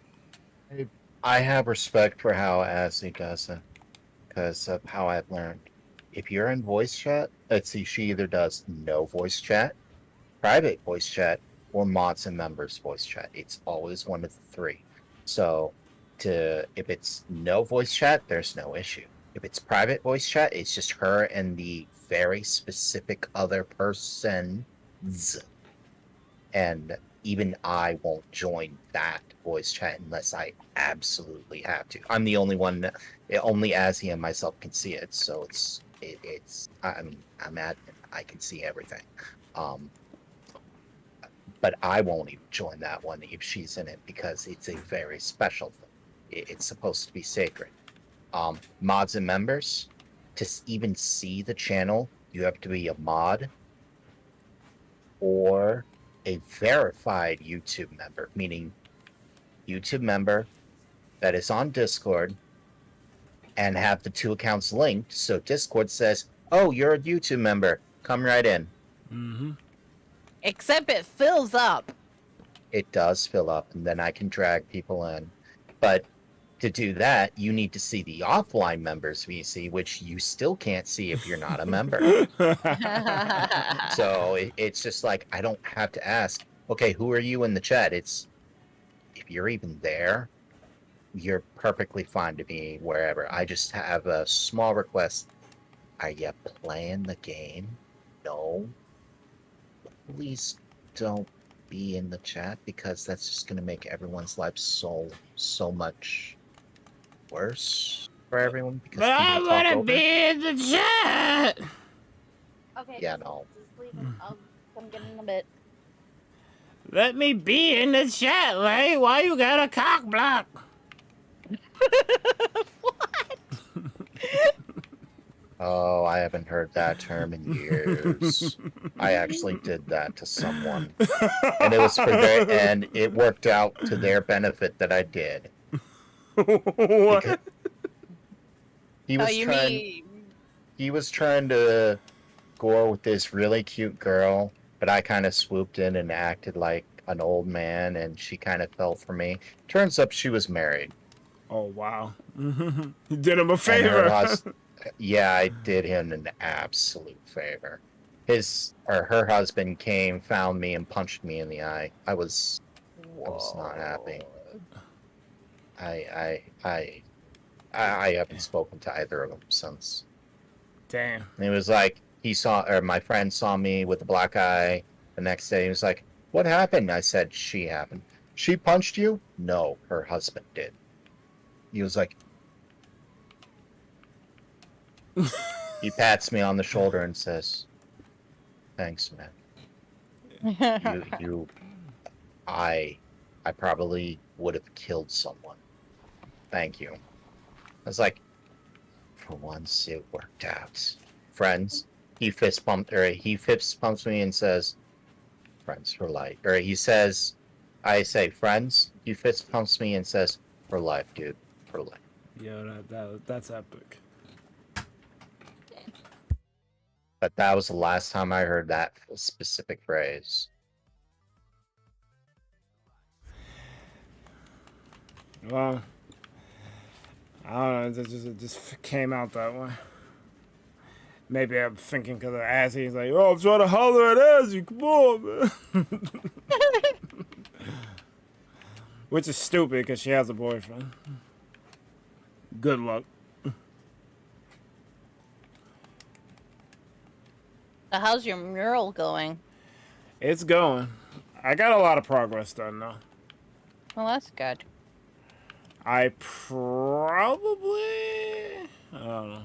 I have respect for how Azzy does it because of how I've learned. If you're in voice chat, let's see, she either does no voice chat, private voice chat, or mods and members voice chat. It's always one of the three. So if it's no voice chat, there's no issue. If it's private voice chat, it's just her and the very specific other persons. And even I won't join that voice chat unless I absolutely have to. I'm the only one, only Azzy and myself can see it. So I'm admin. I can see everything. But I won't even join that one if she's in it because it's a very special thing. It's supposed to be sacred. Mods and members, to even see the channel, you have to be a mod or a verified YouTube member, meaning YouTube member that is on Discord and have the two accounts linked. So Discord says, oh, you're a YouTube member. Come right in. Mm-hmm. except it fills up. It does fill up, and then I can drag people in. But to do that, you need to see the offline members VC, which you still can't see if you're not a member. So it's just like, I don't have to ask, okay, who are you in the chat? It's, if you're even there, you're perfectly fine to be wherever. I just have a small request. Are you playing the game? No. Please don't be in the chat because that's just gonna make everyone's life so much worse for everyone because But people I talk want to over. be in the chat. Okay. Yeah, no. Just leave it. I'll come get in a bit. Let me be in the chat, Lay. Why you got a cock block? What? Oh, I haven't heard that term in years. I actually did that to someone, and it was for their, and it worked out to their benefit that I did. What? Because he Oh, was you trying. mean? He was trying to go with this really cute girl, but I kind of swooped in and acted like an old man, and she kind of fell for me. Turns up she was married. Oh, wow. You did him a And favor. yeah, I did him an absolute favor. Her husband came, found me, and punched me in the eye. I was not happy. I haven't spoken to either of them since. Damn. And it was like my friend saw me with a black eye. The next day, he was like, "What happened?" I said, "She happened." "She punched you?" "No, her husband did." He was like, he pats me on the shoulder and says, "Thanks, man. I probably would have killed someone. Thank you." I was like, for once it worked out. Friends. He fist pumps me and says, "Friends for life." Or he says, I say, "Friends." He fist pumps me and says, "For life, dude. For life." Yo, that's epic. But that was the last time I heard that specific phrase. Well, I don't know. It just came out that way. Maybe I'm thinking because of Azzy. He's like, "Oh, I'm trying to holler at Azzy. Come on, man." Which is stupid because she has a boyfriend. Good luck. So how's your mural going? It's going. I got a lot of progress done now. Well, that's good. I probably... I don't know.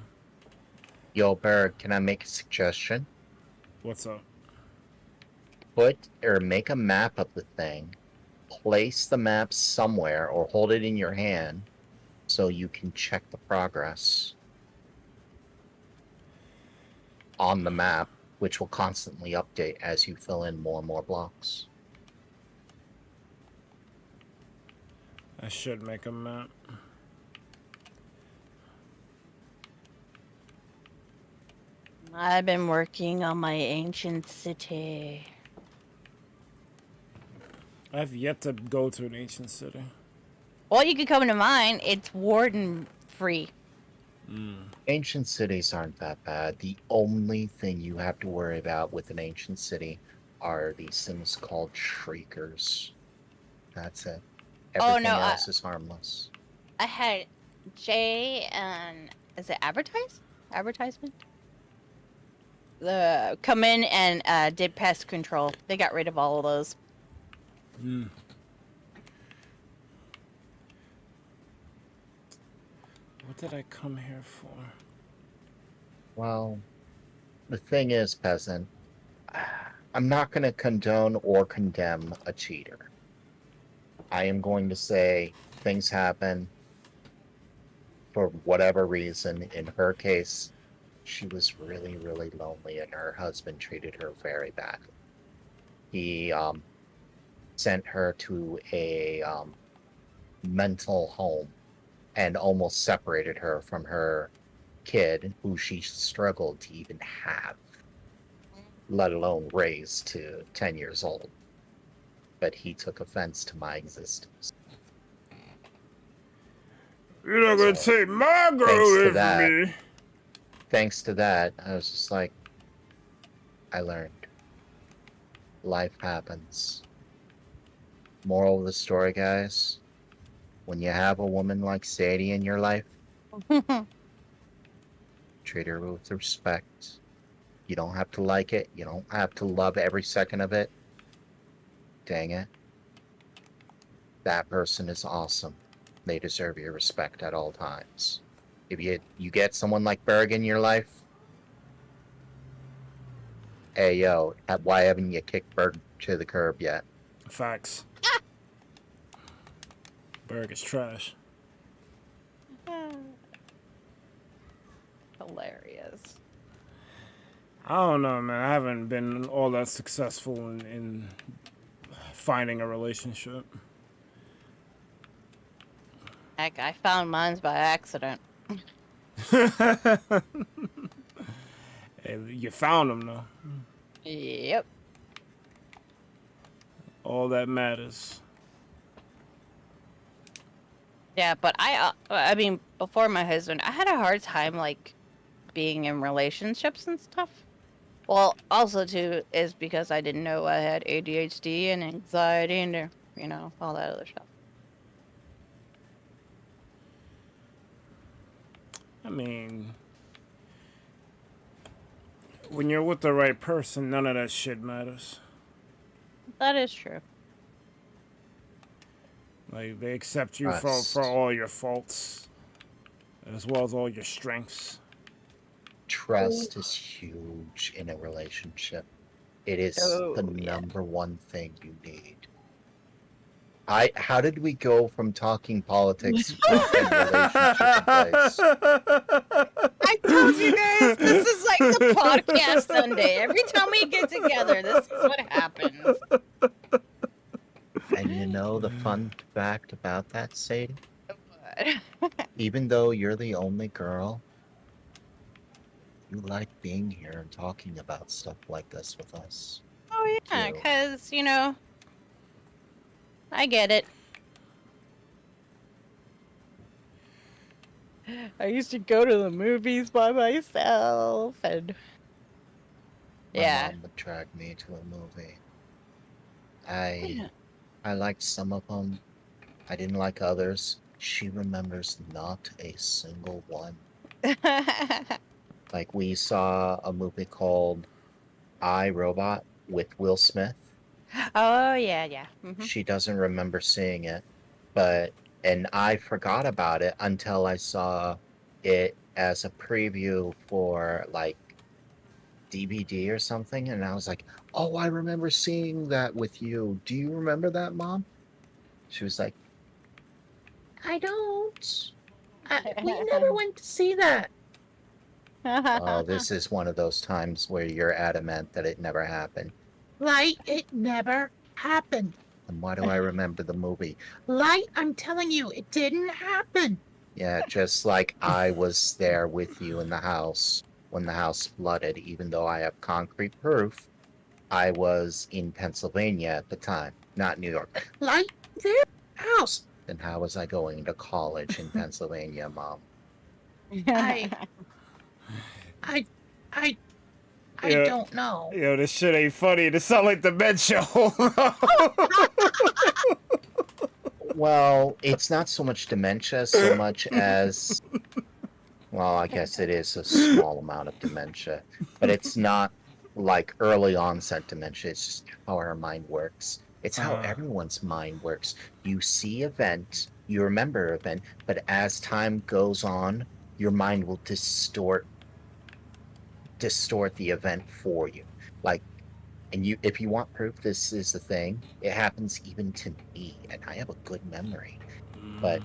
Yo, Bird, can I make a suggestion? What's up? Make a map of the thing. Place the map somewhere or hold it in your hand so you can check the progress on the map, which will constantly update as you fill in more and more blocks. I should make a map. I've been working on my ancient city. I've yet to go to an ancient city. Well, you could come to mine. It's warden free. Ancient cities aren't that bad. The only thing you have to worry about with an ancient city are these things called shriekers. That's it. Everything else is harmless. I had Jay and is it advertisement? Come in and did pest control. They got rid of all of those. What did I come here for? Well, the thing is, peasant, I'm not going to condone or condemn a cheater. I am going to say things happen for whatever reason. In her case, she was really, really lonely and her husband treated her very badly. He sent her to a mental home and almost separated her from her kid, who she struggled to even have, let alone raise to 10 years old. But he took offense to my existence. You're not gonna take my girl away from me. Thanks to that, I was just like, I learned. Life happens. Moral of the story, guys, when you have a woman like Sadie in your life, treat her with respect. You don't have to like it. You don't have to love every second of it. dang it. That person is awesome. They deserve your respect at all times. If you get someone like Berg in your life, hey yo, why haven't you kicked Berg to the curb yet? Facts. Berg is trash. Hilarious. I don't know, man. I haven't been all that successful in finding a relationship. Heck, I found mine by accident. Hey, you found them, though. Yep. All that matters. Yeah, but I mean, before my husband, I had a hard time, like, being in relationships and stuff. Well, also, too, is because I didn't know I had ADHD and anxiety and, you know, all that other stuff. I mean, when you're with the right person, none of that shit matters. That is true. Like, they accept you Trust. for all your faults, as well as all your strengths. Trust is huge in a relationship. It is the number one thing you need. How did we go from talking politics to talking relationship advice? I told you guys, this is like the podcast Sunday. Every time we get together, this is what happens. And you know the fun fact about that, Sadie? What? Even though you're the only girl, you like being here and talking about stuff like this with us. Oh, yeah, Cute. because, you know, I get it. I used to go to the movies by myself, and My yeah. mom would drag me to a movie. I liked some of them. I didn't like others. She remembers not a single one. Like, we saw a movie called I, Robot with Will Smith. Oh, yeah, yeah. Mhm. She doesn't remember seeing it, and I forgot about it until I saw it as a preview for, like, DVD or something, and I was like, oh, I remember seeing that with you. Do you remember that, Mom? She was like, I don't. We never went to see that. Oh, this is one of those times where you're adamant that it never happened. Light, it never happened. And why do I remember the movie? Light, I'm telling you, it didn't happen. Yeah, just like I was there with you in the house when the house flooded, even though I have concrete proof. I was in Pennsylvania at the time, not New York. Light, their house. Then how was I going to college in Pennsylvania, Mom? I Yeah. don't know. Yo, this shit ain't funny. This sound like the med show. Well, it's not so much dementia so much as, well, I guess it is a small amount of dementia, but it's not like early onset dementia. It's just how our mind works. It's how everyone's mind works. You see event, you remember event, but as time goes on, your mind will distort the event for you. Like, and if you want proof this is the thing, it happens even to me, and I have a good memory. But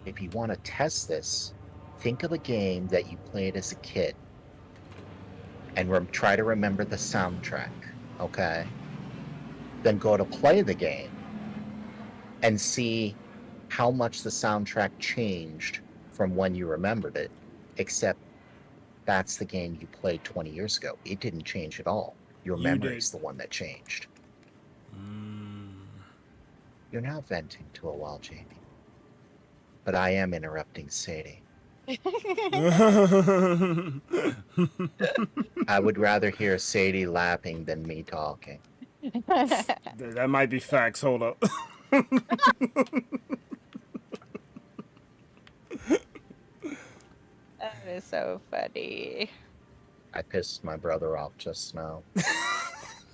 if you want to test this, think of a game that you played as a kid and try to remember the soundtrack, okay? Then go to play the game and see how much the soundtrack changed from when you remembered it, except that's the game you played 20 years ago. It didn't change at all. Your memory is the one that changed. You're now venting to a wall, Jamie. But I am interrupting Sadie. I would rather hear Sadie laughing than me talking. That might be facts. Hold up. That is so funny. I pissed my brother off just now.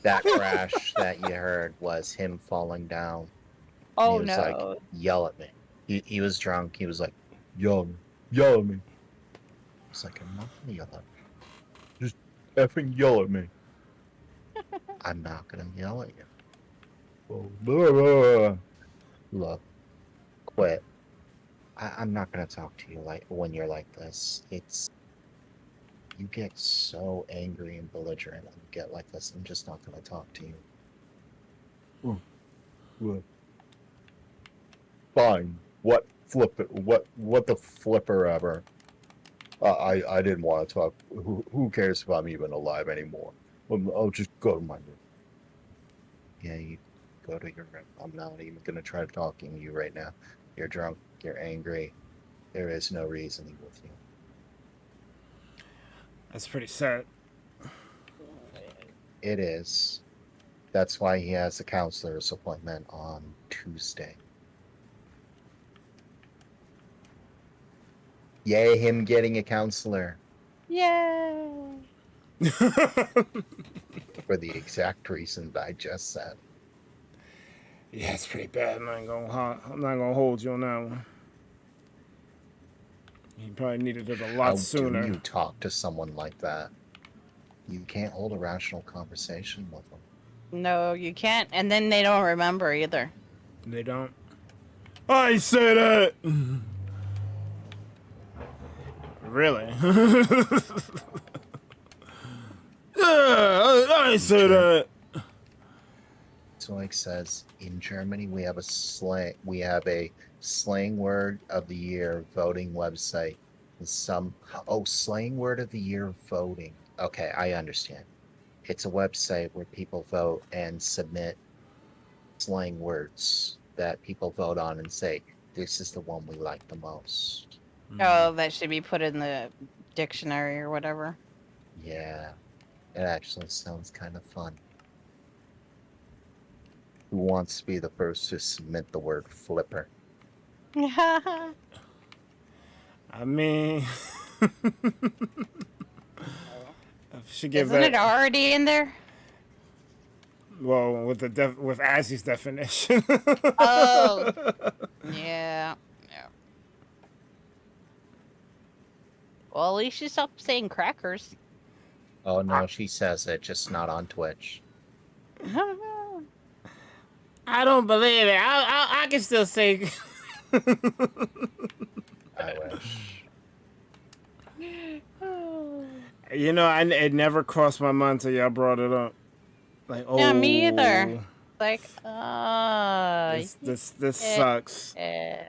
That crash that you heard was him falling down. Oh He was no. like, yell at me. He was drunk. He was like, yell at me. I was like, I'm not gonna yell at you. Just effing yell at me. I'm not gonna yell at you. Look, quit. I'm not gonna talk to you like when you're like this. You get so angry and belligerent when you get like this. I'm just not gonna talk to you. What? Fine. What flip it? What the flipper ever? I didn't want to talk. Who cares if I'm even alive anymore? I'll just go to my room. Yeah, you go to your room. I'm not even gonna try talking to you right now. You're drunk. You're angry. There is no reasoning with you. That's pretty sad. It is. That's why he has a counselor's appointment on Tuesday. Yay, him getting a counselor. Yay! For the exact reason I just said. Yeah, it's pretty bad. I'm not gonna hold you on that one. You probably needed it a lot sooner. How do you talk to someone like that? You can't hold a rational conversation with them. No, you can't. And then they don't remember either. They don't. I say that. Really? Yeah, I say that. Zoic says in Germany we have a slang word of the year voting website. Slang word of the year voting. Okay, I understand. It's a website where people vote and submit slang words that people vote on and say, this is the one we like the most. Oh, that should be put in the dictionary or whatever. Yeah, it actually sounds kind of fun. Who wants to be the first to submit the word flipper? I mean, should give Isn't it already in there? Well, with Azzy's definition. Oh, yeah. Well, at least you stopped saying crackers. Oh no, she says it, just not on Twitch. I don't believe it. I can still say. I wish. You know, it never crossed my mind till y'all brought it up. Like, oh. Yeah, me either. Like, This sucks. Yeah.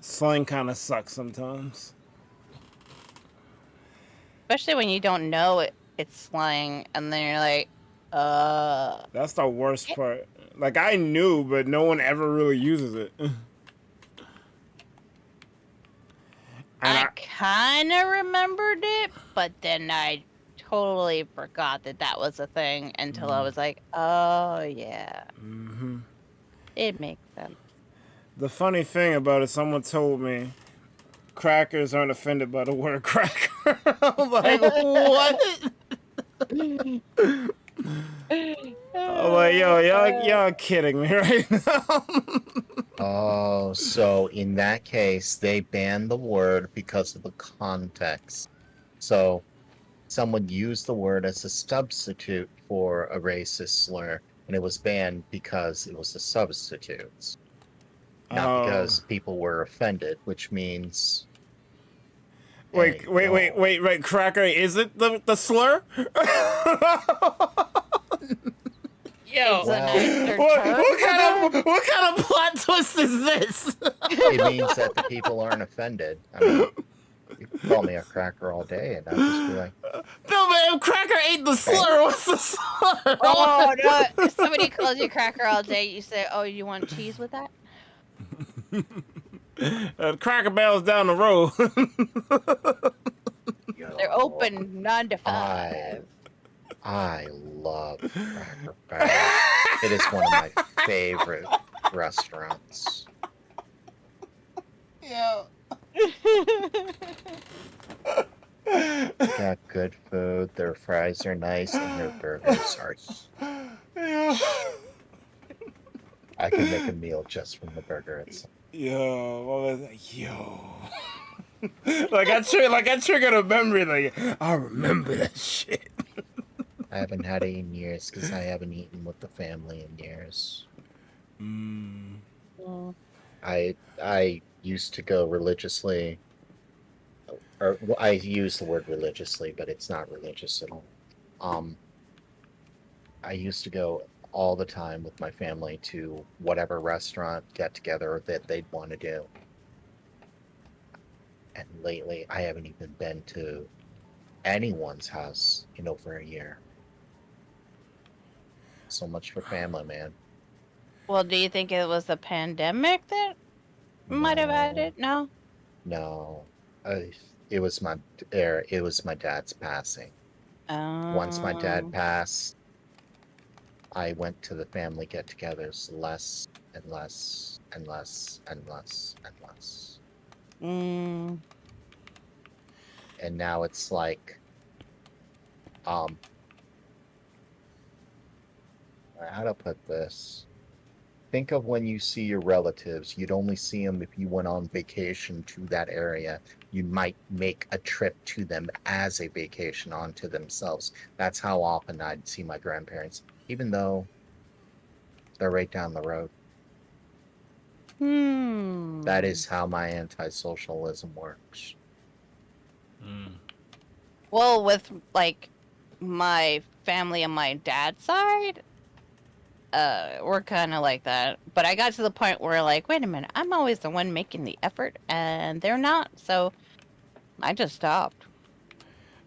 Slang kind of sucks sometimes. Especially when you don't know it's slang, and then you're like, That's the worst part. Like, I knew, but no one ever really uses it. I kind of remembered it, but then I totally forgot that was a thing until I was like, oh, yeah. Mm-hmm. It makes sense. The funny thing about it, someone told me crackers aren't offended by the word cracker. I'm like, what? I'm like, yo, y'all kidding me right now. Oh, so in that case, they banned the word because of the context. So someone used the word as a substitute for a racist slur, and it was banned because it was a substitute. Not because people were offended, which means... Wait, cracker isn't the slur? Yo, what kind of plot twist is this? It means that the people aren't offended. I mean, you can call me a cracker all day, and I'll just be like... No, but if cracker ain't the slur, what's the slur? Oh, no. If somebody calls you cracker all day, you say, oh, you want cheese with that? Cracker Barrel's down the road. They're open 9 to 5. I love Cracker Barrel. It is one of my favorite restaurants. Yeah. They got good food, their fries are nice, and their burgers are I can make a meal just from the burger itself. Yo, what was that? Yo. like I triggered a memory. Like I remember that shit. I haven't had it in years because I haven't eaten with the family in years. Mm. I used to go religiously, or I use the word religiously, but it's not religious at all. I used to go all the time with my family to whatever restaurant get together that they'd want to do. And lately, I haven't even been to anyone's house in over a year. So much for family, man. Well, do you think it was the pandemic that might have No. added? No. No, it was my dad's passing. Once my dad passed, I went to the family get-togethers less and less and less and less and less. Mm. And now it's like, how to put this? Think of when you see your relatives. You'd only see them if you went on vacation to that area. You might make a trip to them as a vacation onto themselves. That's how often I'd see my grandparents, even though they're right down the road. That is how my anti-socialism works. Well, with like my family on my dad's side, we're kind of like that. But I got to the point where, like, wait a minute, I'm always the one making the effort, and they're not. So I just stopped.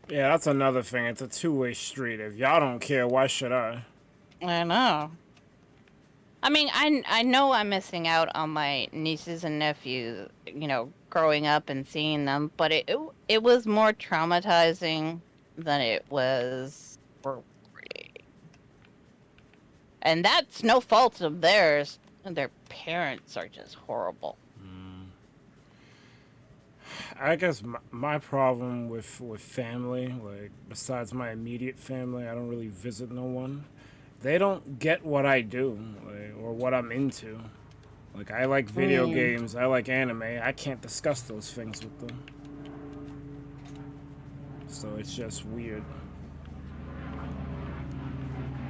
Yeah, that's another thing. It's a two-way street. If y'all don't care, why should I? I know. I mean, I know I'm missing out on my nieces and nephews, you know, growing up and seeing them, but it was more traumatizing than it was rewarding. And that's no fault of theirs. Their parents are just horrible. I guess my problem with family, like, besides my immediate family, I don't really visit no one. They don't get what I do, like, or what I'm into. Like, I like video games, I like anime. I can't discuss those things with them. So it's just weird.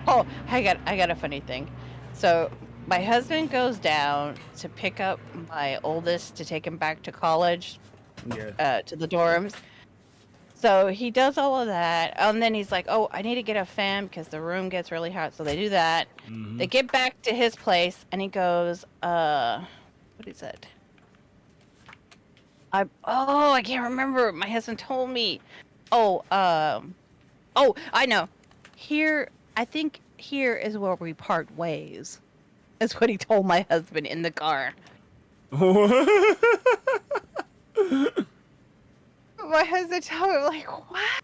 Oh, I got a funny thing. So my husband goes down to pick up my oldest to take him back to college, to the dorms. So he does all of that, and then he's like, "Oh, I need to get a fan because the room gets really hot." So they do that. They get back to his place, and he goes, "What is it? I can't remember. My husband told me. Oh, I know. I think here is where we part ways." That's what he told my husband in the car. My husband told me, like, what?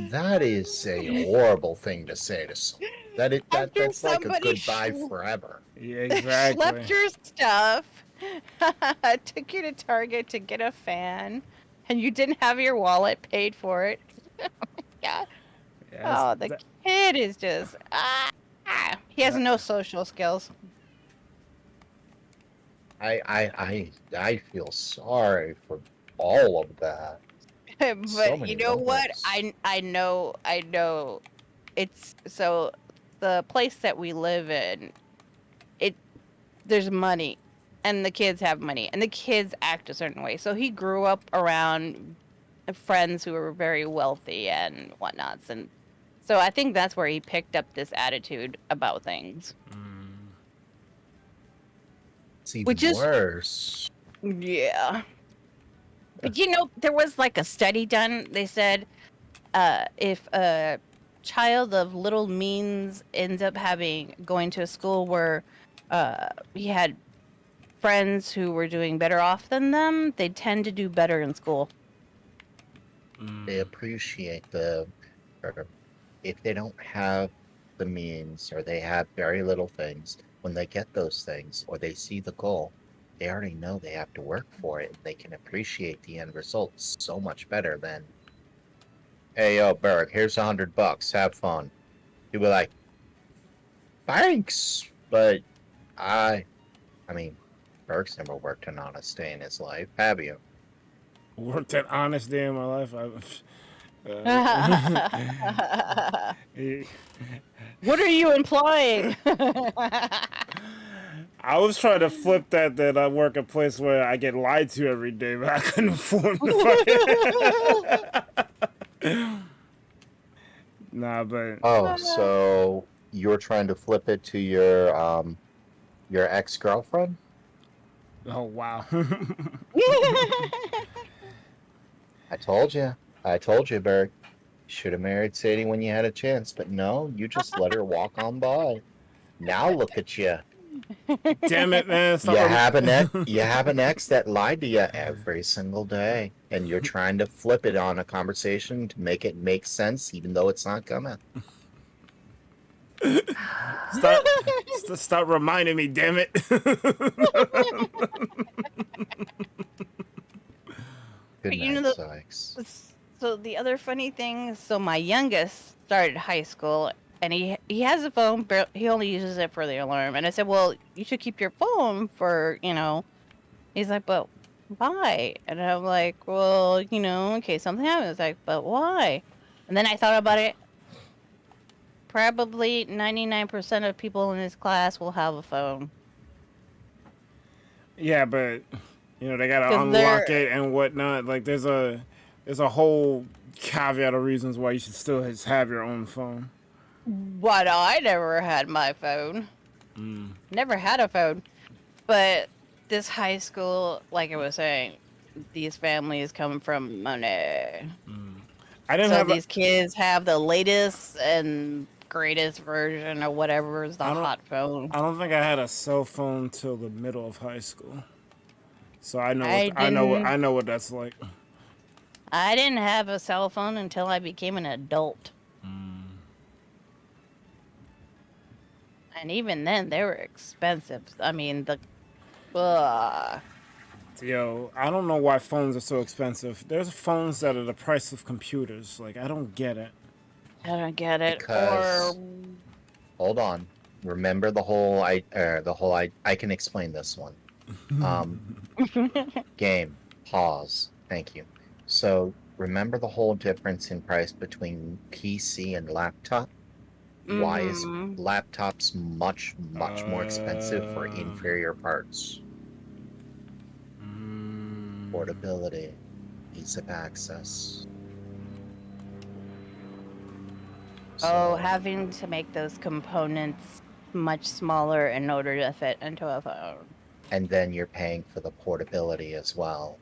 That is a horrible thing to say to someone. That's like a goodbye forever. Yeah, exactly. Left your stuff, took you to Target to get a fan, and you didn't have your wallet paid for it. Yeah. Oh, the kid is just he has no social skills. I feel sorry for all of that. But So you many know what? levels. I know. It's so the place that we live in. There's money, and the kids have money, and the kids act a certain way. So he grew up around friends who were very wealthy and whatnots, and so I think that's where he picked up this attitude about things. It's even Which is worse. Yeah. But you know, there was like a study done. They said if a child of little means ends up going to a school where he had friends who were doing better off than them, they tend to do better in school. They appreciate or if they don't have the means or they have very little things, when they get those things or they see the goal, they already know they have to work for it. They can appreciate the end result so much better than, hey, yo, Berg, here's $100. Have fun. He'd be like, thanks, but I mean, Berg's never worked an honest day in his life, have you? Worked an honest day in my life. What are you implying? I was trying to flip that I work a place where I get lied to every day, but I couldn't afford it. Nah, but Oh, so you're trying to flip it to your ex-girlfriend? oh wow. I told you, Berg. You should have married Sadie when you had a chance, but no, you just let her walk on by. Now look at you. Damn it, man. You have an ex that lied to you every single day, and you're trying to flip it on a conversation to make it make sense, even though it's not gonna. Stop reminding me, damn it. Good You know night, the- Sykes. So the other funny thing, so my youngest started high school, and he has a phone, but he only uses it for the alarm. And I said, well, you should keep your phone for, He's like, but why? And I'm like, well, in case something happens. Like, but why? And then I thought about it. Probably 99% of people in his class will have a phone. Yeah, but they gotta 'Cause unlock it and whatnot. Like there's a whole caveat of reasons why you should still just have your own phone. But I never had my phone. Never had a phone. But this high school, like I was saying, these families come from money. I didn't So have these kids have the latest and greatest version or whatever is the hot phone. I don't think I had a cell phone till the middle of high school. So I know I know what that's like. I didn't have a cell phone until I became an adult. And even then, they were expensive. I mean, Yo, I don't know why phones are so expensive. There's phones that are the price of computers. Like, I don't get it. I don't get it. Because- Hold on. Remember the whole I can explain this one. Game. Pause. Thank you. So remember the whole difference in price between PC and laptop? Why is laptops much more expensive for inferior parts? Portability, ease of access. Oh, So- having to make those components much smaller in order to fit into a phone. And then you're paying for the portability as well.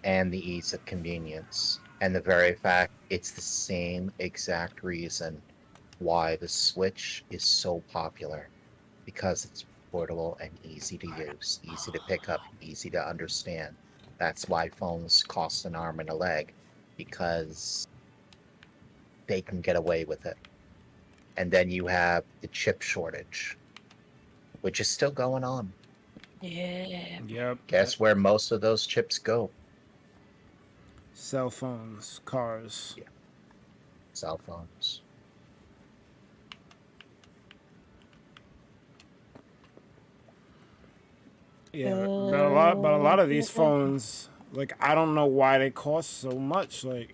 And the ease of convenience. And the very fact it's the same exact reason why the Switch is so popular. Because it's portable and easy to use, easy to pick up, easy to understand. That's why phones cost an arm and a leg. Because they can get away with it. And then you have the chip shortage, which is still going on. Yeah. Yep. Guess where most of those chips go? Cell phones, cars. Cell phones. Yeah, but a lot of these phones, like I don't know why they cost so much. Like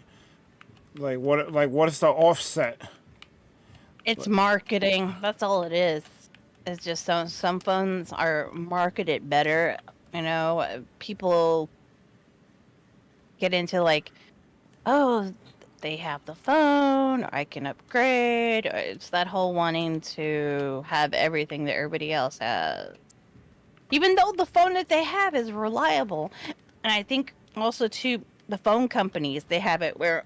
what is the offset? It's marketing. That's all it is. It's just some phones are marketed better. People get into like, oh, they have the phone, or I can upgrade. Or it's that whole wanting to have everything that everybody else has. Even though the phone that they have is reliable. And I think also, too, the phone companies, they have it where,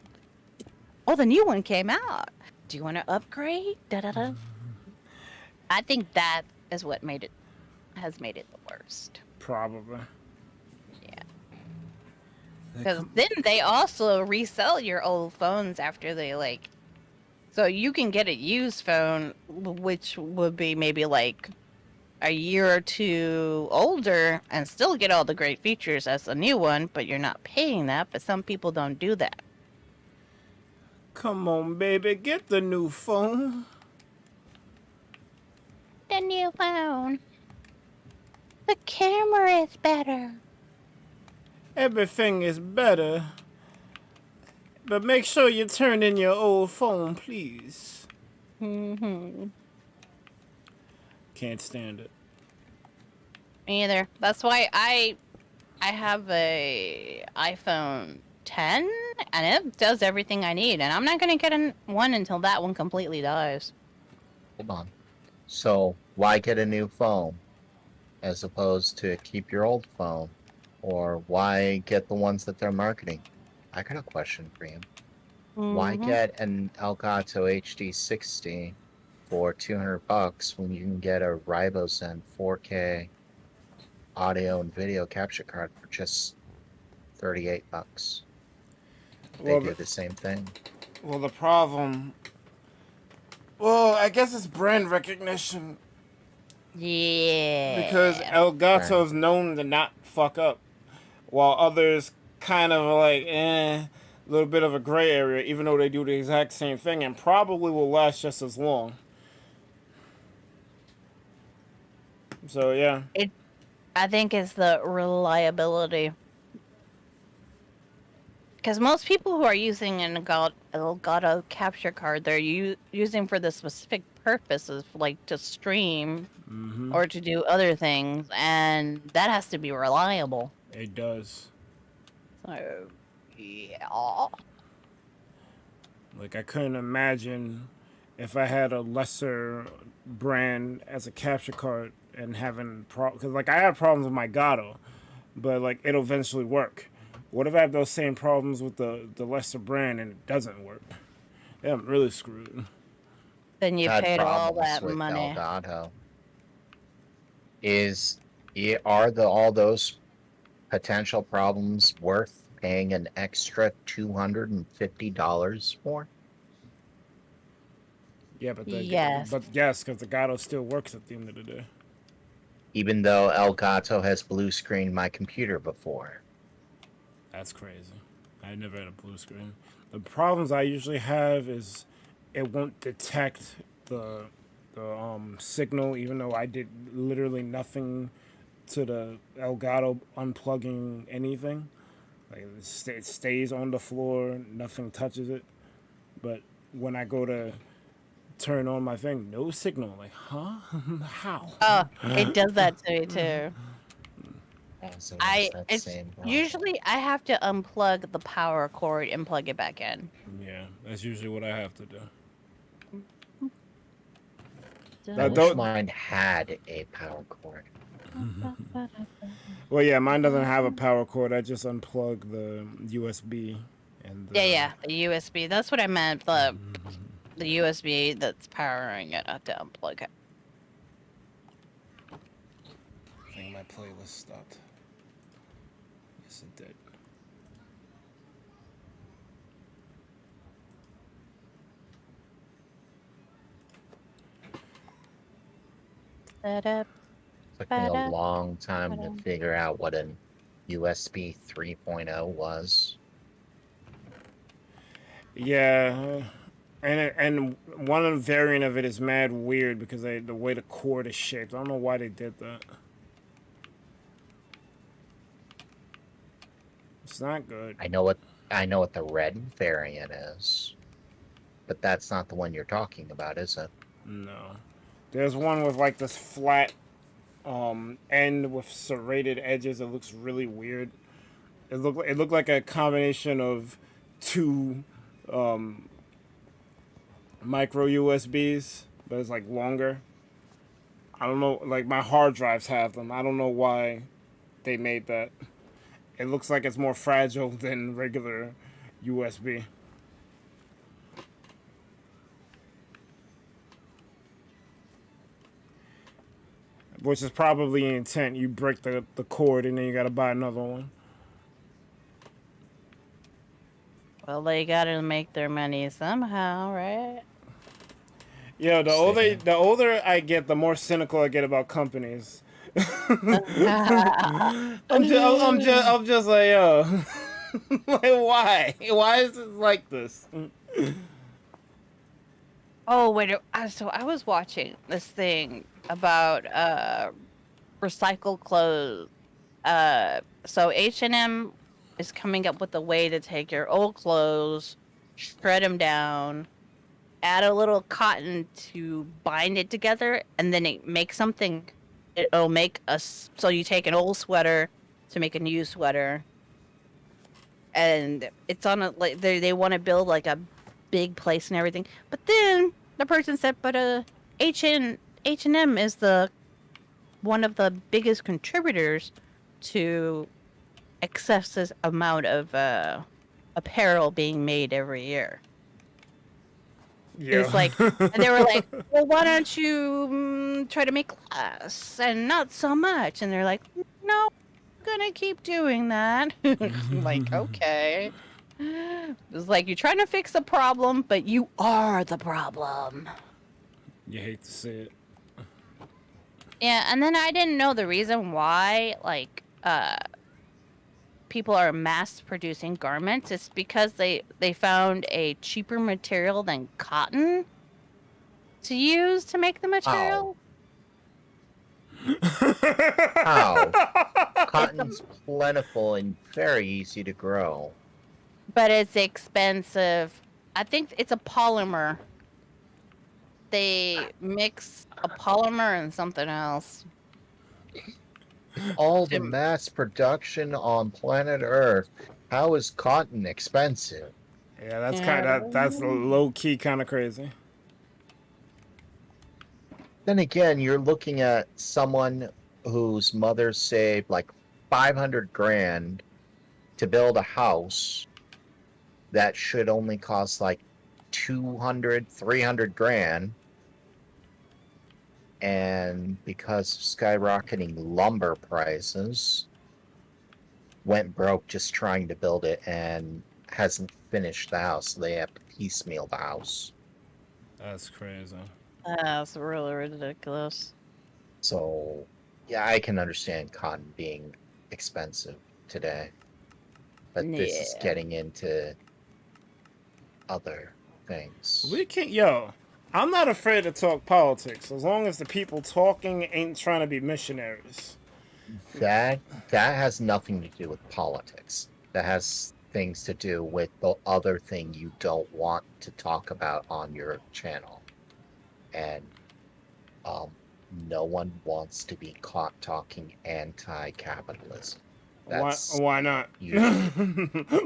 oh, the new one came out. Do you want to upgrade? Da-da-da. I think that is what has made it the worst. Probably. Yeah. Because then they also resell your old phones after they, so you can get a used phone, which would be maybe, a year or two older and still get all the great features as a new one, but you're not paying that. But some people don't do that. Come on, baby, get the new phone. The new phone. The camera is better. Everything is better. But make sure you turn in your old phone, please. Mm-hmm. Can't stand it. Me either. That's why I have a iPhone 10, and it does everything I need. And I'm not gonna get one until that one completely dies. Hold on. So why get a new phone as opposed to keep your old phone? Or why get the ones that they're marketing? I got a question for you. Why get an Elgato HD60 for $200 when you can get a Ribozen 4K audio and video capture card for just $38? They Well, do the same thing. Well, the problem... Well, I guess it's brand recognition. Yeah. Because Elgato's known to not fuck up. While others kind of like, a little bit of a gray area, even though they do the exact same thing and probably will last just as long. So, yeah. I think it's the reliability. Because most people who are using an Elgato capture card, they're using for the specific purposes, like to stream or to do other things, and that has to be reliable. It does. So, yeah. Like, I couldn't imagine if I had a lesser brand as a capture card and having problems. Because, like, I have problems with my Gato, but, like, it'll eventually work. What if I have those same problems with the lesser brand and it doesn't work? Yeah, I'm really screwed. Then you Had paid all problems that with money. Elgato. Are all those potential problems worth paying an extra $250 for? Yeah, but Yes. yes, because the Gato still works at the end of the day. Even though Elgato has blue screened my computer before. That's crazy. I never had a blue screen. The problems I usually have is it won't detect the signal, even though I did literally nothing to the Elgato unplugging anything. Like it stays on the floor, nothing touches it. But when I go to turn on my thing, no signal. Like, huh? How? Oh, it does that to me too. So Usually I have to unplug the power cord and plug it back in. Yeah, that's usually what I have to do. I wish mine had a power cord. Well, yeah, mine doesn't have a power cord. I just unplug the USB and the USB. That's what I meant. The USB that's powering it. I have to unplug it. I think my playlist stopped. Yes, it did. Took me a long time to figure out what an USB 3.0 was. Yeah, and one variant of it is mad weird because the way the cord is shaped. I don't know why they did that. It's not good. I know what the red variant is, but that's not the one you're talking about, is it? No. There's one with like this flat end with serrated edges. It looks really weird. It looked like a combination of two micro USBs, but it's like longer. I don't know, like my hard drives have them. I don't know why they made that. It looks like it's more fragile than regular USB. Which is probably intent. You break the cord and then you gotta buy another one. Well, they gotta make their money somehow, right? Yeah, the older I get, the more cynical I get about companies. I'm just like, yo, like why? Why is it like this? Oh wait, so I was watching this thing about recycled clothes. So H&M is coming up with a way to take your old clothes, shred them down, add a little cotton to bind it together, and then it makes something. It'll make us. So you take an old sweater to make a new sweater, and it's on a like they want to build like a big place and everything. But then the person said, "But H&M is the one of the biggest contributors to excessive amount of apparel being made every year." Yeah. It's like, and they were like, "Well, why don't you try to make less and not so much?" And they're like, "No, I'm gonna keep doing that." I'm like, okay. It's like you're trying to fix the problem, but you are the problem. You hate to see it. Yeah, and then I didn't know the reason why, like, people are mass producing garments. It's because they found a cheaper material than cotton to use to make the material. How? Cotton's plentiful and very easy to grow. But it's expensive. I think it's a polymer. They mix a polymer and something else. All the mass production on planet Earth. How is cotton expensive? Yeah, that's low key kind of crazy. Then again, you're looking at someone whose mother saved like 500 grand to build a house that should only cost like 200, 300 grand. And because of skyrocketing lumber prices, went broke just trying to build it and hasn't finished the house. So they have to piecemeal the house. That's crazy. That's really ridiculous. So, yeah, I can understand cotton being expensive today. But this is getting into other things. We can't, yo. I'm not afraid to talk politics as long as the people talking ain't trying to be missionaries. That has nothing to do with politics. That has things to do with the other thing you don't want to talk about on your channel. And no one wants to be caught talking anti-capitalism. Why not?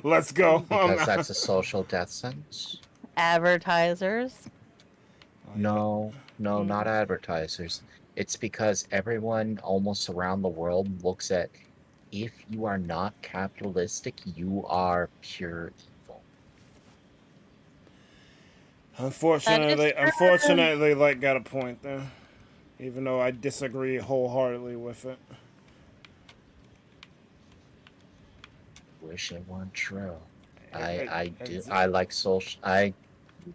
Let's go. Because that's a social death sentence. Advertisers. No, not advertisers. It's because everyone almost around the world looks at, if you are not capitalistic, you are pure evil. Unfortunately, like, got a point there. Even though I disagree wholeheartedly with it. Wish it weren't true. I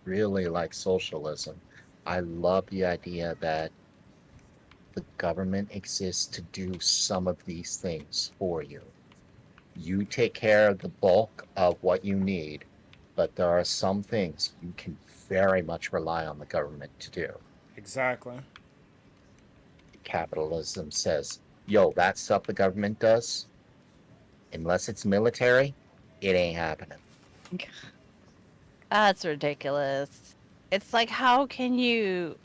really like socialism. I love the idea that the government exists to do some of these things for you. You take care of the bulk of what you need, but there are some things you can very much rely on the government to do. Exactly. Capitalism says, yo, that stuff the government does, unless it's military, it ain't happening. That's ridiculous. It's like, how can you...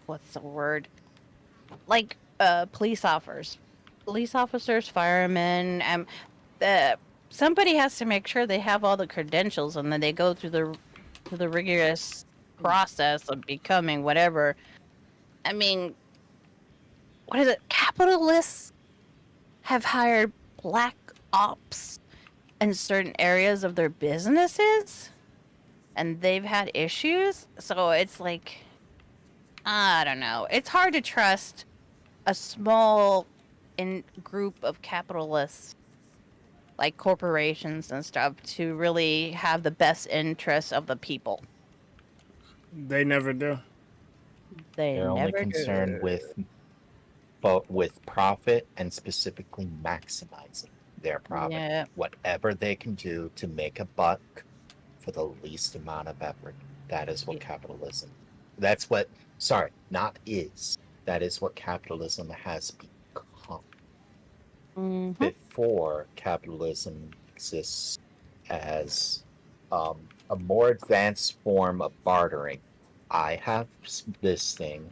What's the word? Like, police officers, firemen, somebody has to make sure they have all the credentials, and then they go through the rigorous process of becoming whatever. I mean, what is it? Capitalists have hired black ops in certain areas of their businesses, and they've had issues. So it's like, I don't know. It's hard to trust a small group of capitalists, like corporations and stuff, to really have the best interests of the people. They never do. They're only concerned with profit, and specifically maximizing their profit. Yeah. Whatever they can do to make a buck, for the least amount of effort. That is what capitalism. That's what. Sorry, not is. That is what capitalism has become. Before capitalism exists as a more advanced form of bartering. I have this thing,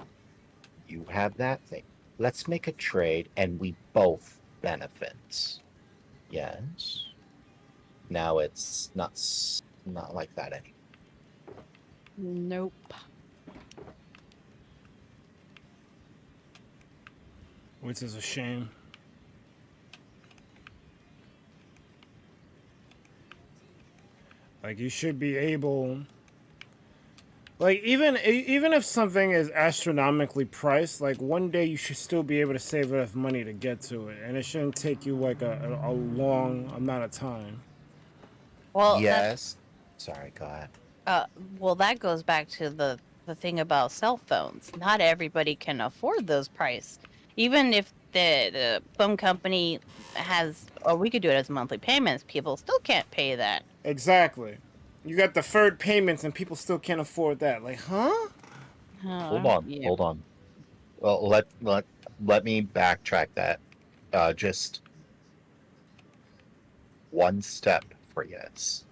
you have that thing. Let's make a trade and we both benefit. Yes. Now it's not like that anymore. Nope. Which is a shame. Like, you should be able, like, even if something is astronomically priced, like, one day you should still be able to save enough money to get to it, and it shouldn't take you like a long amount of time. Well, yes. Sorry, go ahead. Well, that goes back to the thing about cell phones. Not everybody can afford those prices. Even if the phone company has, or we could do it as monthly payments, people still can't pay that. Exactly. You got deferred payments and people still can't afford that. Like, huh? Hold on. Well, let me backtrack that. Just one step for yes.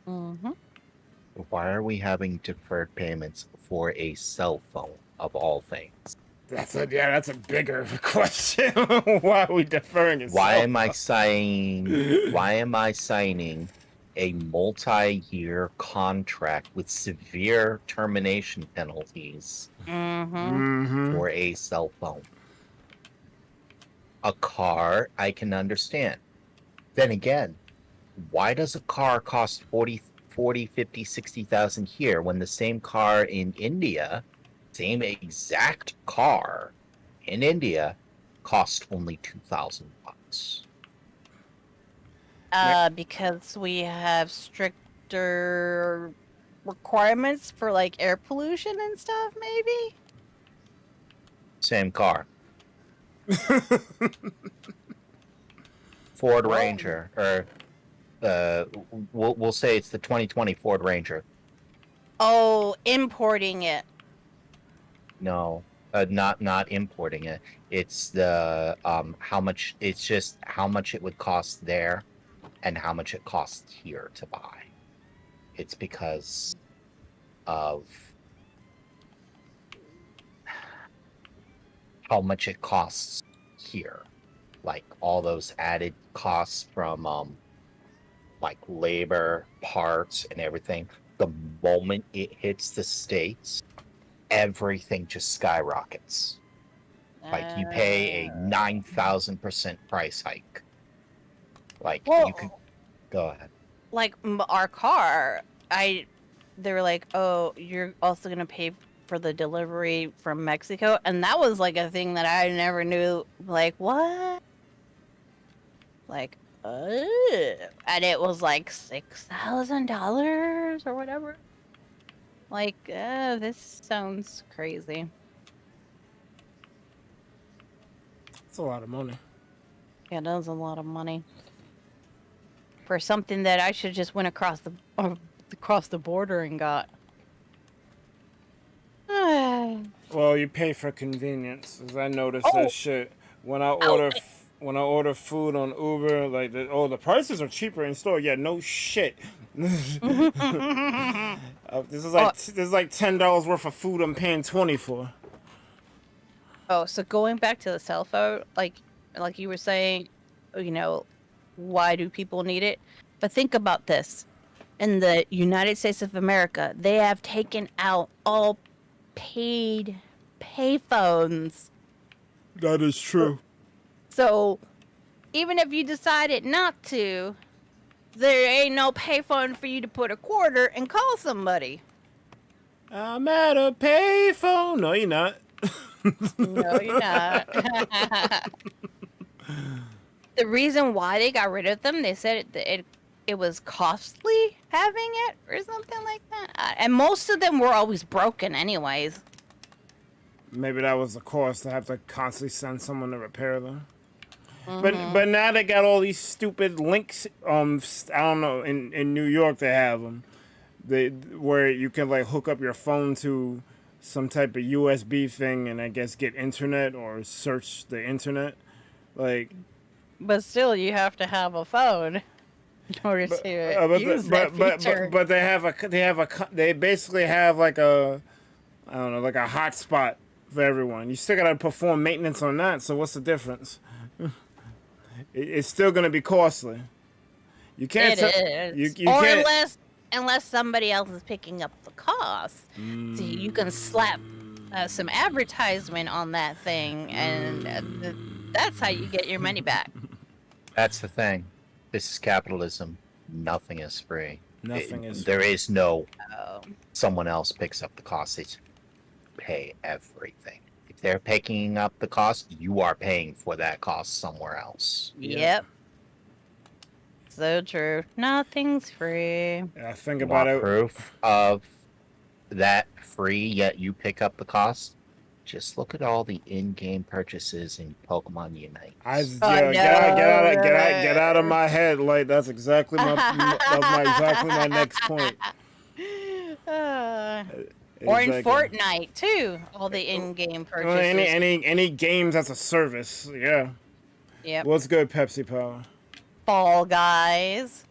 Why are we having deferred payments for a cell phone of all things? That's a bigger question. Why are we deferring it? Why am I signing a multi-year contract with severe termination penalties for a cell phone? A car, I can understand. Then again, why does a car cost 40, 50, 60,000 here when the same car in India, same exact car in India, cost only $2,000? Because we have stricter requirements for like air pollution and stuff, maybe? Same car. Ford Ranger, or we'll say it's the 2020 Ford Ranger. Oh, importing it. No, not importing it. It's the how much. It's just how much it would cost there, and how much it costs here to buy. It's because of how much it costs here, like all those added costs from like labor, parts, and everything. The moment it hits the States, everything just skyrockets. Like you pay a 9,000% price hike. Like you could go ahead. Like our car, they were like, "Oh, you're also gonna pay for the delivery from Mexico," and that was like a thing that I never knew. Like what? Like, and it was like $6,000 or whatever. Like, this sounds crazy. It's a lot of money. Yeah, that was a lot of money for something that I should just went across the border and got. Well, you pay for convenience. As I noticed that shit when I order food on Uber, like the prices are cheaper in store. Yeah, no shit. This is like $10 worth of food I'm paying $20 for. Oh, so going back to the cell phone, like you were saying, you know, why do people need it? But think about this. In the United States of America, they have taken out all paid payphones. That is true. So even if you decided not to, there ain't no payphone for you to put a quarter and call somebody. I'm at a payphone. No, you're not. No, you're not. The reason why they got rid of them, they said it was costly having it or something like that. And most of them were always broken anyways. Maybe that was the cost to have to constantly send someone to repair them. But now they got all these stupid links. I don't know. In New York they have them. where you can like hook up your phone to some type of USB thing and I guess get internet or search the internet. Like, But still, you have to have a phone in order to use that feature. but they basically have like a, I don't know, like a hotspot for everyone. You still gotta perform maintenance on that. So what's the difference? It's still gonna be costly. You can't. It is. You or can't. unless somebody else is picking up the cost, so you can slap some advertisement on that thing, and that's how you get your money back. That's the thing. This is capitalism. Nothing is free. There free. is no Oh. someone else picks up the cost. They pay everything. If they're picking up the cost, you are paying for that cost somewhere else. Yep. So true. Nothing's free. Yeah, think You about want it. proof of that free, yet you pick up the cost? Just look at all the in-game purchases in Pokemon Unite. Get out of my head. Like that's exactly my next point. Or in Fortnite too, all the in-game purchases. Any games as a service, yeah. Yep. What's good, Pepsi Power? Fall Guys.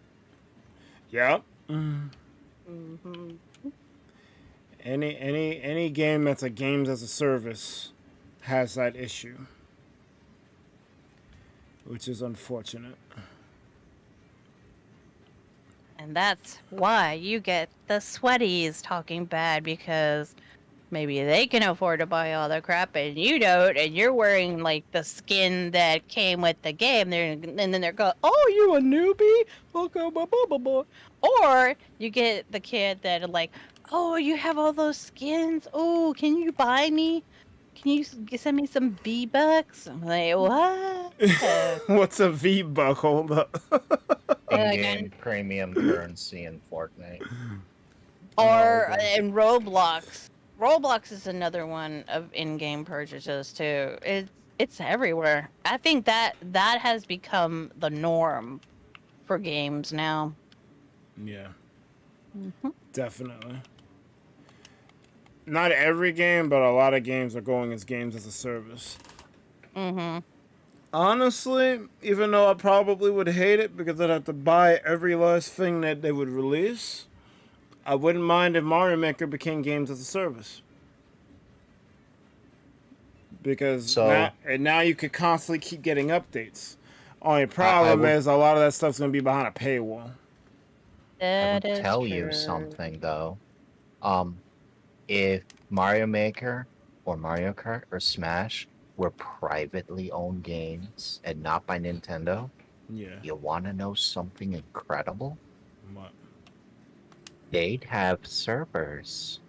Yep. Mm-hmm. Any game that's a games as a service has that issue, which is unfortunate. And that's why you get the sweaties talking bad, because maybe they can afford to buy all the crap and you don't, and you're wearing like the skin that came with the game. And then they're going, "Oh, you a newbie?" Or you get the kid that are like, "Oh, you have all those skins. Oh, can you buy me? Can you send me some V-Bucks?" I'm like, what? What's a V-Buck? Hold up. In-game premium currency in Fortnite. Or in Roblox. Roblox is another one of in-game purchases too. It's everywhere. I think that has become the norm for games now. Yeah. Mm-hmm. Definitely. Not every game, but a lot of games are going as games as a service. Mm-hmm. Honestly, even though I probably would hate it because I'd have to buy every last thing that they would release, I wouldn't mind if Mario Maker became games as a service. Because now you could constantly keep getting updates. Only problem is a lot of that stuff's going to be behind a paywall. I will tell you something though. If Mario Maker or Mario Kart or Smash were privately owned games and not by Nintendo, you want to know something incredible? What? They'd have servers.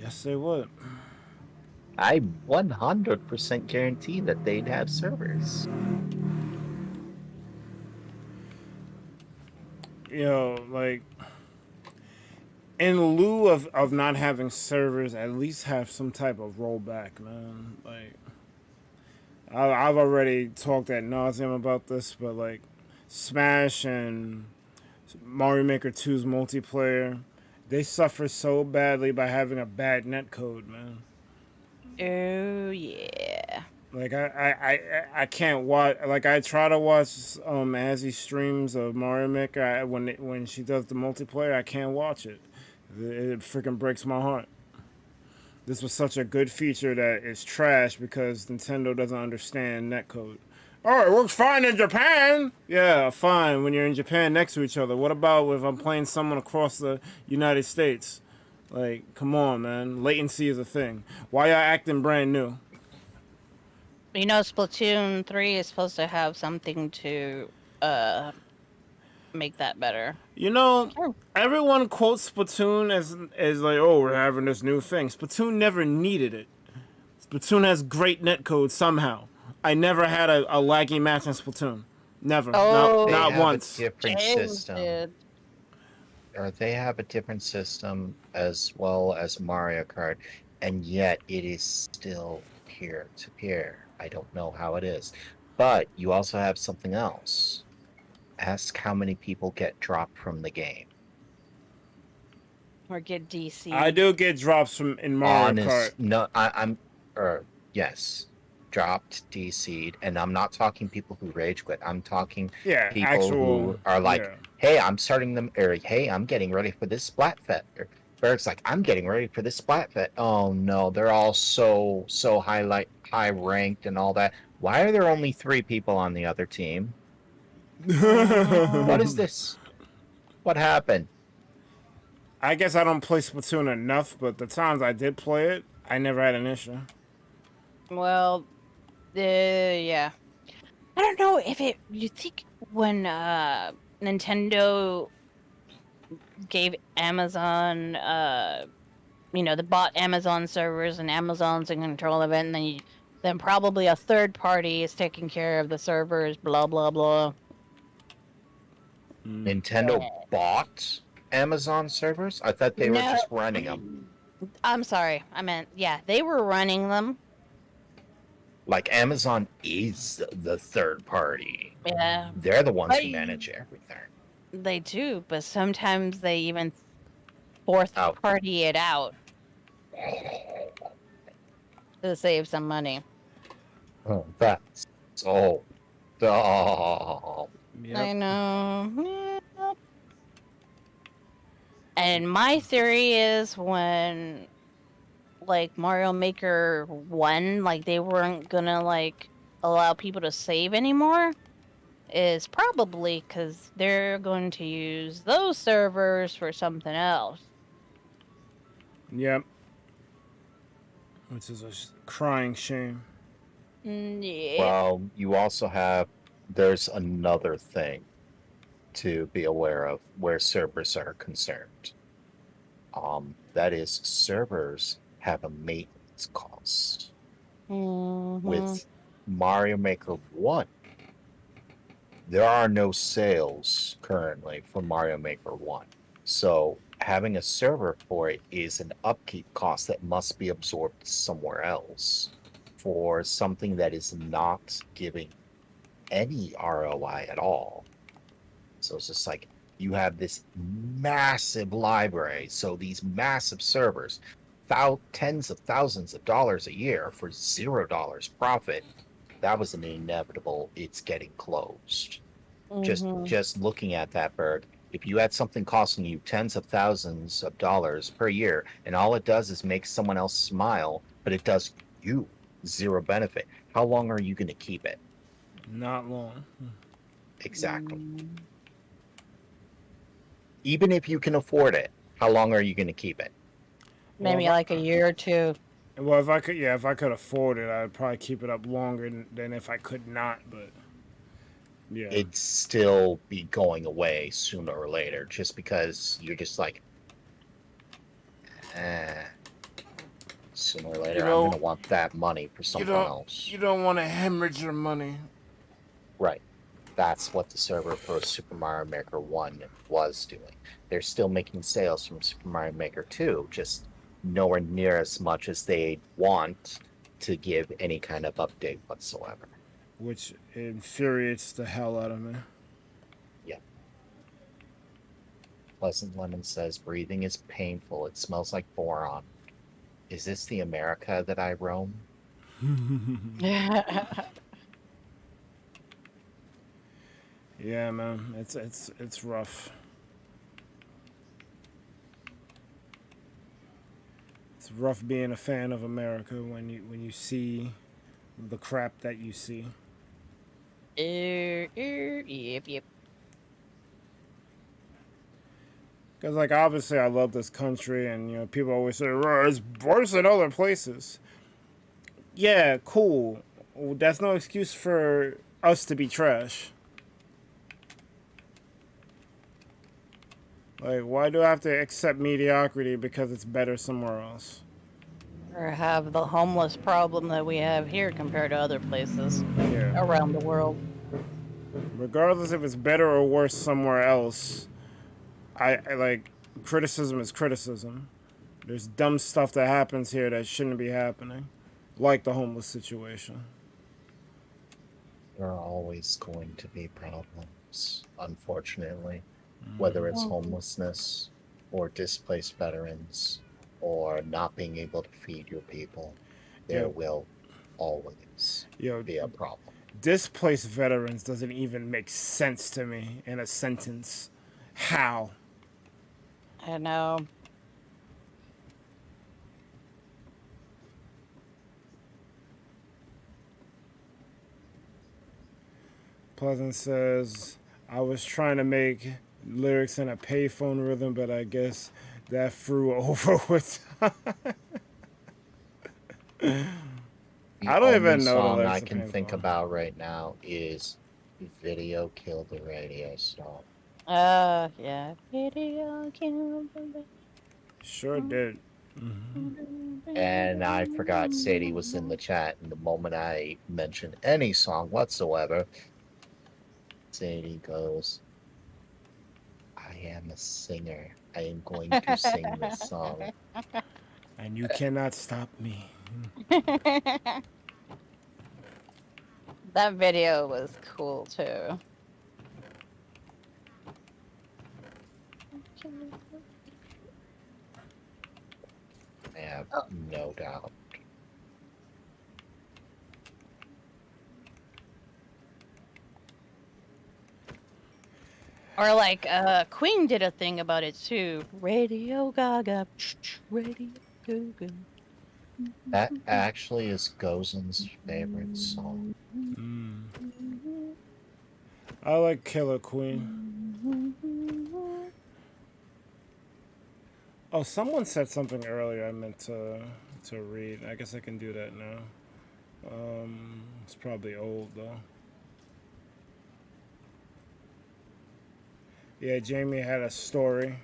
Yes, they would. I 100% guarantee that they'd have servers. You know, like, in lieu of not having servers, at least have some type of rollback, man. Like, I've already talked ad nauseum about this, but like, Smash and Mario Maker 2's multiplayer, they suffer so badly by having a bad netcode, man. Oh yeah. Like I can't watch. Like I try to watch Azzy streams of Mario Maker. When she does the multiplayer, I can't watch it. It freaking breaks my heart. This was such a good feature that it's trash because Nintendo doesn't understand netcode. Oh, it works fine in Japan. Yeah, fine when you're in Japan next to each other. What about if I'm playing someone across the United States? Like, come on, man. Latency is a thing. Why y'all acting brand new? You know, Splatoon 3 is supposed to have something to make that better. You know, everyone quotes Splatoon as like, oh, we're having this new thing. Splatoon never needed it. Splatoon has great netcode somehow. I never had a laggy match in Splatoon. Never. Oh, not once. A different system. Or they have a different system as well as Mario Kart, and yet it is still peer-to-peer. I don't know how it is. But you also have something else. Ask how many people get dropped from the game. Or get DC. I do get drops from in Mario Kart. No, yes, dropped, DC'd, and I'm not talking people who rage quit. I'm talking Yeah, people actual. who are like, yeah. hey, I'm starting them, or hey, I'm getting ready for this Splatfest. Or Berg's like, I'm getting ready for this Splatfest. Oh no, they're all so high ranked and all that. Why are there only 3 people on the other team? What is this? What happened? I guess I don't play Splatoon enough, but the times I did play it, I never had an issue. Well, yeah. I don't know if it. You think when Nintendo gave Amazon, they bought Amazon servers and Amazon's in control of it, and then probably a third party is taking care of the servers. Blah blah blah. Nintendo bought Amazon servers? I thought they were just running them. I'm sorry. I meant, yeah, they were running them. Like, Amazon is the third party. Yeah. They're the ones who manage everything. They do, but sometimes they even fourth party it out to save some money. Oh, that's so dumb. Yep. I know. Yeah. And my theory is when, like, Mario Maker 1, like, they weren't gonna, like, allow people to save anymore, is probably because they're going to use those servers for something else. Yep. Which is a crying shame. Yeah. Well, you also have, there's another thing to be aware of where servers are concerned. That is, servers have a maintenance cost. With Mario Maker 1, there are no sales currently for Mario Maker 1. So having a server for it is an upkeep cost that must be absorbed somewhere else for something that is not giving any ROI at all. So it's just like, you have this massive library, so these massive servers, tens of thousands of dollars a year for $0 profit. That was an inevitable. It's getting closed. Just looking at that, Berg, if you had something costing you tens of thousands of dollars per year, and all it does is make someone else smile, but it does you zero benefit, how long are you going to keep it? Not long. Exactly. Even if you can afford it, how long are you going to keep it? Maybe like a year or two. Well, if I could afford it, I'd probably keep it up longer than if I could not. But yeah, It'd still be going away sooner or later, just because you're just like, sooner or later, I'm going to want that money for something else. You don't want to hemorrhage your money. Right. That's what the server for Super Mario Maker 1 was doing. They're still making sales from Super Mario Maker 2, just nowhere near as much as they want to give any kind of update whatsoever. Which infuriates the hell out of me. Yeah. Pleasant Lemon says, breathing is painful. It smells like boron. Is this the America that I roam? Yeah, man, it's rough. It's rough being a fan of America when you see the crap that you see. Yep. Because, like, obviously I love this country, and, people always say, oh, it's worse than other places. Yeah, cool. That's no excuse for us to be trash. Like, why do I have to accept mediocrity because it's better somewhere else? Or have the homeless problem that we have here compared to other places around the world. Regardless if it's better or worse somewhere else, I like, criticism is criticism. There's dumb stuff that happens here that shouldn't be happening, like the homeless situation. There are always going to be problems, unfortunately. Whether it's homelessness, or displaced veterans or not being able to feed your people, there will always be a problem. Displaced veterans doesn't even make sense to me in a sentence. How? I know. Pleasant says, I was trying to make lyrics in a payphone rhythm, but I guess that threw over with time. I don't even know the song lyrics I to can think Payphone. about right now is Video Killed the Radio Star. Yeah. Video killed the radio. Sure did. And I forgot Sadie was in the chat, and the moment I mentioned any song whatsoever, Sadie goes, I am a singer. I am going to sing this song. And you cannot stop me. That video was cool too. I have no doubt. Or like Queen did a thing about it too. Radio Gaga, Radio Gaga. That actually is Gozen's favorite song. I like Killer Queen. Oh, someone said something earlier I meant to read. I guess I can do that now. It's probably old though. Yeah, Jamie had a story.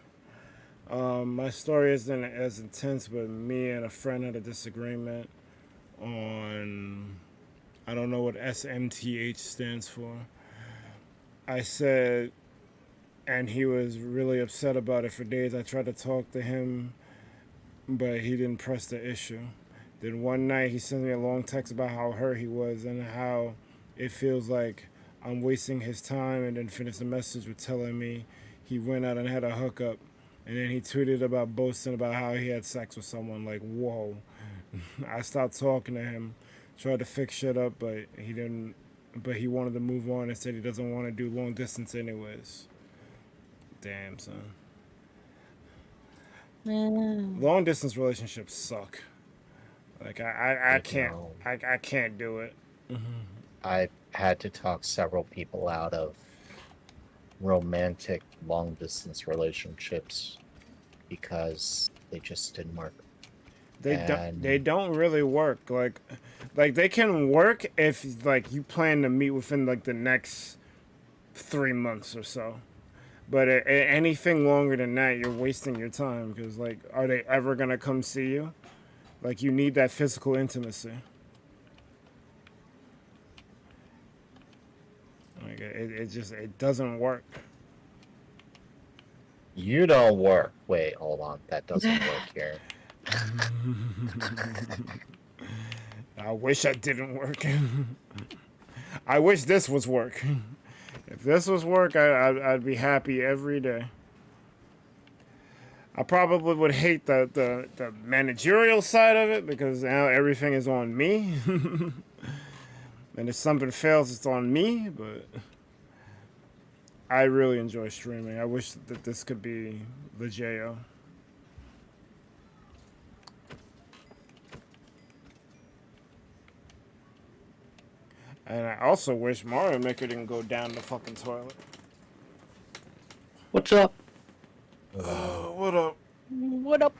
My story isn't as intense, but me and a friend had a disagreement on, I don't know what SMTH stands for. I said, and he was really upset about it for days. I tried to talk to him, but he didn't press the issue. Then one night he sent me a long text about how hurt he was and how it feels like I'm wasting his time, and then finished the message with telling me he went out and had a hookup. And then he tweeted about boasting about how he had sex with someone. Like, whoa. I stopped talking to him, tried to fix shit up, but he didn't. But he wanted to move on and said he doesn't want to do long distance anyways. Damn, son. Long distance relationships suck. Like I can't do it. I've had to talk several people out of romantic long distance relationships because they just didn't work. They don't really work. Like they can work if like you plan to meet within like the next 3 months or so. But anything longer than that, you're wasting your time because like, are they ever gonna come see you? Like you need that physical intimacy. Like it doesn't work. You don't work. Wait, hold on. That doesn't work here. I wish I didn't work. I wish this was work. If this was work, I'd be happy every day. I probably would hate the managerial side of it because now everything is on me. And if something fails, it's on me, but I really enjoy streaming. I wish that this could be the JO. And I also wish Mario Maker didn't go down the fucking toilet. What's up? What up? What up?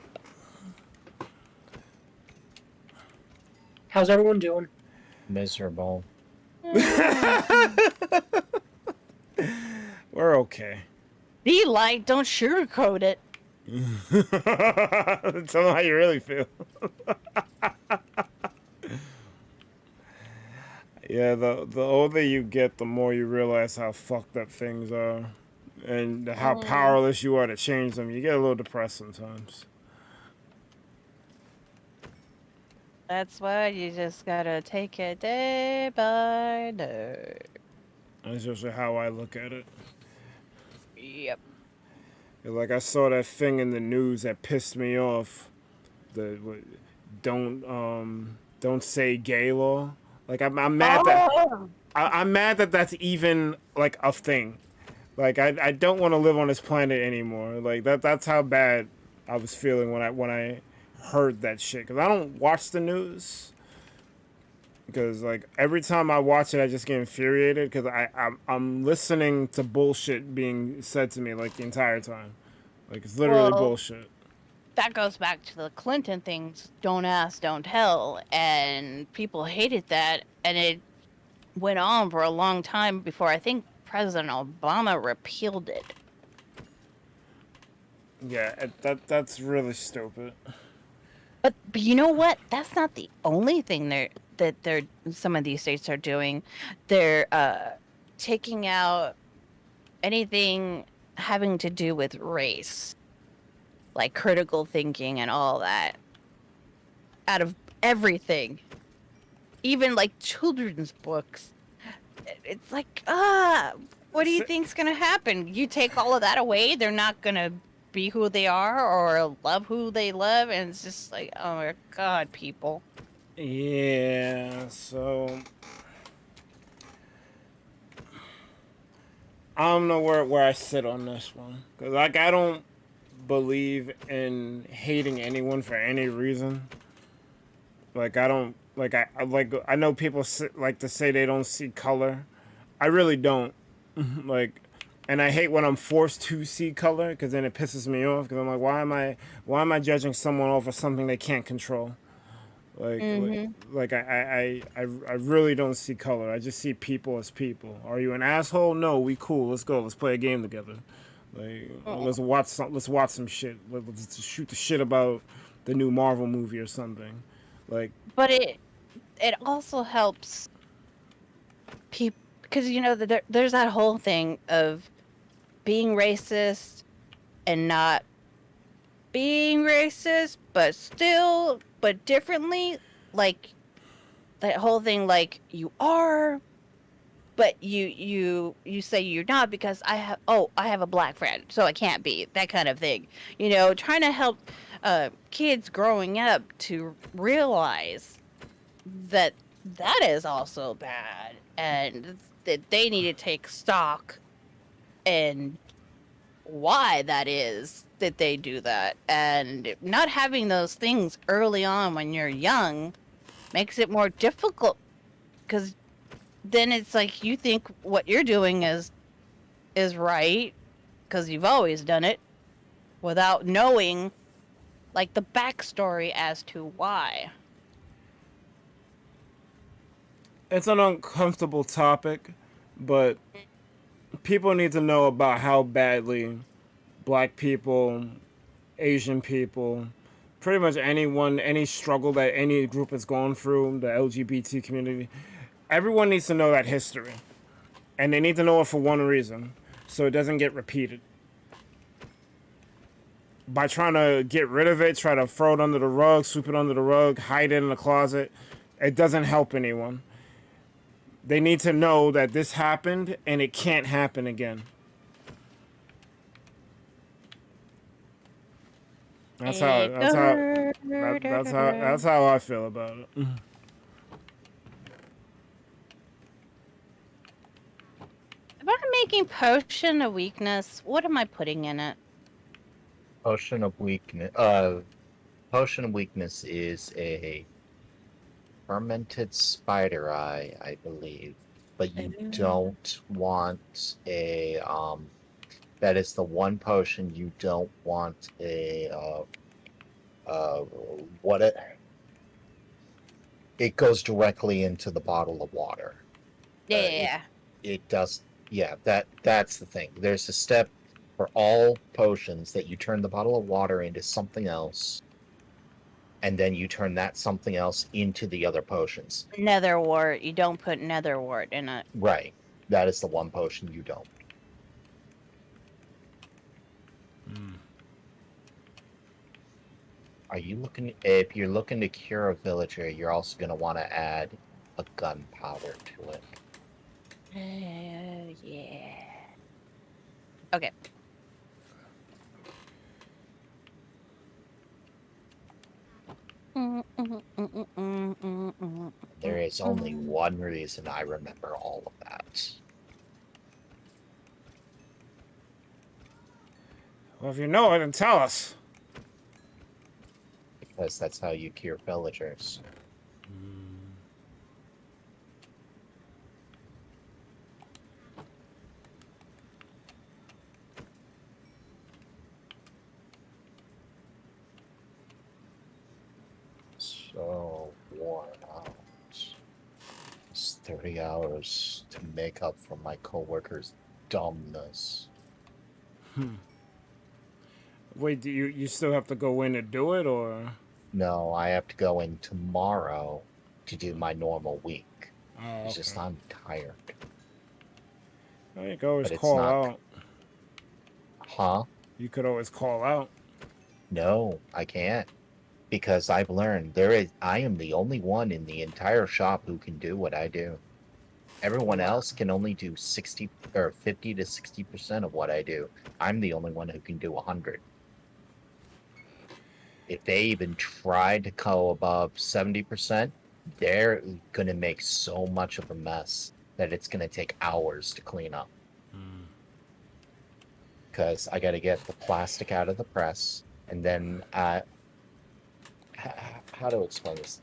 How's everyone doing? Miserable. We're okay. Be light, don't sugarcoat it. Tell them how you really feel. Yeah, the older you get, the more you realize how fucked up things are. And how powerless you are to change them. You get a little depressed sometimes. That's why you just gotta take it day by day. That's just how I look at it. Yep. Like I saw that thing in the news that pissed me off. Don't say gay law. Like I'm mad that Oh, I'm mad that that's even like a thing. Like I don't want to live on this planet anymore. Like that's how bad I was feeling when I heard that shit. Cause I don't watch the news. Because like every time I watch it, I just get infuriated. Because I'm listening to bullshit being said to me like the entire time. Like it's literally well, bullshit. that goes back to the Clinton things. Don't ask, don't tell, and people hated that, and it went on for a long time before I think President Obama repealed it. Yeah, that's really stupid. But you know what? That's not the only thing they're some of these states are doing. They're taking out anything having to do with race, like critical thinking and all that, out of everything. Even like children's books. It's like, what do you think's gonna happen? You take all of that away, they're not gonna be who they are or love who they love, and it's just like, oh my god, people. Yeah, so I don't know where I sit on this one. Cause like I don't believe in hating anyone for any reason. Like I don't I know people like to say they don't see color. I really don't. Like, and I hate when I'm forced to see color because then it pisses me off. Because I'm like, why am I judging someone over something they can't control? Like, Mm-hmm. I really don't see color. I just see people as people. Are you an asshole? No, we cool. Let's go. Let's play a game together. Like, let's watch some shit. Let's shoot the shit about the new Marvel movie or something. Like, But it also helps people because you know there's that whole thing of being racist and not being racist, but differently. Like that whole thing, like you are, but you say you're not because I have a black friend, so I can't be that kind of thing. You know, trying to help kids growing up to realize that that is also bad and that they need to take stock and why that is that they do that, and not having those things early on when you're young makes it more difficult because then it's like you think what you're doing is right because you've always done it without knowing like the backstory as to why. it's an uncomfortable topic, but people need to know about how badly black people, Asian people, pretty much anyone, any struggle that any group has gone through, the LGBT community, everyone needs to know that history. And they need to know it for one reason, so it doesn't get repeated. By trying to get rid of it, try to throw it under the rug, sweep it under the rug, hide it in the closet, it doesn't help anyone. They need to know that this happened and it can't happen again. That's how I feel about it. If I'm making potion a weakness, what am I putting in it? Potion of weakness. Potion of weakness is a fermented spider eye, I believe. But you don't want a that is the one potion you don't want a what it goes directly into the bottle of water. Yeah. It does. Yeah, that's the thing. There's a step for all potions that you turn the bottle of water into something else, and then you turn that something else into the other potions. Netherwort. You don't put netherwort in it. Right. That is the one potion you don't. Are you looking? If you're looking to cure a villager, you're also going to want to add a gunpowder to it. Yeah. Okay. There is only one reason I remember all of that. Well, if you know it, then tell us. Because that's how you cure villagers. So worn out. It's 30 hours to make up for my coworker's dumbness. Wait, do you still have to go in and do it, or? No, I have to go in tomorrow to do my normal week. Oh, It's just okay. I'm tired. Well, you could always But it's call not- out. Huh? You could always call out. No, I can't. Because I've learned I am the only one in the entire shop who can do what I do. Everyone else can only do 60 or 50 to 60% of what I do. I'm the only one who can do 100. If they even try to go above 70%, they're going to make so much of a mess that it's going to take hours to clean up. Because I got to get the plastic out of the press, and then how to explain this?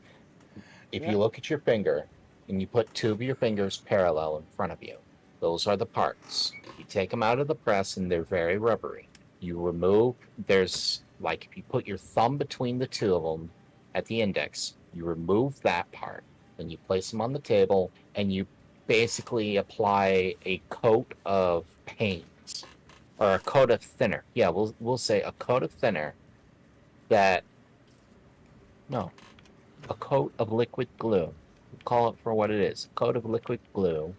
If Yeah. you look at your finger and you put two of your fingers parallel in front of you, those are the parts. You take them out of the press and they're very rubbery. You remove, there's like if you put your thumb between the two of them at the index, you remove that part, then you place them on the table and you basically apply a coat of paint or a coat of thinner. Yeah, we'll say a coat of thinner that no, a coat of liquid glue. Call it for what it is. A coat of liquid glue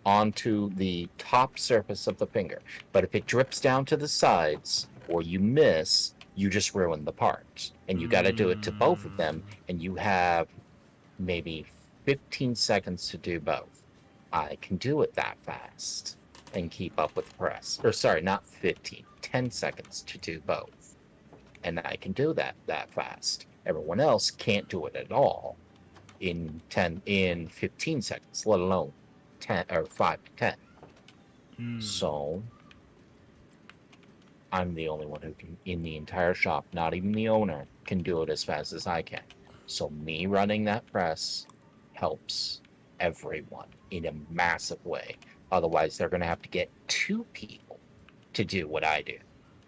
onto the top surface of the finger. But if it drips down to the sides or you miss, you just ruin the part. And you got to do it to both of them, and you have maybe 15 seconds to do both. I can do it that fast and keep up with the press. Or sorry, not 15, 10 seconds to do both. And I can do that fast. Everyone else can't do it at all in 15 seconds, let alone 10 or 5 to 10. So I'm the only one who can in the entire shop, not even the owner, can do it as fast as I can. So me running that press helps everyone in a massive way. Otherwise, they're going to have to get 2 people to do what I do.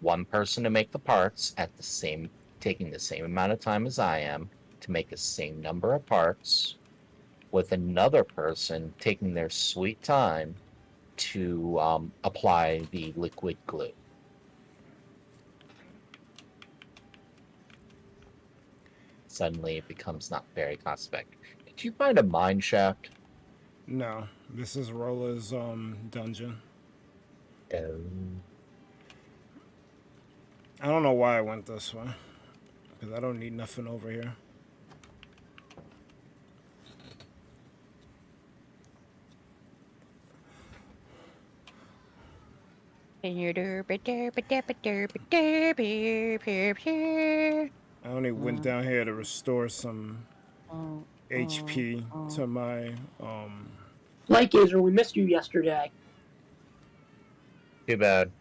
1 person to make the parts at the same, taking the same amount of time as I am to make the same number of parts, with another person taking their sweet time to apply the liquid glue. Suddenly it becomes not very cost effective. Did you find a mine shaft? No, this is Rola's dungeon. Oh. I don't know why I went this way, because I don't need nothing over here. I only went down here to restore some HP to my Like Gazer, we missed you yesterday. Too bad.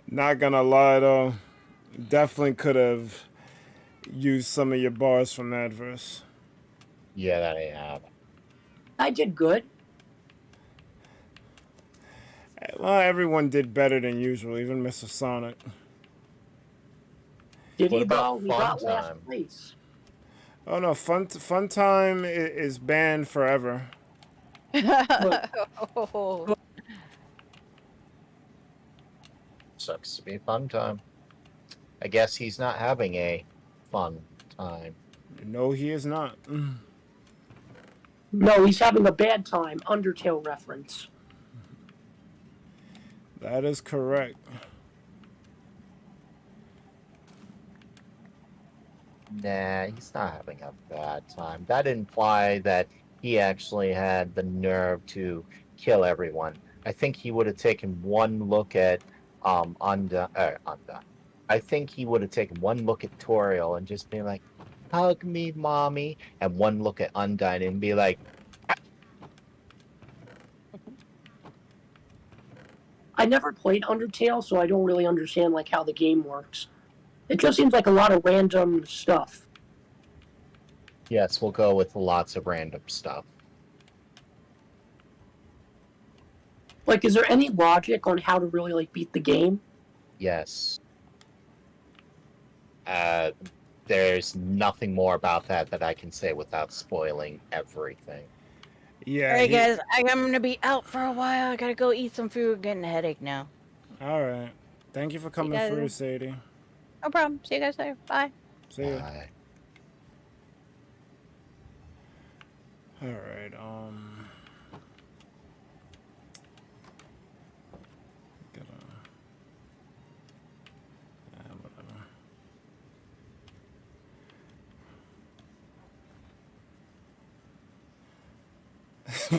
Not gonna lie though, definitely could have used some of your bars from Adverse. Yeah, that I have. I did good. Well, everyone did better than usual, even Mr. Sonic. Did What he about though? He fun got last time? place. Oh no, fun time is banned forever. Sucks to be fun time. I guess he's not having a fun time. No, he is not. No, he's having a bad time. Undertale reference. That is correct. Nah, he's not having a bad time. That imply that he actually had the nerve to kill everyone. I think he would have taken one look at Unda. I think he would have taken one look at Toriel and just been like, "Hug me, mommy," and one look at Undyne and be like, I never played Undertale, so I don't really understand like how the game works. It just seems like a lot of random stuff. "Yes, we'll go with lots of random stuff." Like, is there any logic on how to really like beat the game? Yes. There's nothing more about that I can say without spoiling everything. Yeah. All right, guys, I'm gonna be out for a while. I gotta go eat some food. Getting a headache now. All right. Thank you for coming guys. through, Sadie. No problem. See you guys later. Bye. See ya. Bye. All right. Whatever.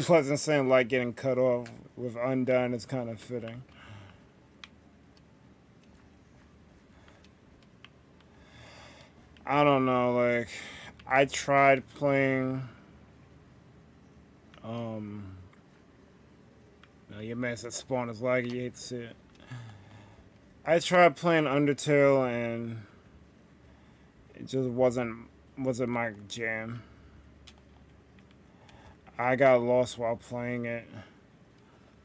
Wasn't saying like getting cut off with Undone is kind of fitting. I don't know, like I tried playing no, your man said spawn is laggy, you hate to see it. I tried playing Undertale and it just wasn't my jam. I got lost while playing it.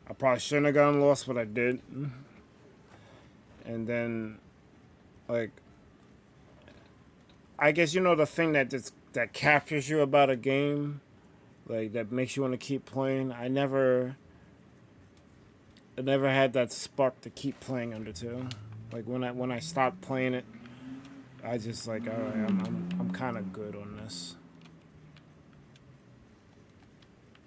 I probably shouldn't have gotten lost, but I did. And then, like, I guess you know the thing that captures you about a game, like that makes you want to keep playing. I never had that spark to keep playing Undertale. Like when I stopped playing it, I just like, all right, I'm kind of good on this.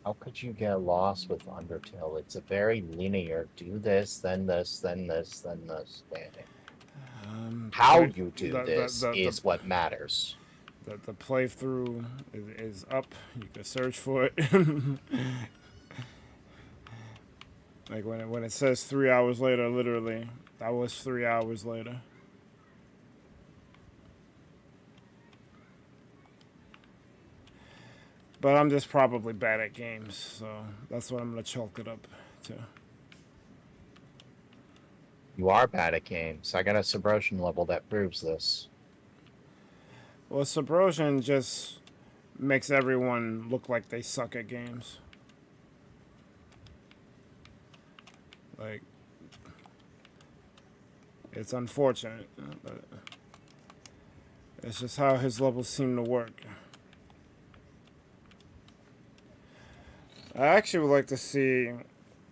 How could you get lost with Undertale? It's a very linear. Do this, then this, then this, then this. How you do this is what matters. The playthrough is up. You can search for it. Like when it says 3 hours later, literally, that was 3 hours later. But I'm just probably bad at games, so that's what I'm gonna chalk it up to. You are bad at games. I got a Subrosion level that proves this. Well, Subrosion just makes everyone look like they suck at games. Like, it's unfortunate, but it's just how his levels seem to work. I actually would like to see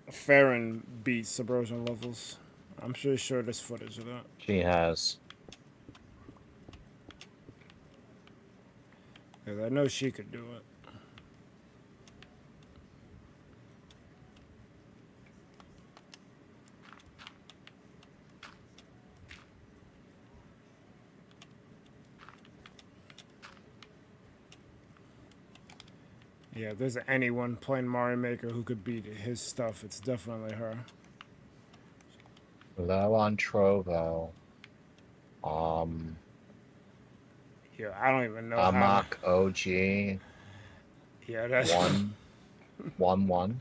Farron beat Subrosion levels. I'm sure there's footage of that. She has. Because I know she could do it. Yeah, if there's anyone playing Mario Maker who could beat his stuff, it's definitely her. Low on Trovo. Yeah, I don't even know Amok OG. Yeah, that's... 1-1.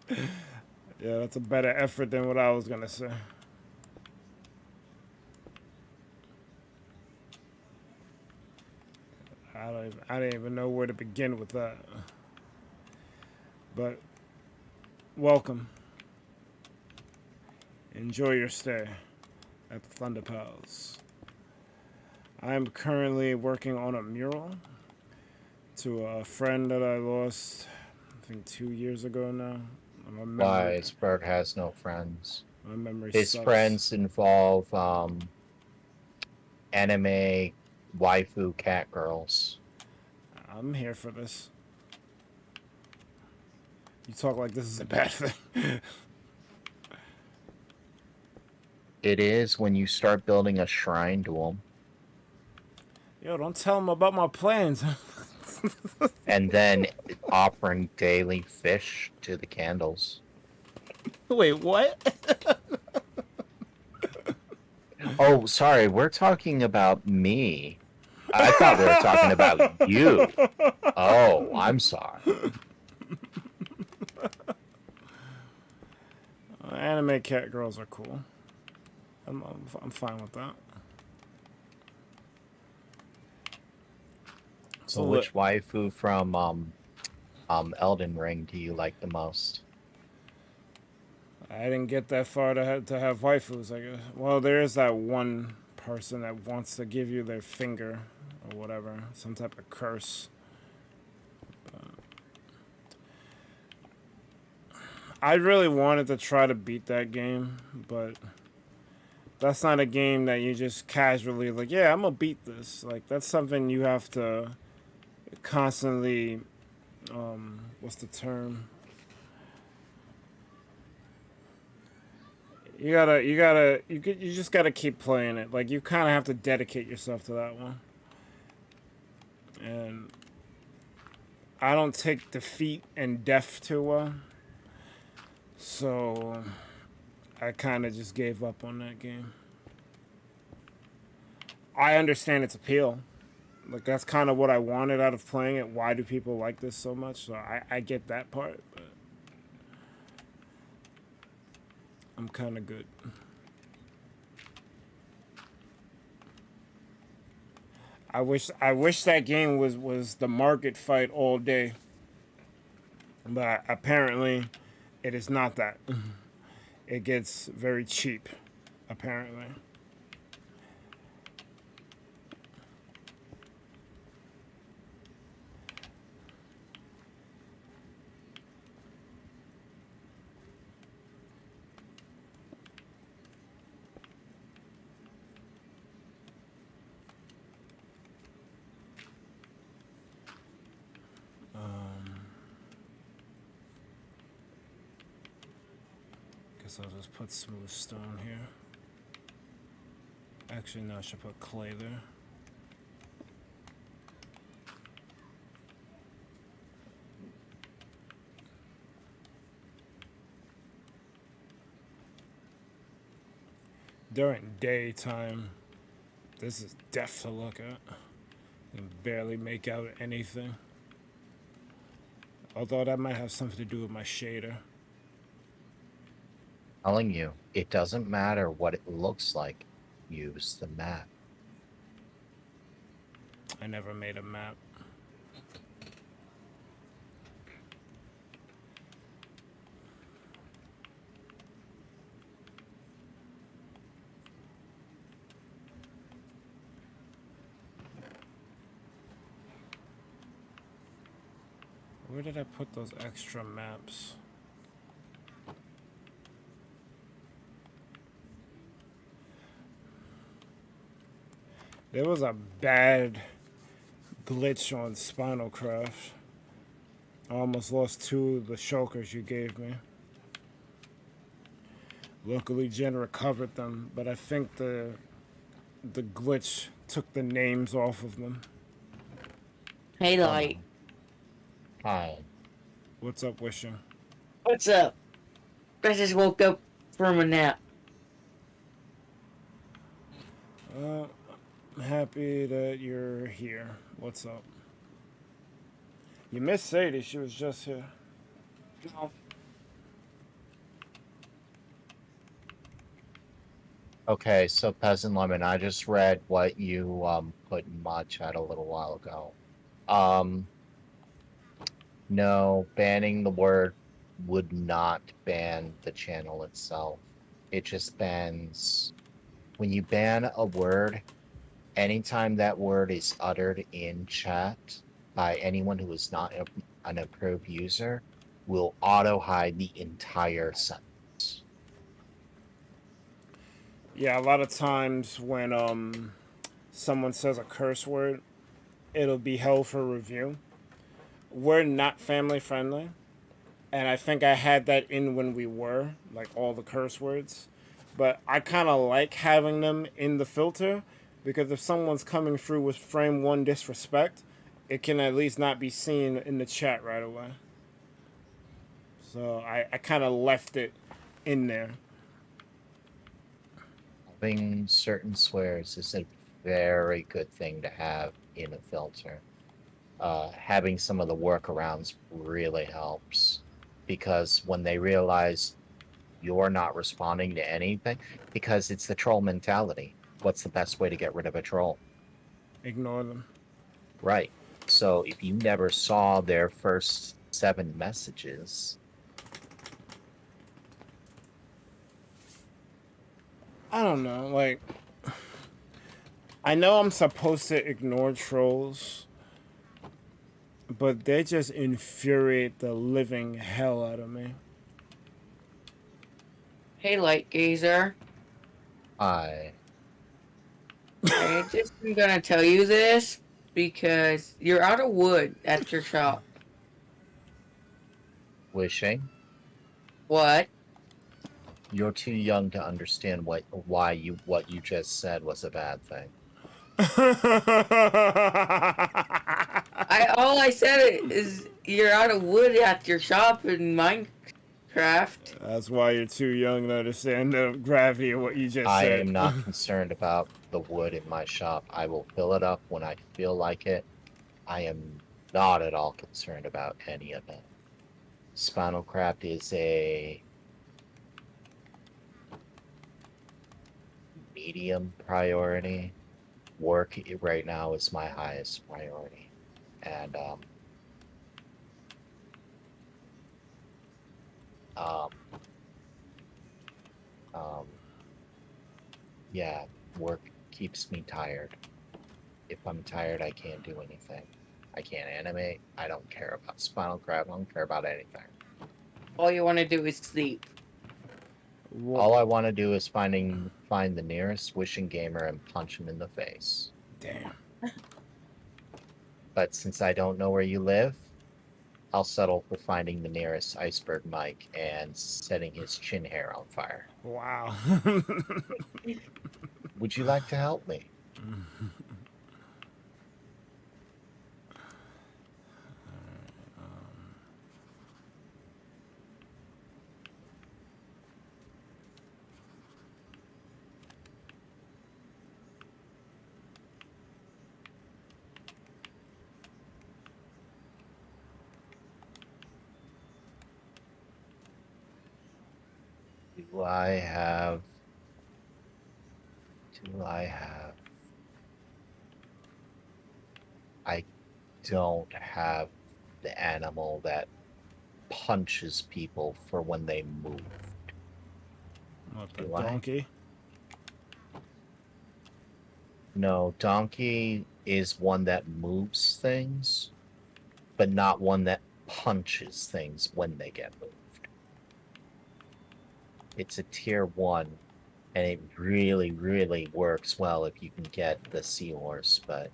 Yeah, that's a better effort than what I was gonna say. I didn't even know where to begin with that. But welcome. Enjoy your stay at the ThunderPals. I am currently working on a mural to a friend that I lost, I think 2 years ago now. Txbergy has no friends. My memory His sucks. friends involve anime waifu cat girls. I'm here for this. You talk like this is a bad thing. It is when you start building a shrine to them. Yo, don't tell him about my plans. And then offering daily fish to the candles. Wait, what? Oh, sorry, we're talking about me. I thought we were talking about you. Oh, I'm sorry. Anime cat girls are cool. I'm fine with that. So which waifu from Elden Ring do you like the most? I didn't get that far to have waifus. I guess. Well, there is that one person that wants to give you their finger or whatever, some type of curse. I really wanted to try to beat that game, but that's not a game that you just casually like, yeah, I'm gonna beat this. Like, that's something you have to constantly, what's the term? You just gotta keep playing it. Like, you kind of have to dedicate yourself to that one. And I don't take defeat and death too well. So I kind of just gave up on that game. I understand its appeal. Like, that's kind of what I wanted out of playing it. Why do people like this so much? So I get that part, but I'm kind of good. I wish that game was the market fight all day. But apparently it is not that. It gets very cheap, apparently. I'll just put smooth stone here. Actually, no, I should put clay there. During daytime, this is death to look at. You can barely make out anything. Although that might have something to do with my shader. Telling you, it doesn't matter what it looks like. Use the map. I never made a map. Where did I put those extra maps? There was a bad glitch on Spinalcraft. I almost lost 2 of the shulkers you gave me. Luckily, Jen recovered them, but I think the glitch took the names off of them. Hey, Light. Hi. What's up, Wishing? What's up? I just woke up from a nap. I'm happy that you're here. What's up? You missed Sadie. She was just here. No. Okay, so Peasant Lemon, I just read what you put in mod chat a little while ago. No, banning the word would not ban the channel itself. It just bans... When you ban a word, anytime that word is uttered in chat by anyone who is not an approved user, will auto-hide the entire sentence. Yeah, a lot of times when someone says a curse word, it'll be held for review. We're not family friendly, and I think I had that in when we were, like all the curse words. But I kind of like having them in the filter, because if someone's coming through with frame 1 disrespect, it can at least not be seen in the chat right away. So I kind of left it in there. Having certain swears is a very good thing to have in a filter. Having some of the workarounds really helps, because when they realize you're not responding to anything, because it's the troll mentality. What's the best way to get rid of a troll? Ignore them. Right. So if you never saw their first 7 messages, I don't know, like, I know I'm supposed to ignore trolls, but they just infuriate the living hell out of me. Hey, light gazer. I I just am gonna tell you this because you're out of wood at your shop. wishing What? you're too young to understand what you just said was a bad thing. All I said is you're out of wood at your shop in Minecraft. That's why you're too young to understand the gravity of what you just I said. am not concerned about the wood in my shop. I will fill it up when I feel like it. I am not at all concerned about any of it. Spinalcraft is a medium priority. Work right now is my highest priority. And yeah, work keeps me tired. If I'm tired, I can't do anything. I can't animate. I don't care about Spinalcraft. I don't care about anything. All you want to do is sleep. All I want to do is find the nearest wishing gamer and punch him in the face. Damn. But since I don't know where you live, I'll settle for finding the nearest iceberg Mike and setting his chin hair on fire. Wow. Would you like to help me? Do I have... I don't have the animal that punches people for when they move. What, the Do I? donkey? No, donkey is one that moves things, but not one that punches things when they get moved. It's a tier 1, and it really, really works well if you can get the seahorse, but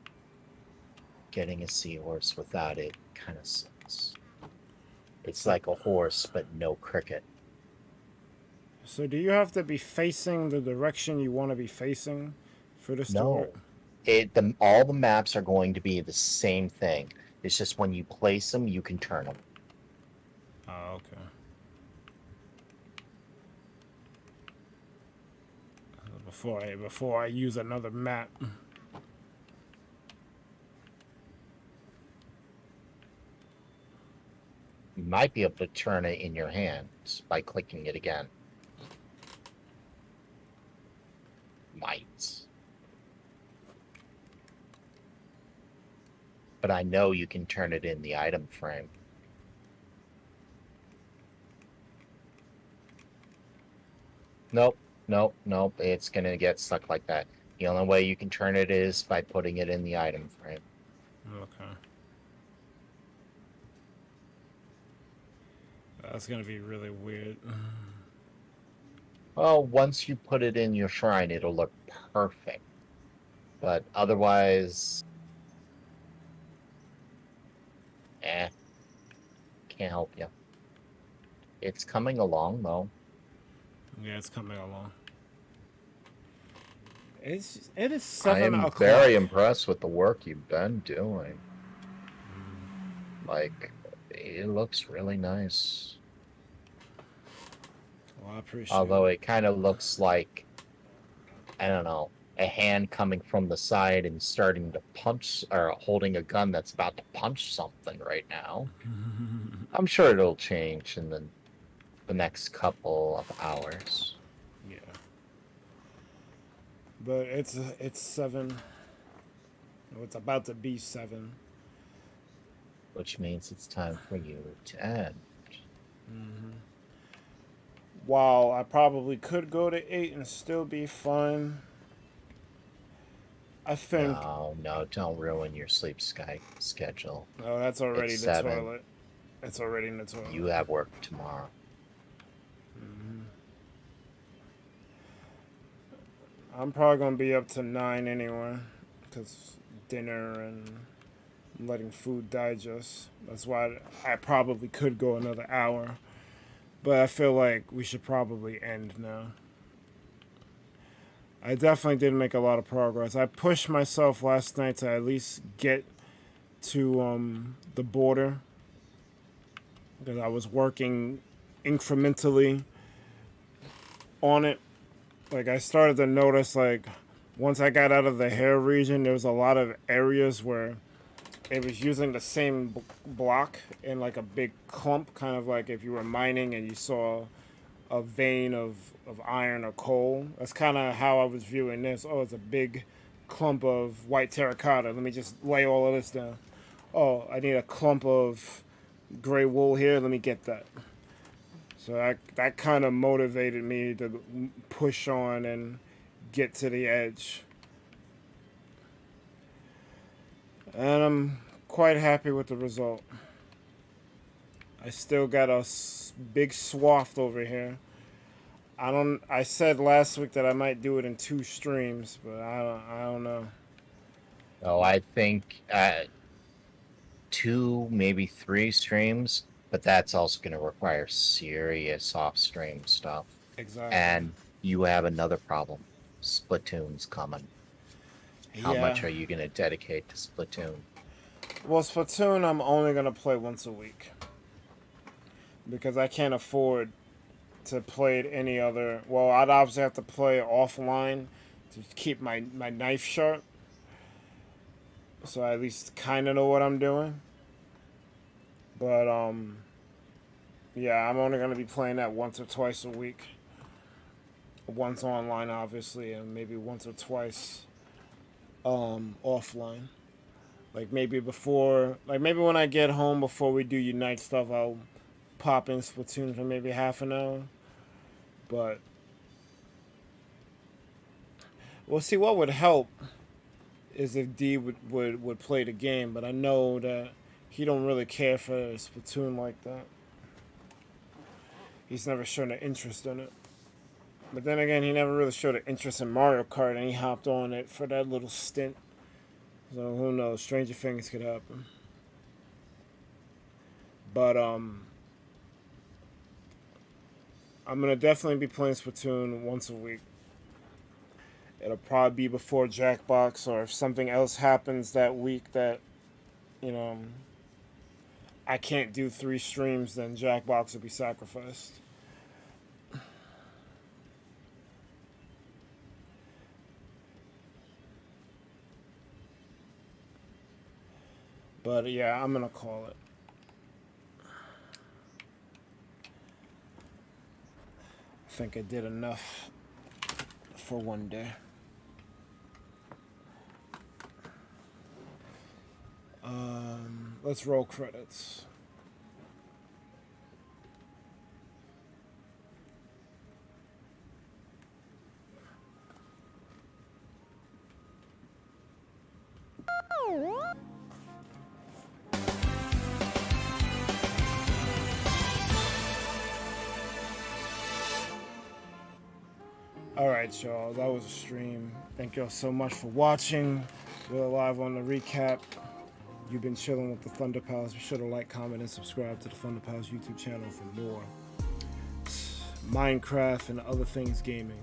getting a seahorse without it kind of sucks. It's like a horse, but no cricket. So do you have to be facing the direction you want to be facing for this to No. work? All the maps are going to be the same thing. It's just when you place them, you can turn them. Oh, okay. Before I use another map. You might be able to turn it in your hands by clicking it again. Might. But I know you can turn it in the item frame. Nope. It's gonna get stuck like that. The only way you can turn it is by putting it in the item frame. Okay. That's gonna be really weird. Well, once you put it in your shrine, it'll look perfect. But otherwise... Can't help you. It's coming along, though. Yeah, it's coming along. It is I 7 am o'clock. very impressed with the work you've been doing. Like, it looks really nice. Well, I appreciate Although it. it kind of looks like, I don't know, a hand coming from the side and starting to punch, or holding a gun that's about to punch something right now. I'm sure it'll change in the next couple of hours. Yeah. But it's 7. No, it's about to be 7. Which means it's time for you to end. While I probably could go to 8 and still be fine, I think. No, don't ruin your sleep schedule. Oh, that's already It's the 7. toilet. It's already in the toilet. You have work tomorrow. I'm probably gonna be up to 9 anyway, because dinner and letting food digest. That's why I probably could go another hour, but I feel like we should probably end now. I definitely did make a lot of progress. I pushed myself last night to at least get to the border, because I was working incrementally on it. Like, I started to notice, like, once I got out of the hair region, there was a lot of areas where it was using the same block in, like, a big clump, kind of like if you were mining and you saw a vein of iron or coal. That's kind of how I was viewing this. Oh, it's a big clump of white terracotta. Let me just lay all of this down. Oh, I need a clump of gray wool here. Let me get that. So that kind of motivated me to push on and get to the edge. And I'm quite happy with the result. I still got a big swath over here. I said last week that I might do it in 2 streams, but I don't know. Oh, I think 2, maybe 3 streams, but that's also going to require serious off-stream stuff. Exactly. And you have another problem. Splatoon's coming. How much are you going to dedicate to Splatoon? Well, Splatoon I'm only going to play once a week, because I can't afford to play it any other. Well, I'd obviously have to play offline to keep my knife sharp, so I at least kind of know what I'm doing. But yeah, I'm only gonna be playing that once or twice a week. Once online, obviously, and maybe once or twice offline. Like maybe when I get home before we do Unite stuff, I'll pop in Splatoon for maybe half an hour. But well, see, what would help is if D would play the game, but I know that he don't really care for Splatoon like that. He's never shown an interest in it. But then again, he never really showed an interest in Mario Kart, and he hopped on it for that little stint. So who knows? Stranger things could happen. But I'm gonna definitely be playing Splatoon once a week. It'll probably be before Jackbox, or if something else happens that week that, I can't do 3 streams, then Jackbox will be sacrificed. But yeah, I'm gonna call it. I think I did enough for one day. Let's roll credits. Alright, y'all, that was a stream. Thank y'all so much for watching. We're live on the recap. You've been chilling with the ThunderPals. Be sure to like, comment, and subscribe to the ThunderPals YouTube channel for more Minecraft and other things gaming.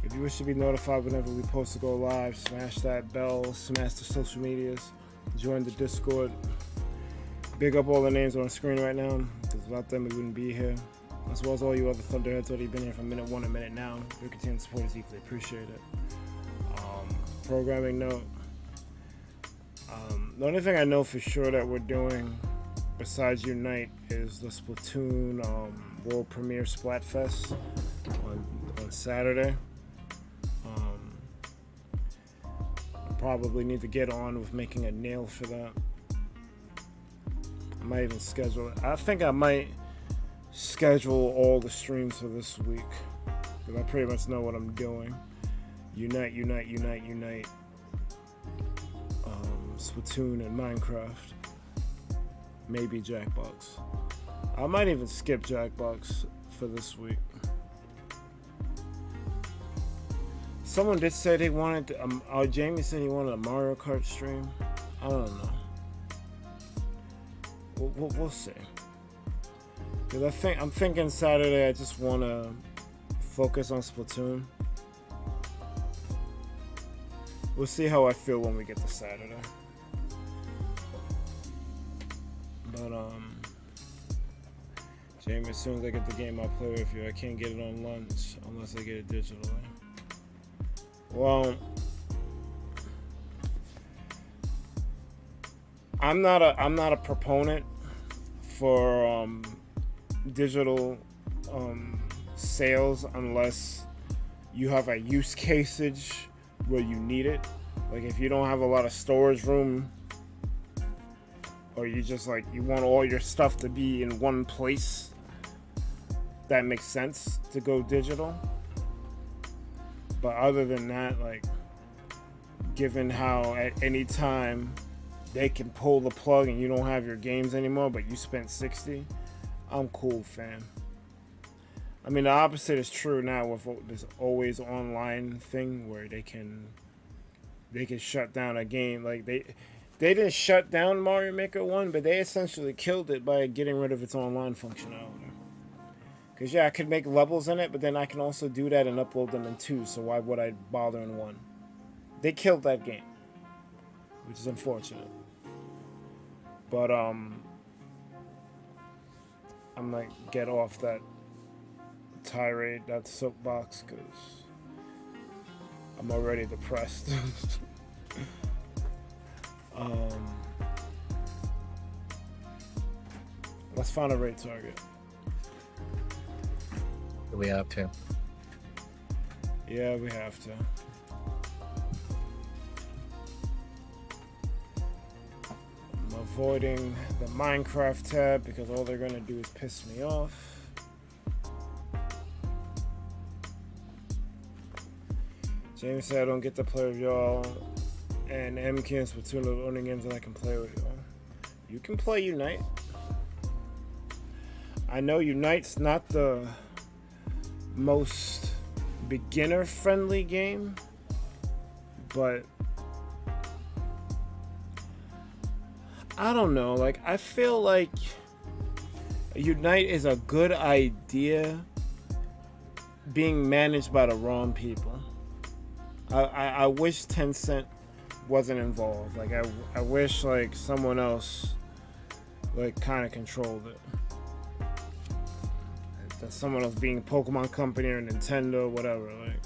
If you wish to be notified whenever we post to go live, smash that bell, smash the social medias, join the Discord. Big up all the names on screen right now, because without them we wouldn't be here. As well as all you other Thunderheads already been here from minute 1 to minute now. Your continued support is equally appreciated. Programming note. The only thing I know for sure that we're doing besides Unite is the Splatoon World Premiere Splatfest on Saturday. I probably need to get on with making a nail for that. I might even schedule it. I think I might schedule all the streams for this week, because I pretty much know what I'm doing. Unite. Splatoon and Minecraft. Maybe Jackbox. I might even skip Jackbox for this week. Someone did say they wanted to, Jamie said he wanted a Mario Kart stream. I don't know. We'll see. Because I'm thinking Saturday I just want to focus on Splatoon. We'll see how I feel when we get to Saturday. But Jamie, as soon as I get the game, I'll play with you. I can't get it on lunch unless I get it digitally. Well, I'm not a proponent for digital sales unless you have a use caseage where you need it. Like if you don't have a lot of storage room, or you just like you want all your stuff to be in one place, that makes sense to go digital. But other than that, like, given how at any time they can pull the plug and you don't have your games anymore, but you spent 60, I'm cool, fam. I mean, the opposite is true now with this always online thing where they can shut down a game. Like they didn't shut down Mario Maker 1, but they essentially killed it by getting rid of its online functionality. Because, yeah, I could make levels in it, but then I can also do that and upload them in 2, so why would I bother in 1? They killed that game, which is unfortunate. But, I'm like, get off that tirade, that soapbox, because I'm already depressed. Let's find a raid target. Do we have to? Yeah, we have to. I'm avoiding the Minecraft tab because all they're gonna do is piss me off. James said I don't get to play with y'all, and MK and Splatoon are the only games that I can play with y'all. You can play Unite. I know Unite's not the most beginner-friendly game, but I don't know. Like, I feel like Unite is a good idea being managed by the wrong people. I wish Tencent wasn't involved. Like, I wish, like, someone else, like, kind of controlled it. That someone else being Pokemon Company or Nintendo, whatever. Like,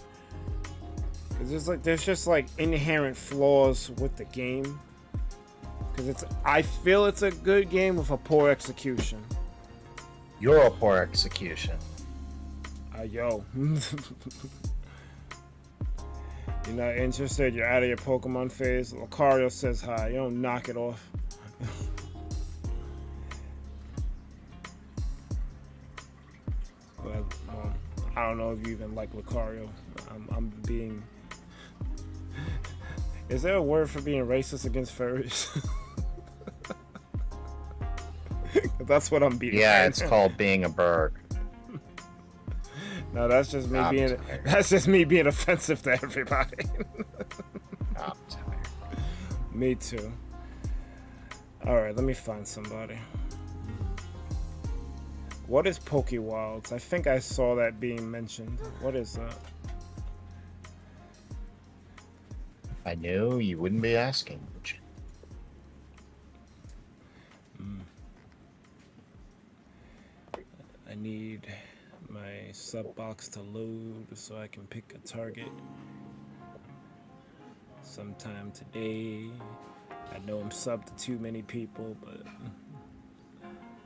cause there's just like inherent flaws with the game. Cause I feel it's a good game with a poor execution. You're a poor execution. Yo. You're not interested, you're out of your Pokemon phase. Lucario says hi, you don't knock it off. But, I don't know if you even like Lucario. I'm being... Is there a word for being racist against furries? That's what I'm being. Yeah, it's called being a bird. No, that's just me being offensive to everybody. I'm tired. Me too. Alright, let me find somebody. What is Pokewilds? I think I saw that being mentioned. What is that? I knew you wouldn't be asking, would you? I need my sub box to load so I can pick a target sometime today. I know I'm subbed to too many people, but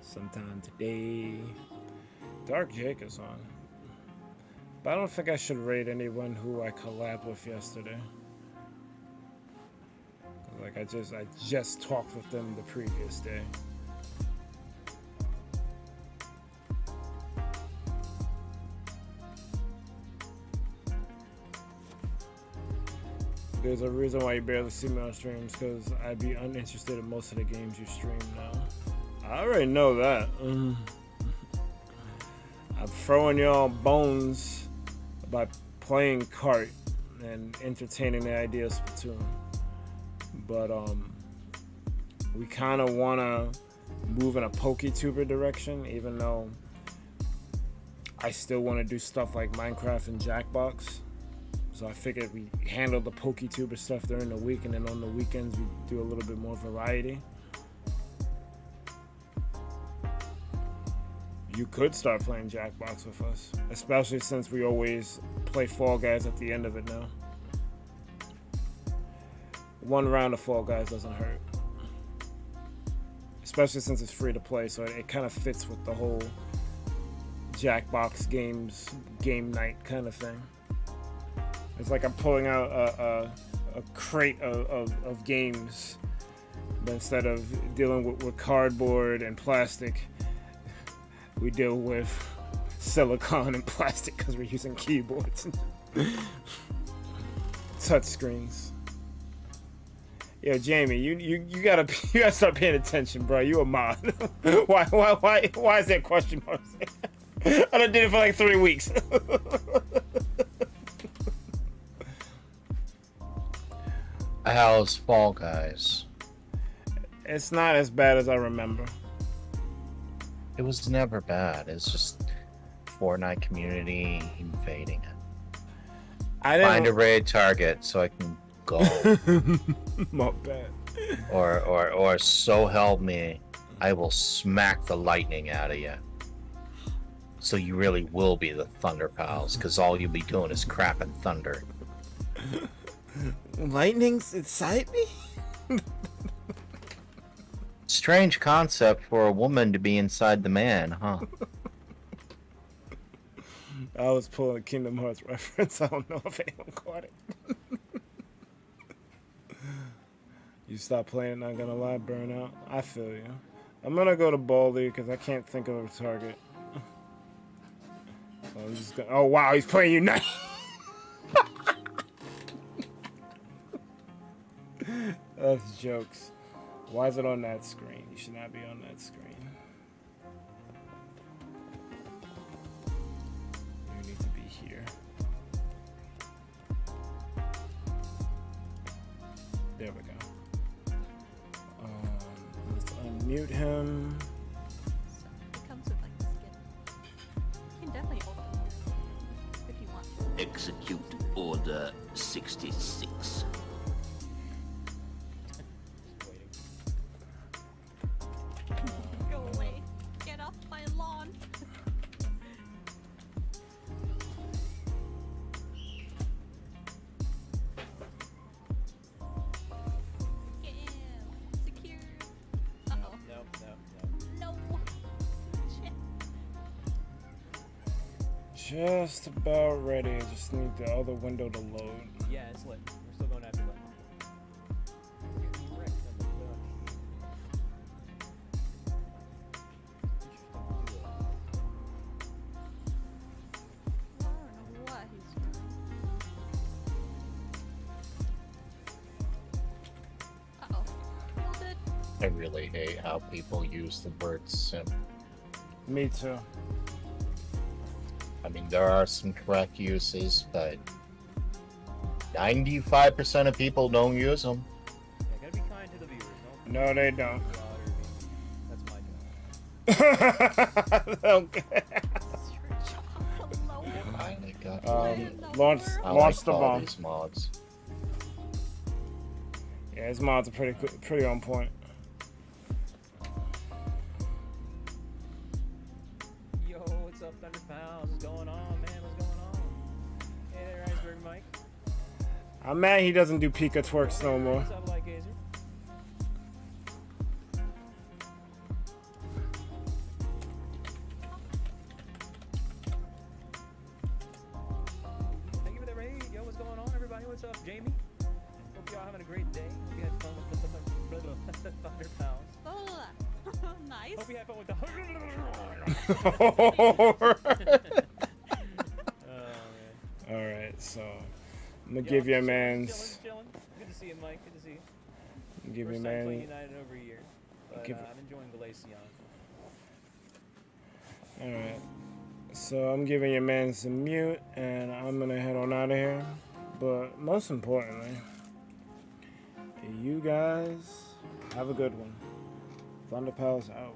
sometime today. Dark Jake is on. But I don't think I should raid anyone who I collabed with yesterday. Like I just talked with them the previous day. There's a reason why you barely see me on streams, because I'd be uninterested in most of the games you stream now. I already know that. I'm throwing y'all bones by playing cart and entertaining the idea of Splatoon. But we kind of want to move in a PokeTuber direction, even though I still want to do stuff like Minecraft and Jackbox. So I figured we handle the PokeTuber stuff during the week, and then on the weekends we do a little bit more variety. You could start playing Jackbox with us, especially since we always play Fall Guys at the end of it now. One round of Fall Guys doesn't hurt. Especially since it's free to play, so it kind of fits with the whole Jackbox games, game night kind of thing. It's like I'm pulling out a crate of games, but instead of dealing with cardboard and plastic, we deal with silicone and plastic because we're using keyboards and touch screens. Yo, Jamie, you gotta start paying attention, bro. You a mod. Why is that question mark? I done did it for like 3 weeks. How's Fall Guys? It's not as bad as I remember. It was never bad. It's just Fortnite community invading it. I didn't Find a raid target so I can go. My bad. Or so help me, I will smack the lightning out of you. So you really will be the ThunderPals, because all you'll be doing is crapping thunder. Lightning's inside me? Strange concept for a woman to be inside the man, huh? I was pulling a Kingdom Hearts reference. I don't know if anyone caught it. You stop playing, not gonna lie, Burnout. I feel you. I'm gonna go to Baldy because I can't think of a target. So I'm just gonna, oh wow, he's playing Unite. That's jokes. Why is it on that screen? You should not be on that screen. You need to be here. There we go. Let's unmute him. So it comes with like the skin. You can definitely hold it if you want. Execute Order 66. Go away. Get off my lawn. Get him. Secure. Uh-oh. No. Shit. Just about ready. I just need the other window to load. Yeah, it's lit. We're still going after lit. We're getting wrecked on the I don't know what he's doing. Uh-oh. Killed it. I really hate how people use the word simp. Me too. I mean, there are some correct uses, but 95% of people don't use them. Yeah, gotta be kind to the viewers. No, they don't. That's my job. Okay. It's your job. Hello. Finally got Launch I launch like the all bomb. these mods. Yeah, his mods are pretty on point. Yo, up, ThunderPals? What's going on, man? What's going on? Hey there, Iceberg Mike. I'm mad he doesn't do Pika twerks no more. What's up, Like Gazer? Thank you for the raid. Yo, what's going on, everybody? What's up, Jamie? Hope y'all having a great day. Hope you had fun with the ThunderPals. Oh, nice. Hope you had fun with the. Oh, man. Alright, so I'm gonna give your man's. Chilling. Good to see you, Mike. Good to see you. Give your First time playing man. United in over a year. But I'm enjoying Glaceon. Alright. So I'm giving your man some mute and I'm gonna head on out of here. But most importantly, you guys have a good one. ThunderPals out.